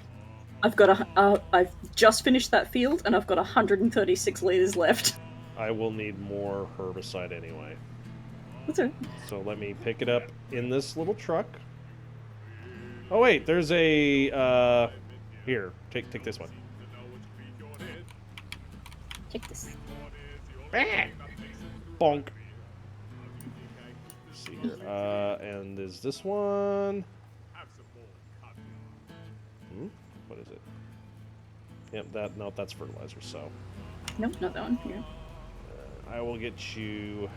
I've just finished that field and I've got 136 liters left. I will need more herbicide anyway. That's alright. So let me pick it up in this little truck. Oh wait, there's a here. Take this one. Take this. Bonk. Let's see here. And there's this one. What is it? Yep, that's fertilizer, so. Nope, not that one. Here. I will get you.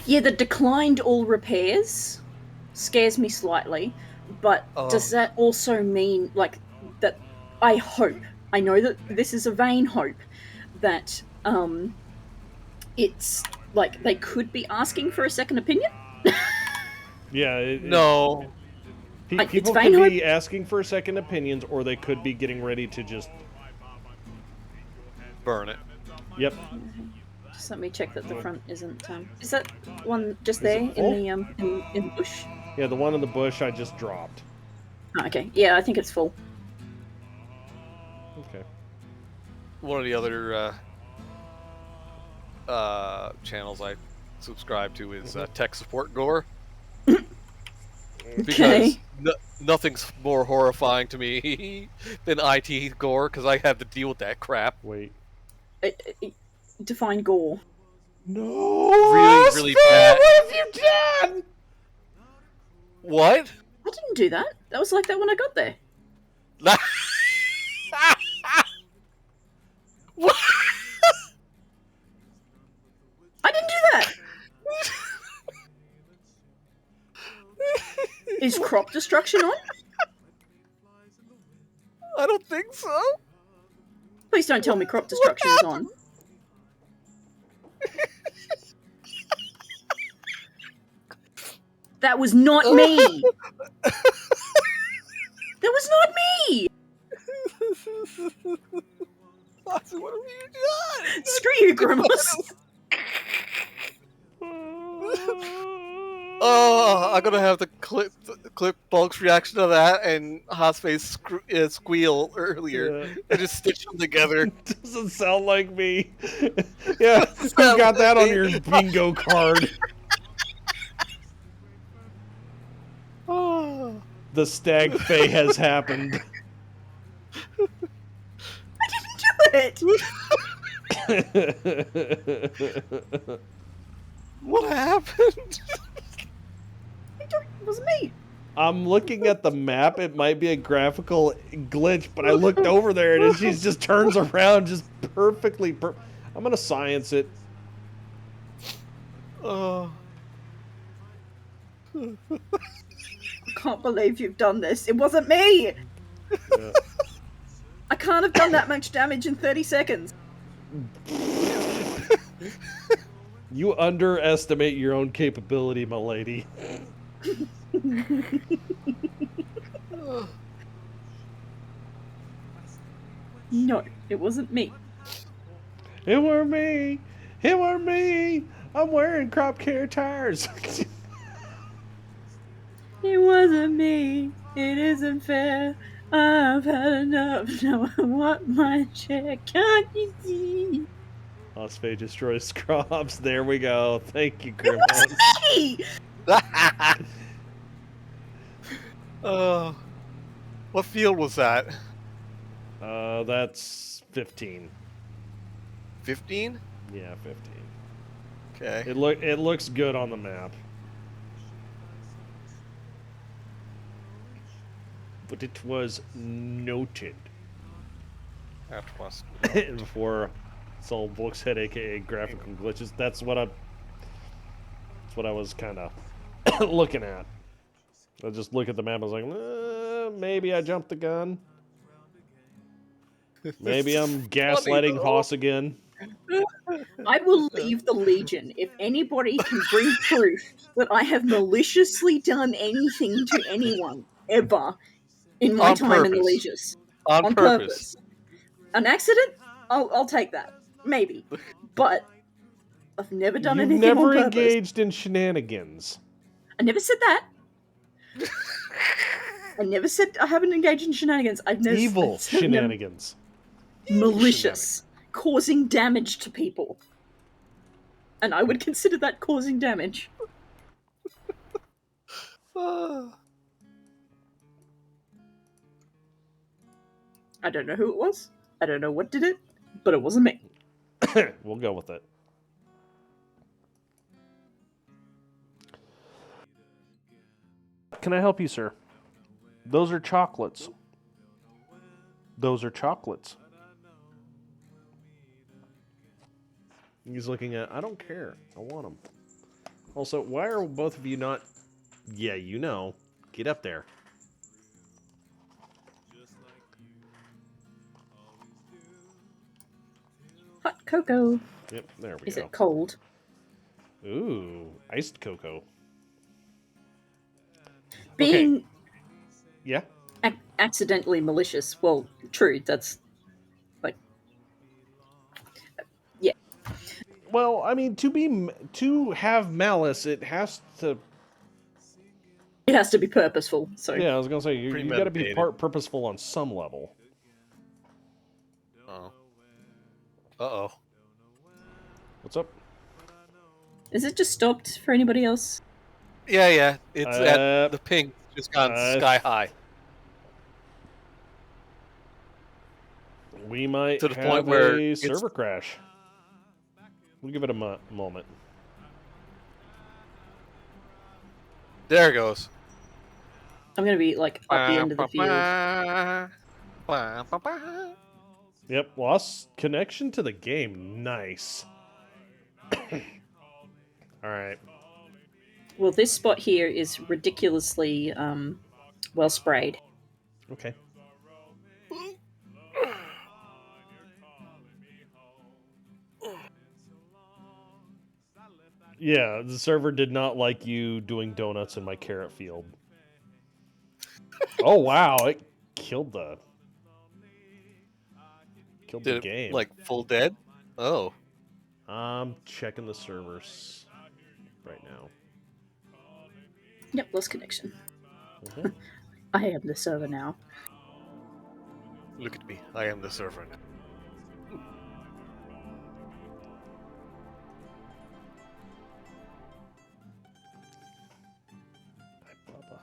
Yeah, the declined all repairs scares me slightly, but does that also mean, like, that I know that this is a vain hope, that, it's, like, they could be asking for a second opinion? Yeah. No. People could be asking for second opinions, or they could be getting ready to just... burn it. Yep. Just let me check that the front isn't, is that one just there in the bush? Yeah, the one in the bush I just dropped. Oh, okay. Yeah, I think it's full. Okay. One of the other channels I subscribe to is Tech Support Gore. Because nothing's more horrifying to me than IT gore, because I have to deal with that crap. Wait. Define gore. No! Really bad. What have you done? What? I didn't do that. That was like that when I got there. What? I didn't do that! Is crop destruction on? I don't think so. Please don't tell me crop destruction is on. That was not me! That was not me! What have you done? Screw you, Grimace! Oh, I'm gonna have to clip Bulk's reaction to that and Hotface squeal earlier and just stitch them together. Doesn't sound like me. Yeah, you got that on your bingo card. Oh. The stag fay has happened. I didn't do it! What happened? It wasn't me. I'm looking at the map. It might be a graphical glitch, but I looked over there and she just turns around just perfectly. I'm going to science it. Oh. I can't believe you've done this. It wasn't me! Yeah. I can't have done that much damage in 30 seconds. You underestimate your own capability, my lady. No, it wasn't me. It were me. It were me. I'm wearing crop care tires. It wasn't me. It isn't fair. I've had enough. Now I want my check. Can't you see? Osphage destroys crops. There we go. Thank you, It Grimhouse. wasn't me! What field was that? That's 15. 15? Yeah, 15. Okay. It looks good on the map. But it was noted. That was Before Soul Books had aka graphical glitches. That's what I was kind of looking at. I just look at the map. I was like, maybe I jumped the gun. Maybe I'm gaslighting Hoss again. I will leave the Legion if anybody can bring proof that I have maliciously done anything to anyone ever in my time in the Legions. On purpose. An accident? I'll take that. Maybe. But I've never done You've anything never on purpose. engaged in shenanigans. I never said that. I never said I haven't engaged in shenanigans. I've never Evil said shenanigans. malicious, causing damage to people. And I would consider that causing damage. I don't know who it was. I don't know what did it, but it wasn't me. We'll go with it. Can I help you, sir? Those are chocolates. Those are chocolates. He's looking at, I don't care. I want them. Also, why are both of you not... Yeah, you know. Get up there. Hot cocoa. Yep, there we go. Is it cold? Ooh, iced cocoa. Being Okay. Yeah? accidentally malicious. Well, true, that's... like... yeah. Well, I mean, to have malice, it has to... It has to be purposeful, so... Yeah, I was gonna say, you gotta be Premeditated. purposeful on some level. Oh. Uh-oh. What's up? Is it just stopped for anybody else? Yeah. It's at the ping just gone sky high. We might To the have point where a it's- server crash. We'll give it a moment. There it goes. I'm gonna be, like, up the end of the field. Yep, lost connection to the game. Nice. Alright. Well, this spot here is ridiculously, well sprayed. Okay. Yeah, the server did not like you doing donuts in my carrot field. Oh wow, it killed the Did game. it, like, full dead? Oh. I'm checking the servers right now. Yep, lost connection. Mhm. I am the server now. Look at me. I am the server now. Hi, Bubba.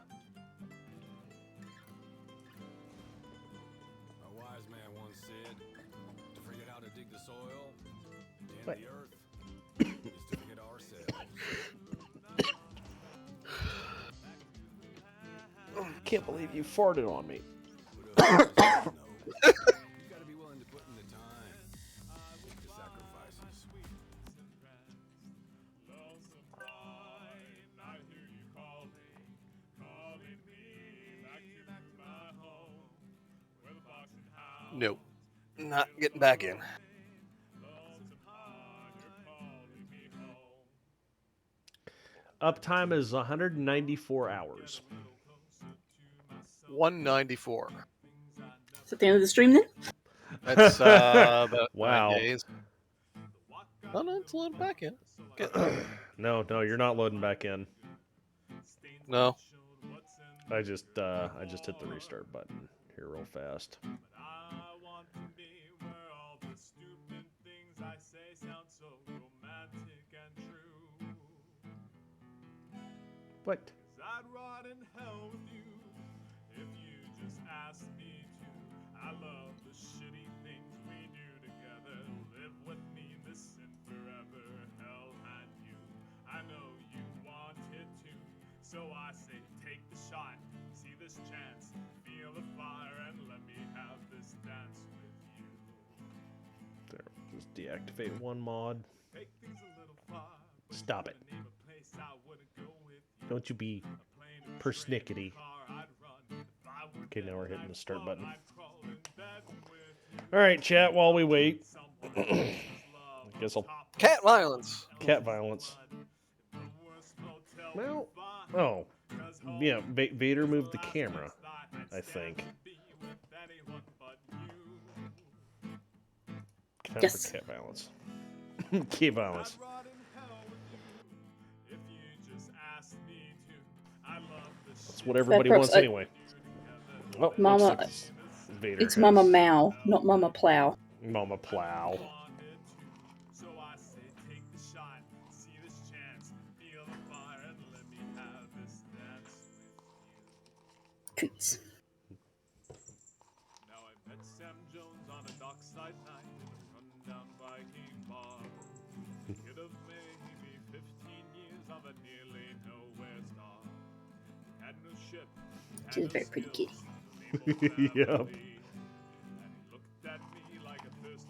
A wise man once said, to forget how to dig the soil, and What? the earth, is to forget ourselves. Can't believe you farted on me. You gotta be willing to put in the time, make the sacrifices. Nope. Not getting back in. Uptime is 194 hours. 194. Is that the end of the stream then? That's about Wow. 9 days. Oh, no, it's loading back in. No, you're not loading back in. No. I just hit the restart button here real fast. What? I'd rot in hell with you if you just asked me to. I love the shitty things we do together. Live with me, listen forever. Hell had you. I know you wanted to. So I say, take the shot. See this chance. Feel the fire and let me have this dance with you. There, just deactivate one mod. Make things a little far. Stop it. Don't you be persnickety. Okay, now we're hitting the start button. Alright, chat, while we wait. I guess I'll... Cat violence! Cat violence. Well, oh. Yeah, Vader moved the camera, I think. Time Yes. for cat violence. Cat violence. That's what everybody Props, wants anyway. Oh, Mama, looks like Vader it's has Mama Mao, not Mama Plow. Mama Plow. Coots. Now I met Sam Jones on a dockside night in a rundown Viking bar. Kid of maybe 15 years of a nearly nowhere star. Had no ship. She's a very pretty kitty. Yep.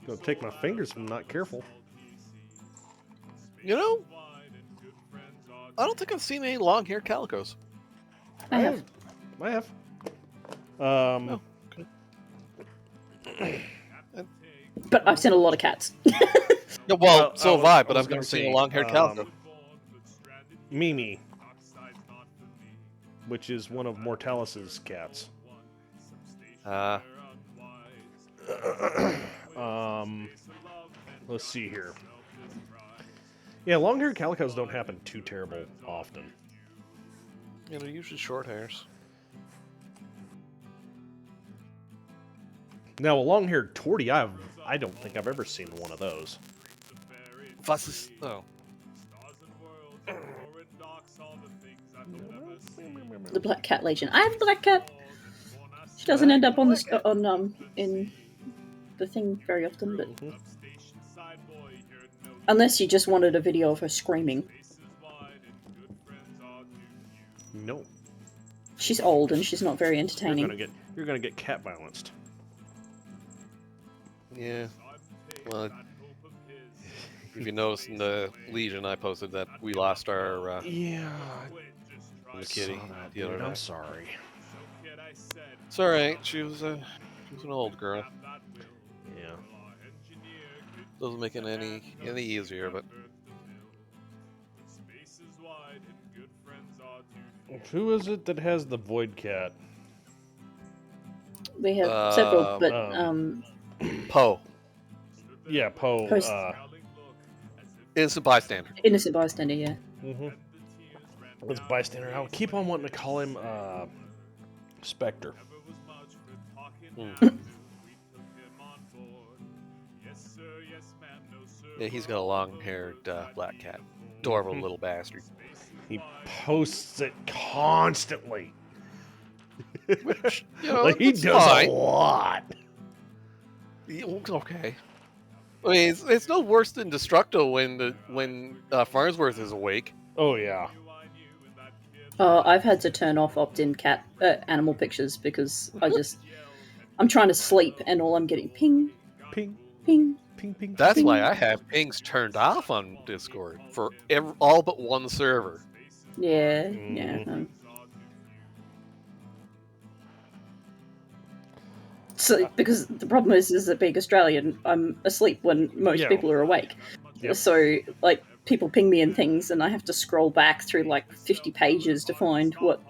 Gonna take my fingers if I'm not careful. You know, I don't think I've seen any long-haired calicos. I have. I have. Oh, okay. But I've seen a lot of cats. Yeah, well, so have I, but was I've never gonna seen say, a long-haired calico. Mimi, which is one of Mortalis's cats. Let's see here. Yeah, long-haired calicos don't happen too terrible often. Yeah, they're usually short hairs. Now, a long-haired tortie, I don't think I've ever seen one of those. Fusses. Oh. The Black Cat Legion. I have a black cat. She doesn't end up on the in the thing very often, but unless you just wanted a video of her screaming. No. She's old and she's not very entertaining. You're gonna get cat violenced. Yeah. Well, if you noticed in the Legion, I posted that we lost our yeah. The kitty. The other I'm day. sorry. It's all right. She was an old girl. Yeah. Doesn't make it any easier, but Who is it that has the void cat? We have several, but Poe. Yeah, Poe. Poe's- Innocent bystander. Innocent bystander, yeah. Mm-hmm. Let's bystander. I'll keep on wanting to call him Spectre. Yeah, he's got a long-haired black cat. Adorable little bastard. He posts it constantly. Which, you know, Like, he it's does fine. a lot. Okay. I mean, it's no worse than Destructo when Farnsworth is awake. Oh yeah. I've had to turn off opt-in cat animal pictures because I'm trying to sleep and all I'm getting ping, ping, ping, ping, ping. That's ping. why I have pings turned off on Discord for all but one server. Yeah, yeah. So, because the problem is, as a big Australian, I'm asleep when most Yeah. people are awake. Yep. So, like, people ping me and things, and I have to scroll back through like 50 pages to find what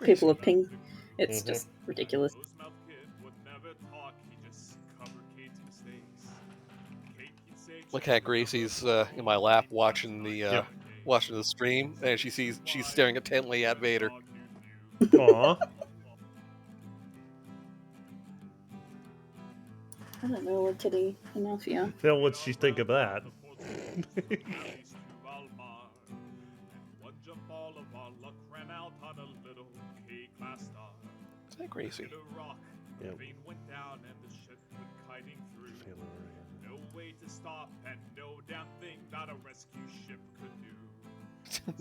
people have pinged. It's just ridiculous. Look at Gracie's in my lap watching the stream, and she's staring intently at Vader. Aw. I don't know what to do enough, yeah. Then what'd she think of that? Is that Gracie? Yep.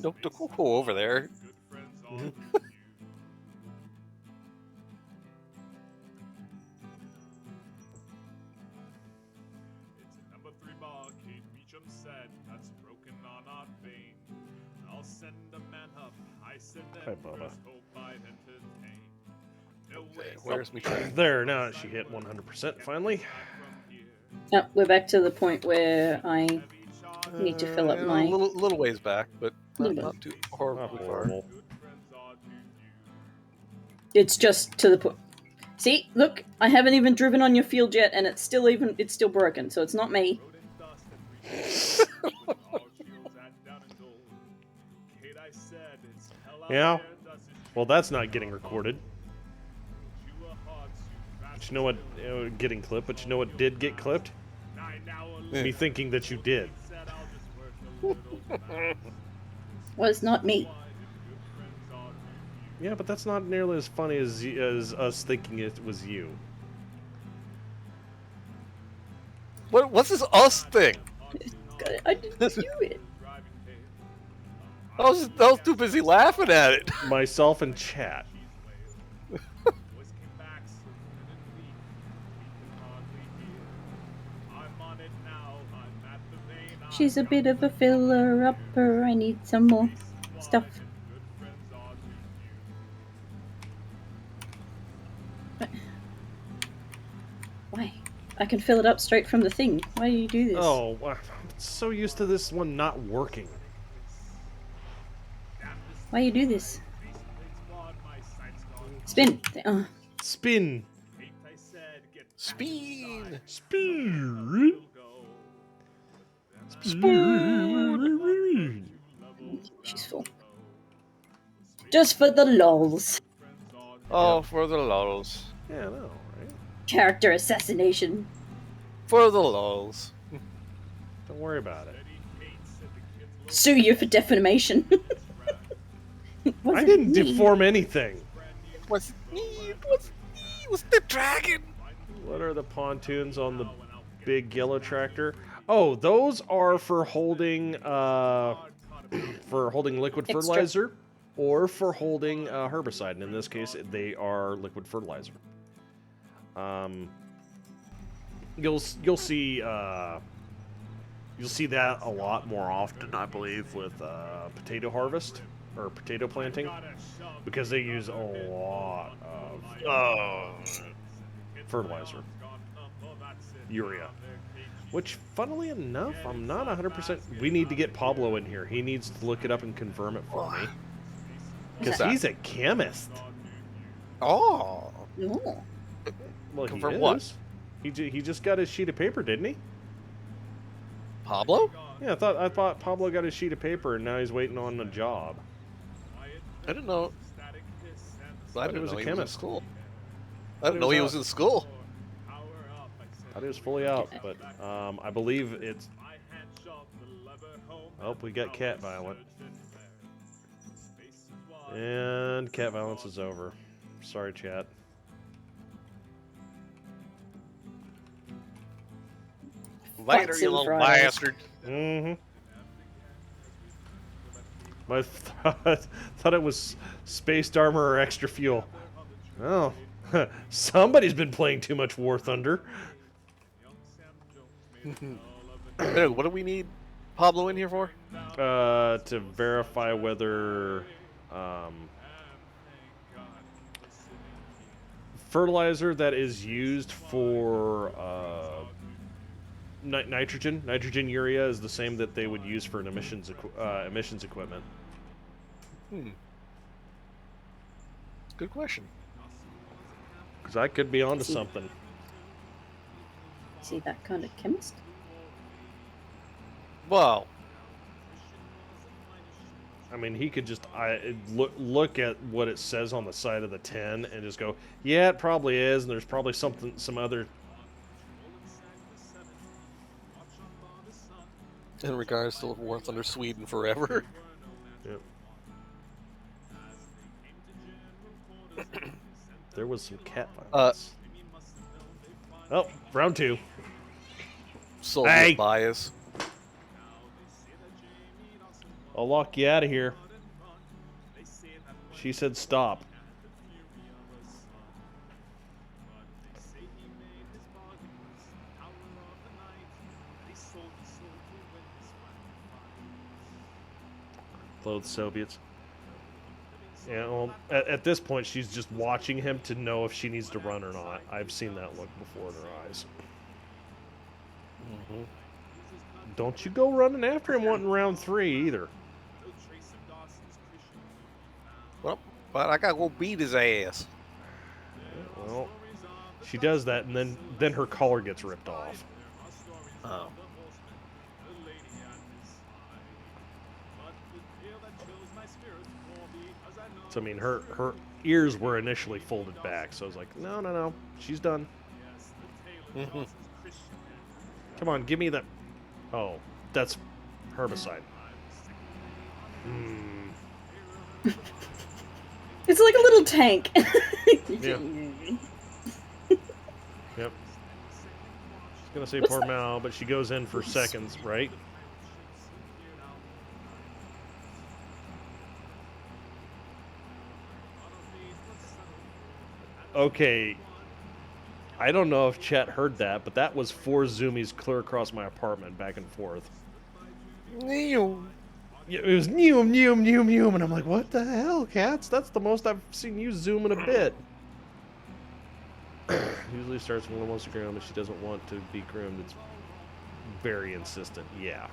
Don't go over there. Hi, Bubba. Okay, where's me train? There, now she hit 100% finally. Oh, we're back to the point where I need to fill up my... a little ways back, but Little not too horribly far. Horrible. It's just to the point. See, look, I haven't even driven on your field yet, and it's still broken. So it's not me. Yeah. Well, that's not getting recorded. But you know what? Getting clipped. But you know what did get clipped? Me thinking that you did. Was not me. Yeah, but that's not nearly as funny as us thinking it was you. What's this us thing? I didn't do it. I was too busy laughing at it. Myself and chat. She's a bit of a filler-upper. I need some more stuff. Why? I can fill it up straight from the thing. Why do you do this? Oh, I'm so used to this one not working. Why you do this? Spin. Spin. Spin. Spin. She's full. Just for the lols. Oh, for the lulls. Yeah, I know, right? Character assassination. For the lulls. Don't worry about it. Sue you for defamation. I didn't deform anything. What's the dragon? What are the pontoons on the big yellow tractor? Oh, those are for holding liquid fertilizer or for holding herbicide. And in this case, they are liquid fertilizer. You'll see that a lot more often, I believe, with potato harvest or potato planting, because they use a lot of fertilizer, urea. Which, funnily enough, I'm not 100%. We need to get Pablo in here. He needs to look it up and confirm it for me, because he's a chemist. Oh. No. Well, Confirm he what? is. He just got his sheet of paper, didn't he? Pablo? Yeah, I thought Pablo got his sheet of paper and now he's waiting on a job. I didn't know. I He was a know he was in chemist. school. I didn't know he was in school. Thought he was fully out, but I believe it's. Oh, we got cat violence. And cat violence is over. Sorry, chat. Later, you little bastard. Mm-hmm. I thought it was spaced armor or extra fuel. Oh, somebody's been playing too much War Thunder. Hey, what do we need Pablo in here for? To verify whether fertilizer that is used for nitrogen. Nitrogen urea is the same that they would use for an emissions equipment. Good question. Because I could be onto something. Is he that kind of chemist? Well, I mean, he could just look at what it says on the side of the tin and just go, yeah, it probably is, and there's probably some other. in regards to War Thunder Sweden forever. Yep. There was some cat violence. Oh, round 2. Soviet bias. I'll lock you out of here. She said stop. Loathe Soviets. Yeah, well, at this point, she's just watching him to know if she needs to run or not. I've seen that look before in her eyes. Mm-hmm. Don't you go running after him wanting round 3 either. Well, but I gotta go beat his ass. Well, she does that, and then her collar gets ripped off. Oh. So, I mean, her ears were initially folded back, so I was like, no, she's done. Come on, give me the... Oh, that's herbicide. It's like a little tank. Yeah. Yep. I was gonna say poor Mal, but she goes in for seconds, right? Okay. I don't know if Chet heard that, but that was 4 zoomies clear across my apartment, back and forth. Yeah, it was neum, neum, neum, neum, and I'm like, what the hell, cats? That's the most I've seen you zoom in a bit. Usually starts when one wants to groom, but she doesn't want to be groomed. It's very insistent. Yeah.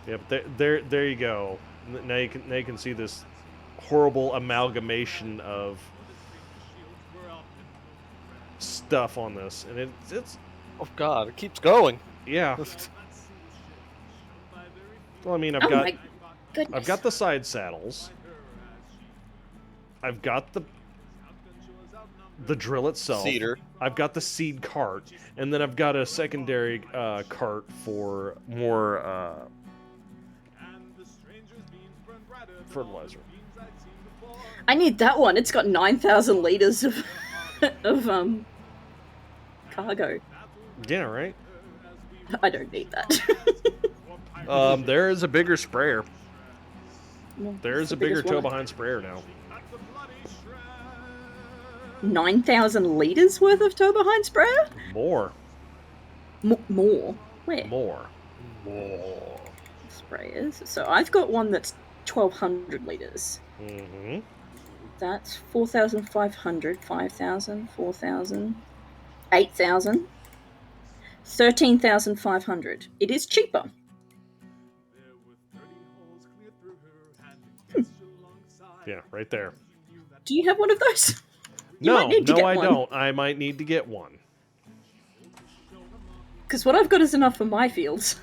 Yep. There you go. Now you can see this horrible amalgamation of stuff on this, and it's. Oh God! It keeps going. Yeah. Well, I mean, I've got the side saddles. I've got the drill itself. Cedar. I've got the seed cart, and then I've got a secondary cart for more fertilizer. I need that one. It's got 9,000 liters of cargo. Yeah, right. I don't need that. There is a bigger sprayer. No, There is a bigger toe behind sprayer now. 9,000 liters worth of toe behind sprayer? More. More? Where? More. Sprayers. So I've got one that's 1,200 liters. Mm-hmm. That's 4,500, 5,000, 4,000, 8,000, 13,500. It is cheaper. Yeah, right there. Do you have one of those? No, I don't. I might need to get one. Because what I've got is enough for my fields.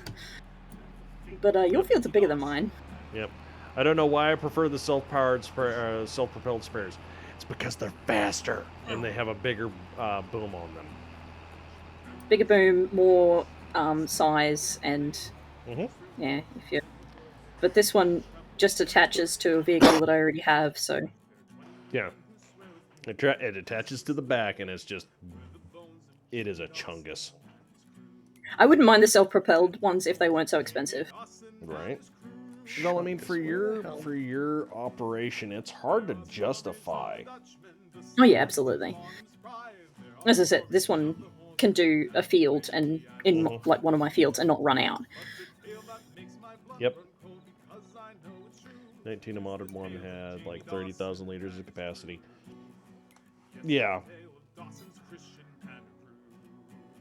But your fields are bigger than mine. Yep. I don't know why I prefer the self-propelled sprayers. It's because they're faster and they have a bigger boom on them. Bigger boom, more size, and yeah, if you. But this one just attaches to a vehicle that I already have, so. Yeah. It attaches to the back, and it is a chungus. I wouldn't mind the self-propelled ones if they weren't so expensive. Right. Well, I mean, for your operation, it's hard to justify. Oh yeah, absolutely. As I said, this one can do a field and in like one of my fields and not run out. Yep. 19 a modded one had like 30,000 liters of capacity. Yeah.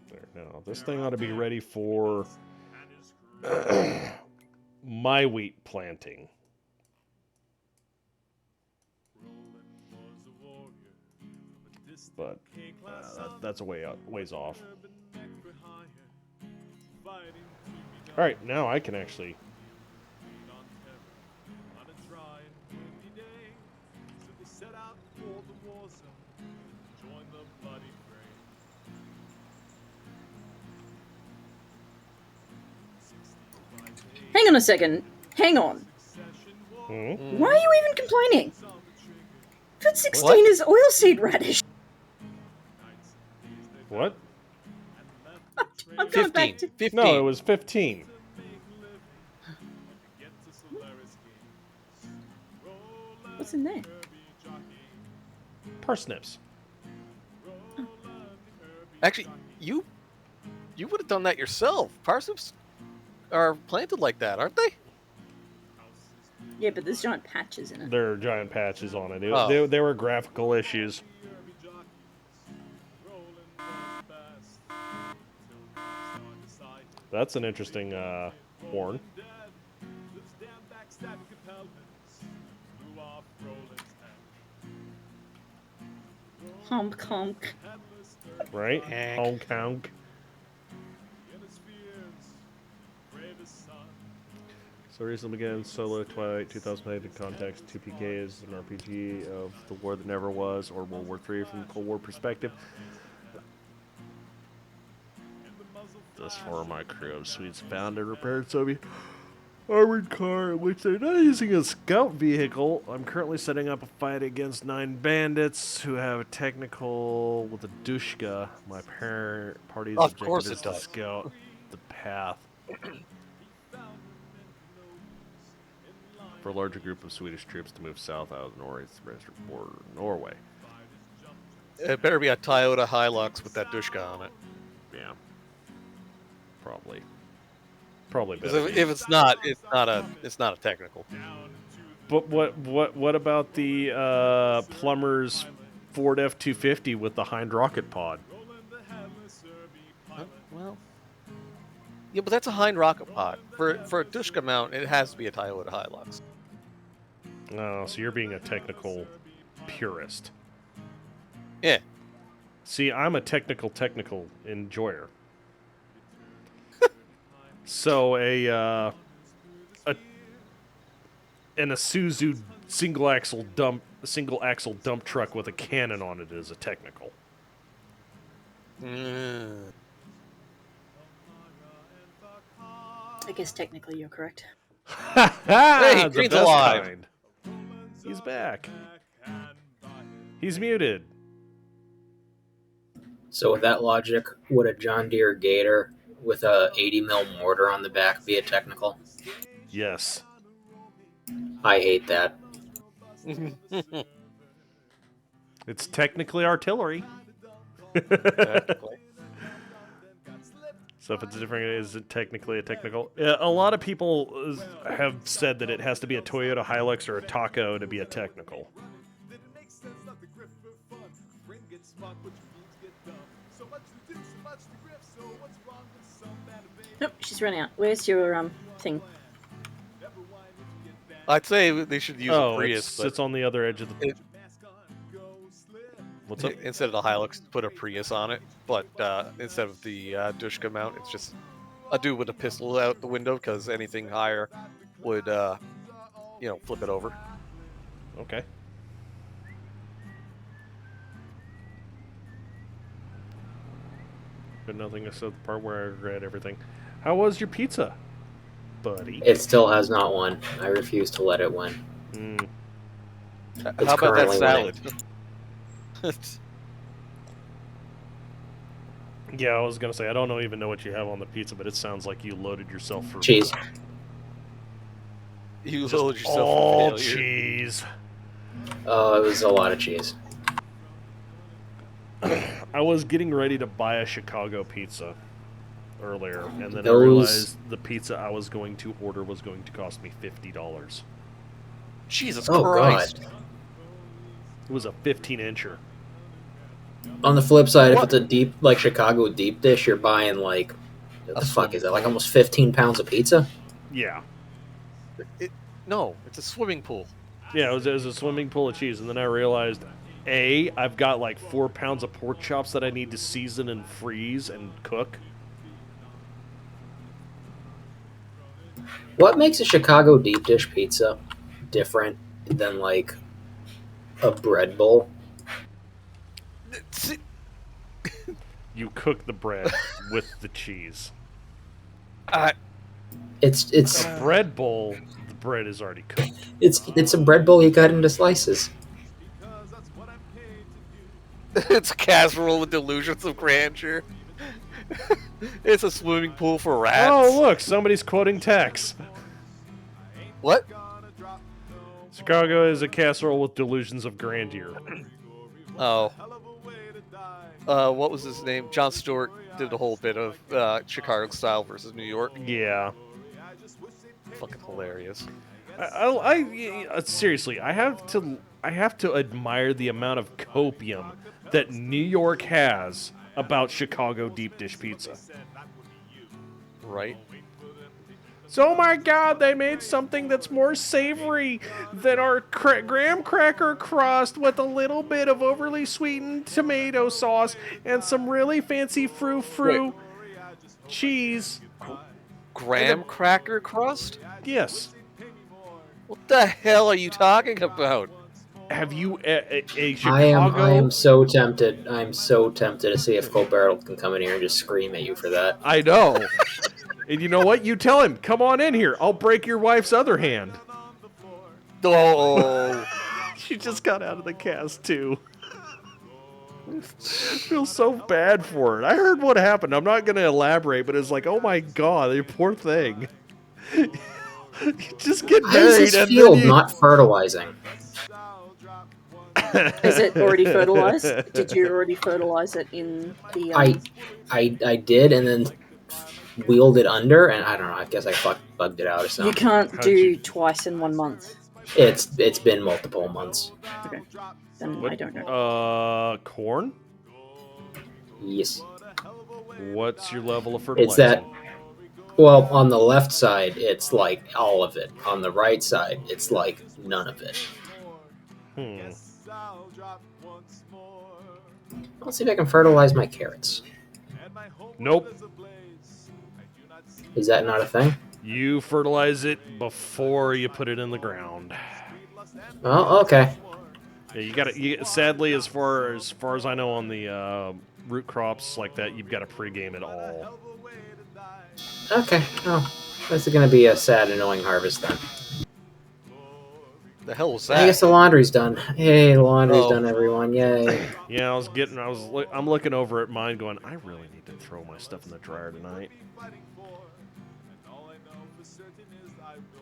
There, now, this thing ought to be ready for my wheat planting. But that's a ways off. All right, now I can actually. Hang on a second. Hang on. Hmm? Why are you even complaining? FS16 is oilseed radish. What? I'm going back to 15. No, it was 15. What's in there? Parsnips. Actually, you would have done that yourself. Parsnips are planted like that, aren't they? Yeah, but there's giant patches in it. There are giant patches on it. Oh. They were graphical issues. That's an interesting horn. Honk honk. Right? Honk honk. So recently began Solo Twilight 2008 Context 2PK is an RPG of the war that never was, or World War III from the Cold War perspective. Thus far, my crew of Swedes found and repaired Soviet armored car, in which they're not using a scout vehicle. I'm currently setting up a fight against 9 bandits who have a technical with a dushka. My party's Of objective course is it to does. scout the path for a larger group of Swedish troops to move south out of the northeastern border of Norway. It better be a Toyota Hilux with that Dushka on it. Yeah. Probably Because better. if it's not, it's not a technical. But what about the plumber's Ford F-250 with the Hind rocket pod? Well, yeah, but that's a Hind rocket pod. For a Dushka mount, it has to be a Toyota Hilux. Oh, so you're being a technical purist. Yeah. See, I'm a technical enjoyer. So an Isuzu single axle dump truck with a cannon on it is a technical. I guess technically you're correct. Hey, The Green's best alive. kind. He's back. He's muted. So with that logic, would a John Deere Gator with a 80 mil mortar on the back be a technical? Yes. I hate that. It's technically artillery. Technically. So if it's different, is it technically a technical? A lot of people have said that it has to be a Toyota Hilux or a Taco to be a technical. Nope, she's run out. Where's your thing? I'd say they should use a Prius. It sits on the other edge of the. What's up? Instead of the Hilux, put a Prius on it. But instead of the Dushka mount, it's just a dude with a pistol out the window because anything higher would, flip it over. Okay. But nothing except the part where I regret everything. How was your pizza, buddy? It still has not won. I refuse to let it win. How about that salad? Yeah, I was gonna say I don't even know what you have on the pizza, but it sounds like you loaded yourself for cheese. You loaded yourself all for failure. cheese. Oh, it was a lot of cheese. I was getting ready to buy a Chicago pizza earlier, and then I Those- realized the pizza I was going to order was going to cost me $50. Jesus Oh, Christ! God. It was a 15-incher. On the flip side, if it's a deep, like Chicago deep dish, you're buying like, what the fuck is that? Like almost 15 pounds of pizza? Yeah. No, it's a swimming pool. Yeah, it was a swimming pool of cheese, and then I realized, I've got like 4 pounds of pork chops that I need to season and freeze and cook. What makes a Chicago deep dish pizza different than like a bread bowl? You cook the bread with the cheese. It's A bread bowl, the bread is already cooked. it's a bread bowl you cut into slices. It's a casserole with delusions of grandeur. It's a swimming pool for rats. Oh, look, somebody's quoting Tex. What? Chicago is a casserole with delusions of grandeur. Oh. What was his name? Jon Stewart did a whole bit of Chicago style versus New York. Yeah. Fucking hilarious. Seriously, I have to admire the amount of copium that New York has about Chicago deep dish pizza. Right? So, oh my God, they made something that's more savory than our graham cracker crust with a little bit of overly sweetened tomato sauce and some really fancy frou-frou cheese. Graham cracker crust? Yes. What the hell are you talking about? Have you a Chicago? I am so tempted. I'm so tempted to see if Cole Barrel can come in here and just scream at you for that. I know. And you know what? You tell him, come on in here. I'll break your wife's other hand. Oh. She just got out of the cast, too. I feel so bad for it. I heard what happened. I'm not going to elaborate, but it's like, oh my God, you poor thing. You just get married. How is this field not fertilizing? Is it already fertilized? Did you already fertilize it in the... I did, and then wheeled it under, and I don't know, I guess I bugged it out or something. You can't do twice in 1 month. It's been multiple months. Okay. Then I don't know. Corn? Yes. What's your level of fertilizer? It's that, well, on the left side, it's like all of it. On the right side, it's like none of it. Let's see if I can fertilize my carrots. Nope. Is that not a thing? You fertilize it before you put it in the ground. Oh, okay. Yeah, you got to. Sadly, as far as I know, on the root crops like that, you've got to pregame it all. Okay. Oh, this is going to be a sad, annoying harvest then. The hell was that? I guess the laundry's done. Hey, the laundry's done, everyone. Yay. Yeah, I'm looking over at mine going, I really need to throw my stuff in the dryer tonight.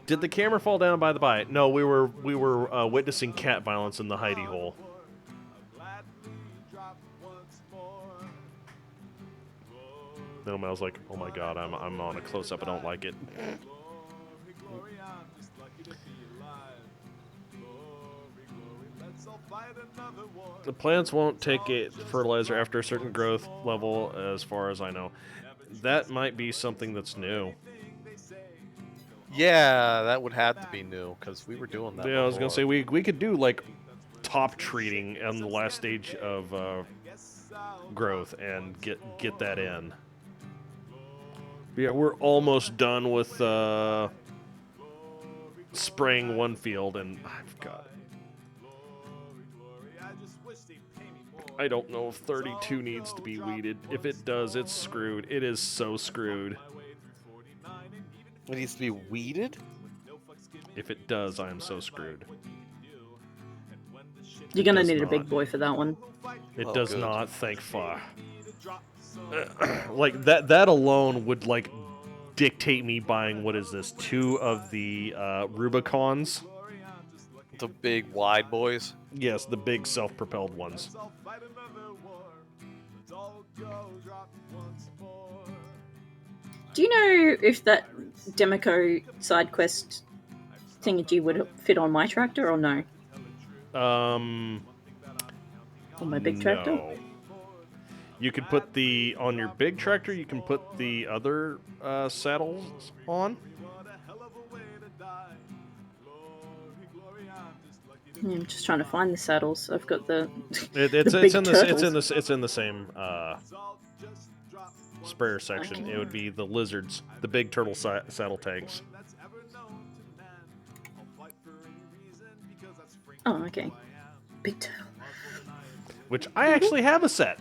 Did the camera fall down by the by? No, we were witnessing cat violence in the hidey hole. Then I was like, oh my God, I'm on a close up. I don't like it. The plants won't take fertilizer after a certain growth level, as far as I know. That might be something that's new. Yeah, that would have to be new, because we were doing that. Yeah, I was going to say, we could do, like, top treating on the last stage of growth and get that in. But yeah, we're almost done with spraying one field, and I've got... I don't know if 32 needs to be weeded. If it does, it's screwed. It is so screwed. It needs to be weeded? If it does, I am so screwed. You're gonna need a big boy for that one. It does not, thank fuck. Like, that alone would, like, dictate me buying, what is this, 2 of the Rubicons? The big wide boys? Yes, the big self-propelled ones. Do you know if that Demeco side quest thingy would fit on my tractor or no? On my big tractor? You could put on your big tractor, you can put the other saddles on. Yeah, I'm just trying to find the saddles. I've got the It's big in turtles. it's in the same sprayer section. Okay. It would be the lizards, the big turtle saddle tanks. Oh, okay. Big turtle. Which I actually have a set.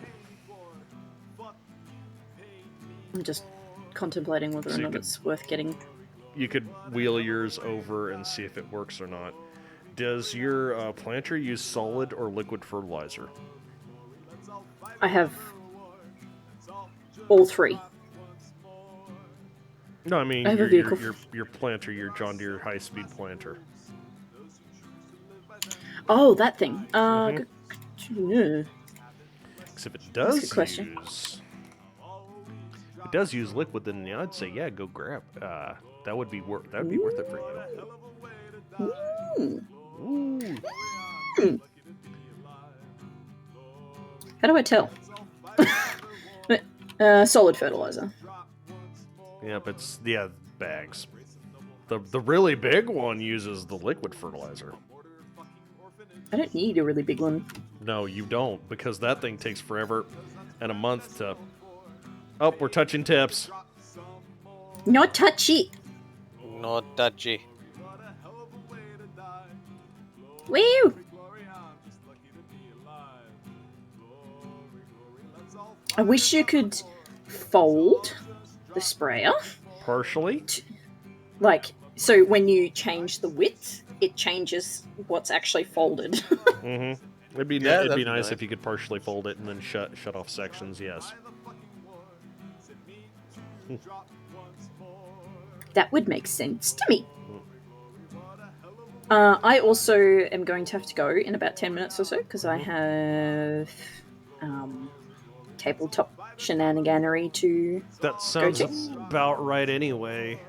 I'm just contemplating whether or not it's worth getting. You could wheel yours over and see if it works or not. Does your planter use solid or liquid fertilizer? I have all three. No, I mean I have a vehicle. your planter, your John Deere high-speed planter. Oh, that thing. Yeah. If it does That's a good question. it does use liquid, then I'd say yeah, go grab. That would be worth it for you. Ooh. How do I tell? Solid fertilizer. Yep, it's bags. The really big one uses the liquid fertilizer. I don't need a really big one. No, you don't, because that thing takes forever and a month to. Oh, we're touching tips. Not touchy. Not touchy. Woo! I wish you could fold the sprayer. Partially. Like, so when you change the width, it changes what's actually folded. Mm-hmm. It'd be nice if you could partially fold it and then shut off sections. Yes. That would make sense to me. I also am going to have to go in about 10 minutes or so because I have tabletop shenaniganery to. That sounds about right anyway.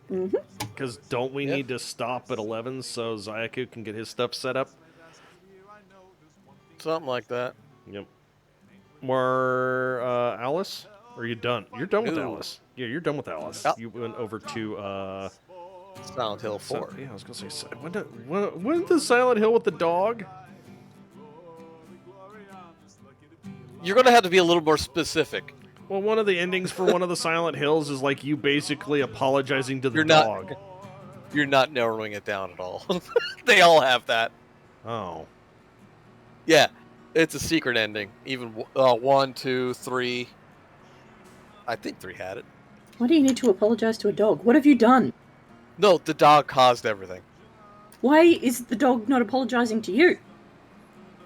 Mm-hmm. Because don't we need to stop at 11 so Zayaku can get his stuff set up? Something like that. Yep. More Alice? Or are you done? You're done with Ooh. Alice. Yeah, you're done with Alice. Yep. You went over to Silent Hill 4. Yeah, I was gonna say when the Silent Hill with the dog? You're gonna have to be a little more specific. Well, one of the endings for one of the Silent Hills is like you basically apologizing to the dog. You're not narrowing it down at all. They all have that. Oh. Yeah, it's a secret ending. Even 1, 2, 3. I think 3 had it. Why do you need to apologize to a dog? What have you done? No, the dog caused everything. Why is the dog not apologizing to you?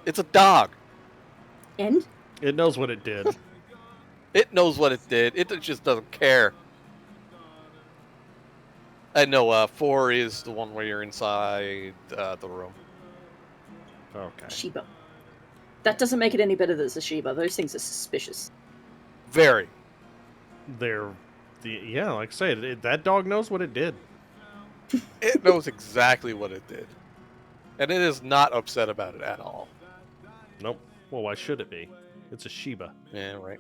It's a dog. And? It knows what it did. It knows what it did. It just doesn't care. And no, 4 is the one where you're inside the room. Okay. Sheba. That doesn't make it any better that it's a Sheba. Those things are suspicious. Very. Yeah, like I said, that dog knows what it did. It knows exactly what it did. And it is not upset about it at all. Nope. Well, why should it be? It's a Shiba. Yeah, right.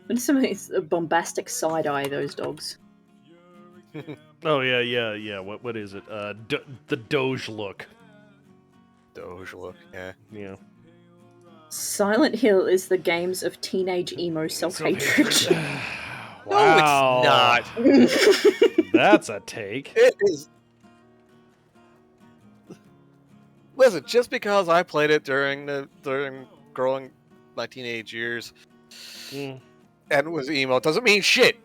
What is some of these bombastic side eye, those dogs? Oh, yeah. What is it? The Doge look. Doge look, yeah. Yeah. Silent Hill is the games of teenage emo self-hatred. Wow. No, it's not. That's a take. It is. Listen, just because I played it during growing my teenage years and was emo doesn't mean shit.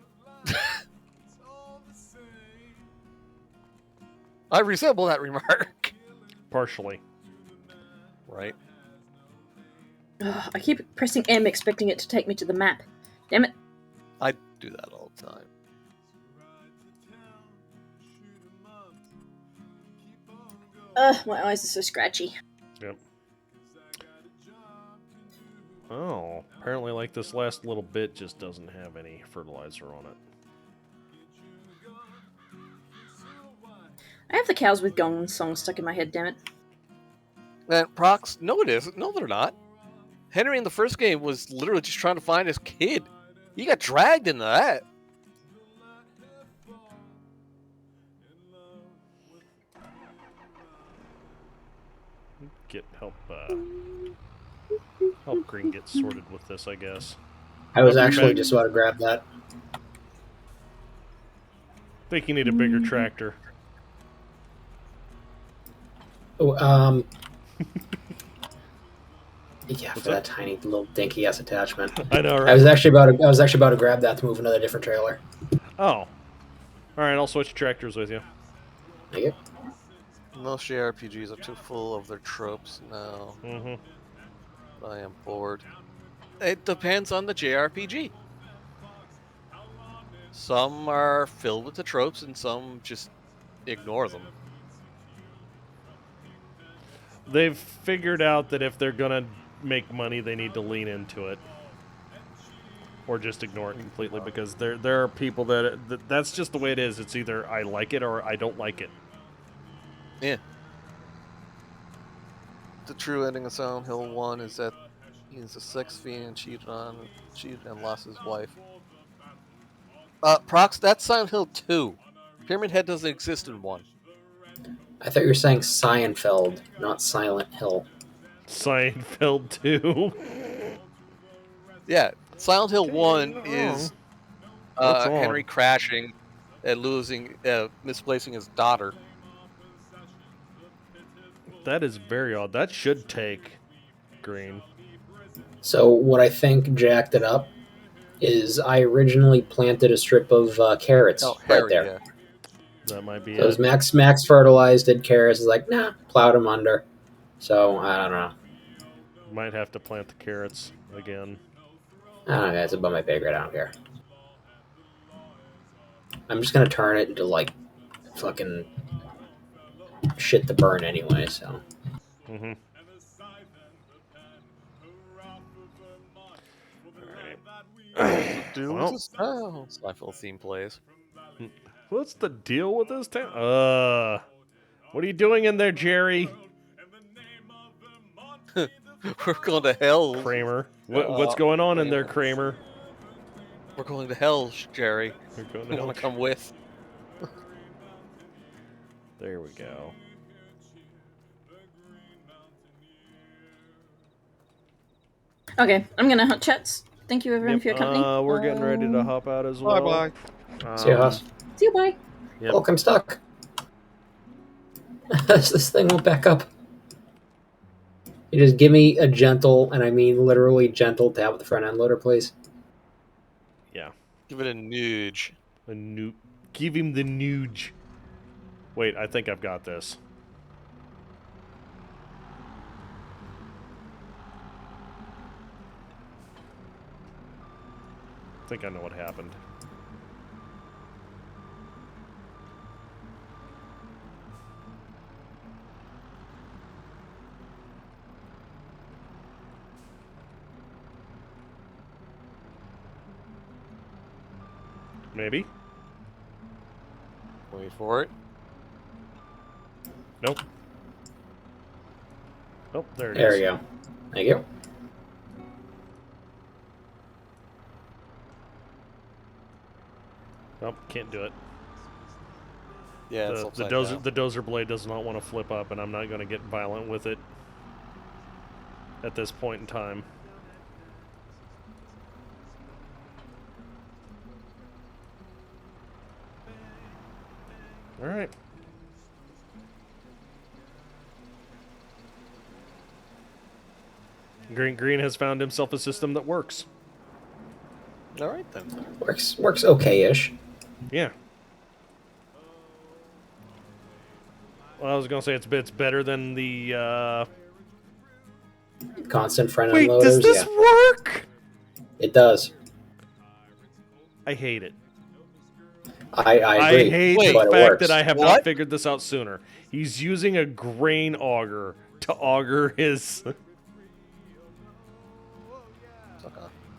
I resemble that remark. Partially. Right. Ugh, I keep pressing M expecting it to take me to the map. Damn it. I do that all the time. My eyes are so scratchy. Yep. Oh, apparently like this last little bit just doesn't have any fertilizer on it. I have the Cows with Gong song stuck in my head, damn it. And Prox, no, it isn't. No, they're not. Henry in the first game was literally just trying to find his kid. He got dragged into that. Help Green get sorted with this, I guess. I was actually just about to grab that. I think you need a bigger tractor. Oh, yeah, for that tiny little dinky ass attachment. I know, right? I was actually about to grab that to move another different trailer. Oh, all right. I'll switch tractors with you. Thank you. Most JRPGs are too full of their tropes now. I am bored. It depends on the JRPG. Some are filled with the tropes, and some just ignore them. They've figured out that if they're gonna make money, they need to lean into it, or just ignore it completely. Because there are people that's just the way it is. It's either I like it or I don't like it. Yeah. The true ending of Silent Hill 1 is that he's a sex fiend, cheated and lost his wife. Prox, that's Silent Hill 2. Pyramid Head doesn't exist in 1. I thought you were saying Seinfeld, not Silent Hill. Seinfeld 2. Yeah, Silent Hill 1 is Henry crashing and misplacing his daughter. That is very odd. That should take Green. So what I think jacked it up is I originally planted a strip of carrots right there. Yeah. That might be So it was Max fertilized, did carrots. Is like, nah, plowed them under. So I don't know. Might have to plant the carrots again. I don't know, guys. It's above my pay grade. I don't care. I'm just gonna turn it into like fucking shit to burn anyway. So. Seinfeld theme plays. What's the deal with this town? What are you doing in there, Jerry? We're going to hell, Kramer. What's going on in there, Kramer? We're going to hell, Jerry. We're going to You want to come with? There we go. Okay, I'm gonna hot chats. Thank you everyone for your company. We're getting ready to hop out as well. Bye. See you, Huss. See you, bye. Yep. Look, I'm stuck. This thing won't back up. You just give me a gentle, and I mean literally gentle tap with the front end loader, please. Yeah. Give it a nudge. Give him the nudge. Wait, I think I've got this. I think I know what happened. Maybe. Wait for it. Nope. Oh, there it is. There we go. Thank you. Nope, can't do it. Yeah, it's the dozer blade does not want to flip up, and I'm not going to get violent with it at this point in time. All right. Green has found himself a system that works. All right then. Works okay-ish. Yeah. Well, I was gonna say it's better than the Constant front Wait, end loaders. does this work? It does. I hate it. I agree. I hate but the it fact works. that I have not figured this out sooner. He's using a grain auger to auger his.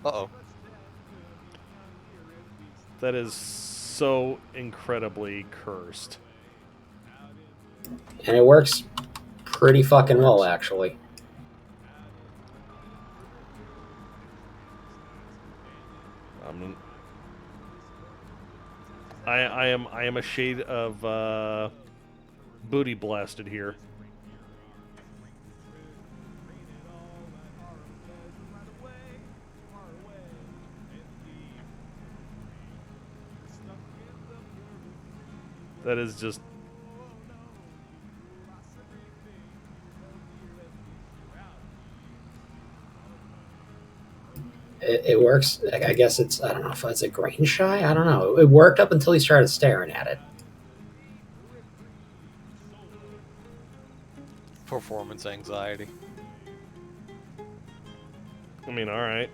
Uh-oh. That is so incredibly cursed. And it works Pretty fucking well, actually. I am a shade of booty blasted here. That is just... It works. I guess it's, I don't know if it's a grain shy. I don't know. It worked up until he started staring at it. Performance anxiety. I mean, all right.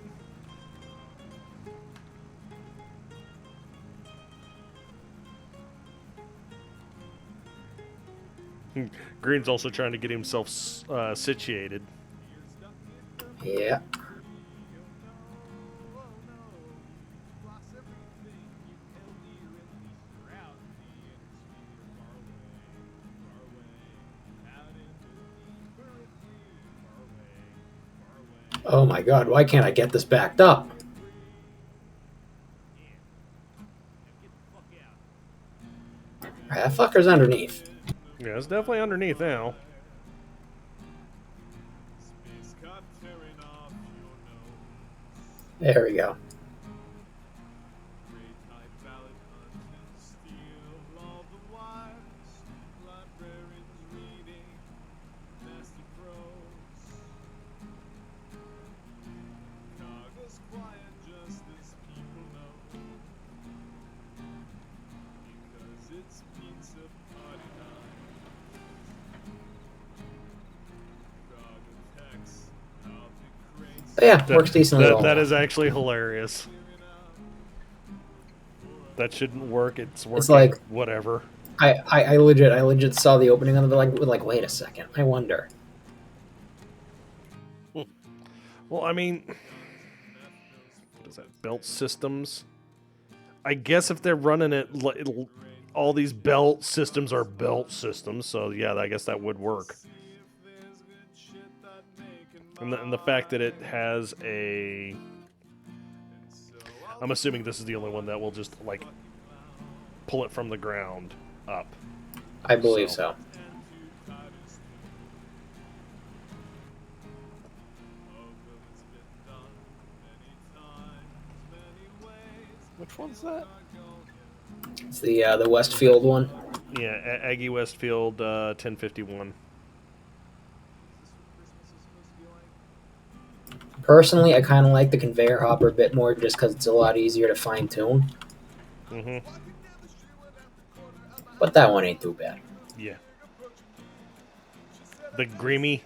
Green's also trying to get himself situated. Yeah. Oh my god, why can't I get this backed up? Alright, that fucker's underneath. Yeah, it's definitely underneath now. There we go. But yeah, works decently well. That is actually hilarious. That shouldn't work. It's working. It's like whatever. I legit saw the opening of it. Like, wait a second. I wonder. Well, I mean, what is that? Belt systems. I guess if they're running it, all these belt systems are belt systems. So yeah, I guess that would work. And the fact that it has a... I'm assuming this is the only one that will just, like, pull it from the ground up. I believe so. Which one's that? It's the Westfield one. Yeah, Aggie Westfield 1051. Personally, I kind of like the conveyor hopper a bit more just because it's a lot easier to fine-tune. Mm-hmm. But that one ain't too bad. Yeah. The Greamy.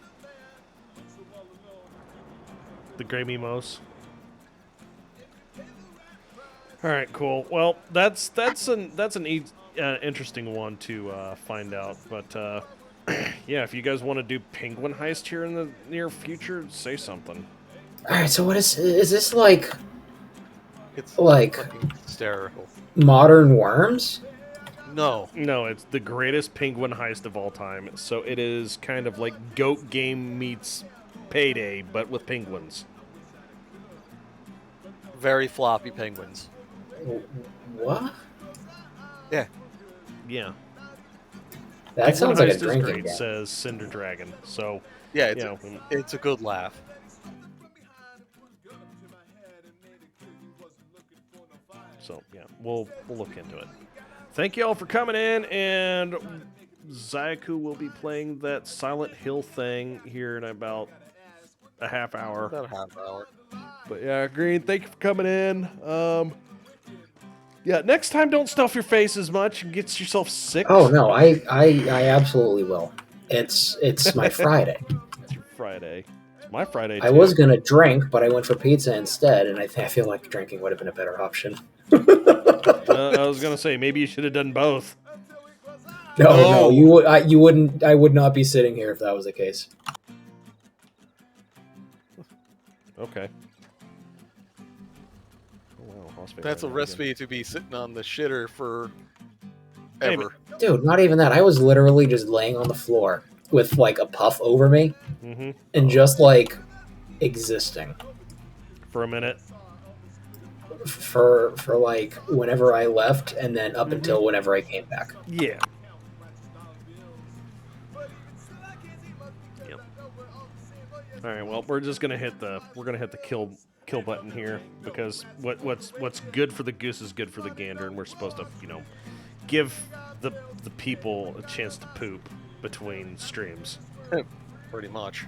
The Greamy Mose. All right, cool. Well, that's an interesting one to find out. But yeah, if you guys want to do Penguin Heist here in the near future, say something. All right, so what is this like? It's like fucking hysterical. Modern Worms? No, it's the greatest penguin heist of all time. So it is kind of like Goat Game meets Payday, but with penguins. Very floppy penguins. What? Yeah. Yeah. That Penguin sounds like a Heist is drinking great, game. says Cinder Dragon. So Yeah, it's a good laugh. So yeah, we'll look into it. Thank you all for coming in, and Zayaku will be playing that Silent Hill thing here in about a half hour. About a half hour. But yeah, Green, thank you for coming in. Yeah, next time don't stuff your face as much and get yourself sick. Oh no, I absolutely will. It's my Friday. It's your Friday. It's my Friday too. I was gonna drink, but I went for pizza instead, and I feel like drinking would have been a better option. I was gonna say maybe you should have done both. No, you wouldn't. I would not be sitting here if that was the case. Okay. That's a recipe to be sitting on the shitter for ever. Dude, not even that. I was literally just laying on the floor, with like a puff over me Mm-hmm. and just like existing For a minute. for like whenever I left and then up until whenever I came back. Yeah. Yep. All right. Well, we're just gonna hit the kill button here because what's good for the goose is good for the gander, and we're supposed to give the people a chance to poop between streams. Pretty much.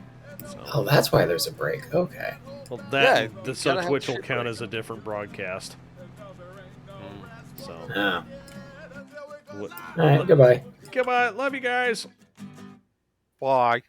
So, Oh, that's why there's a break. Okay. well, Yeah, so gotta have Twitch will shit count break. as a different broadcast. So, Ah. what, All right. Goodbye. goodbye. Love you guys. Why?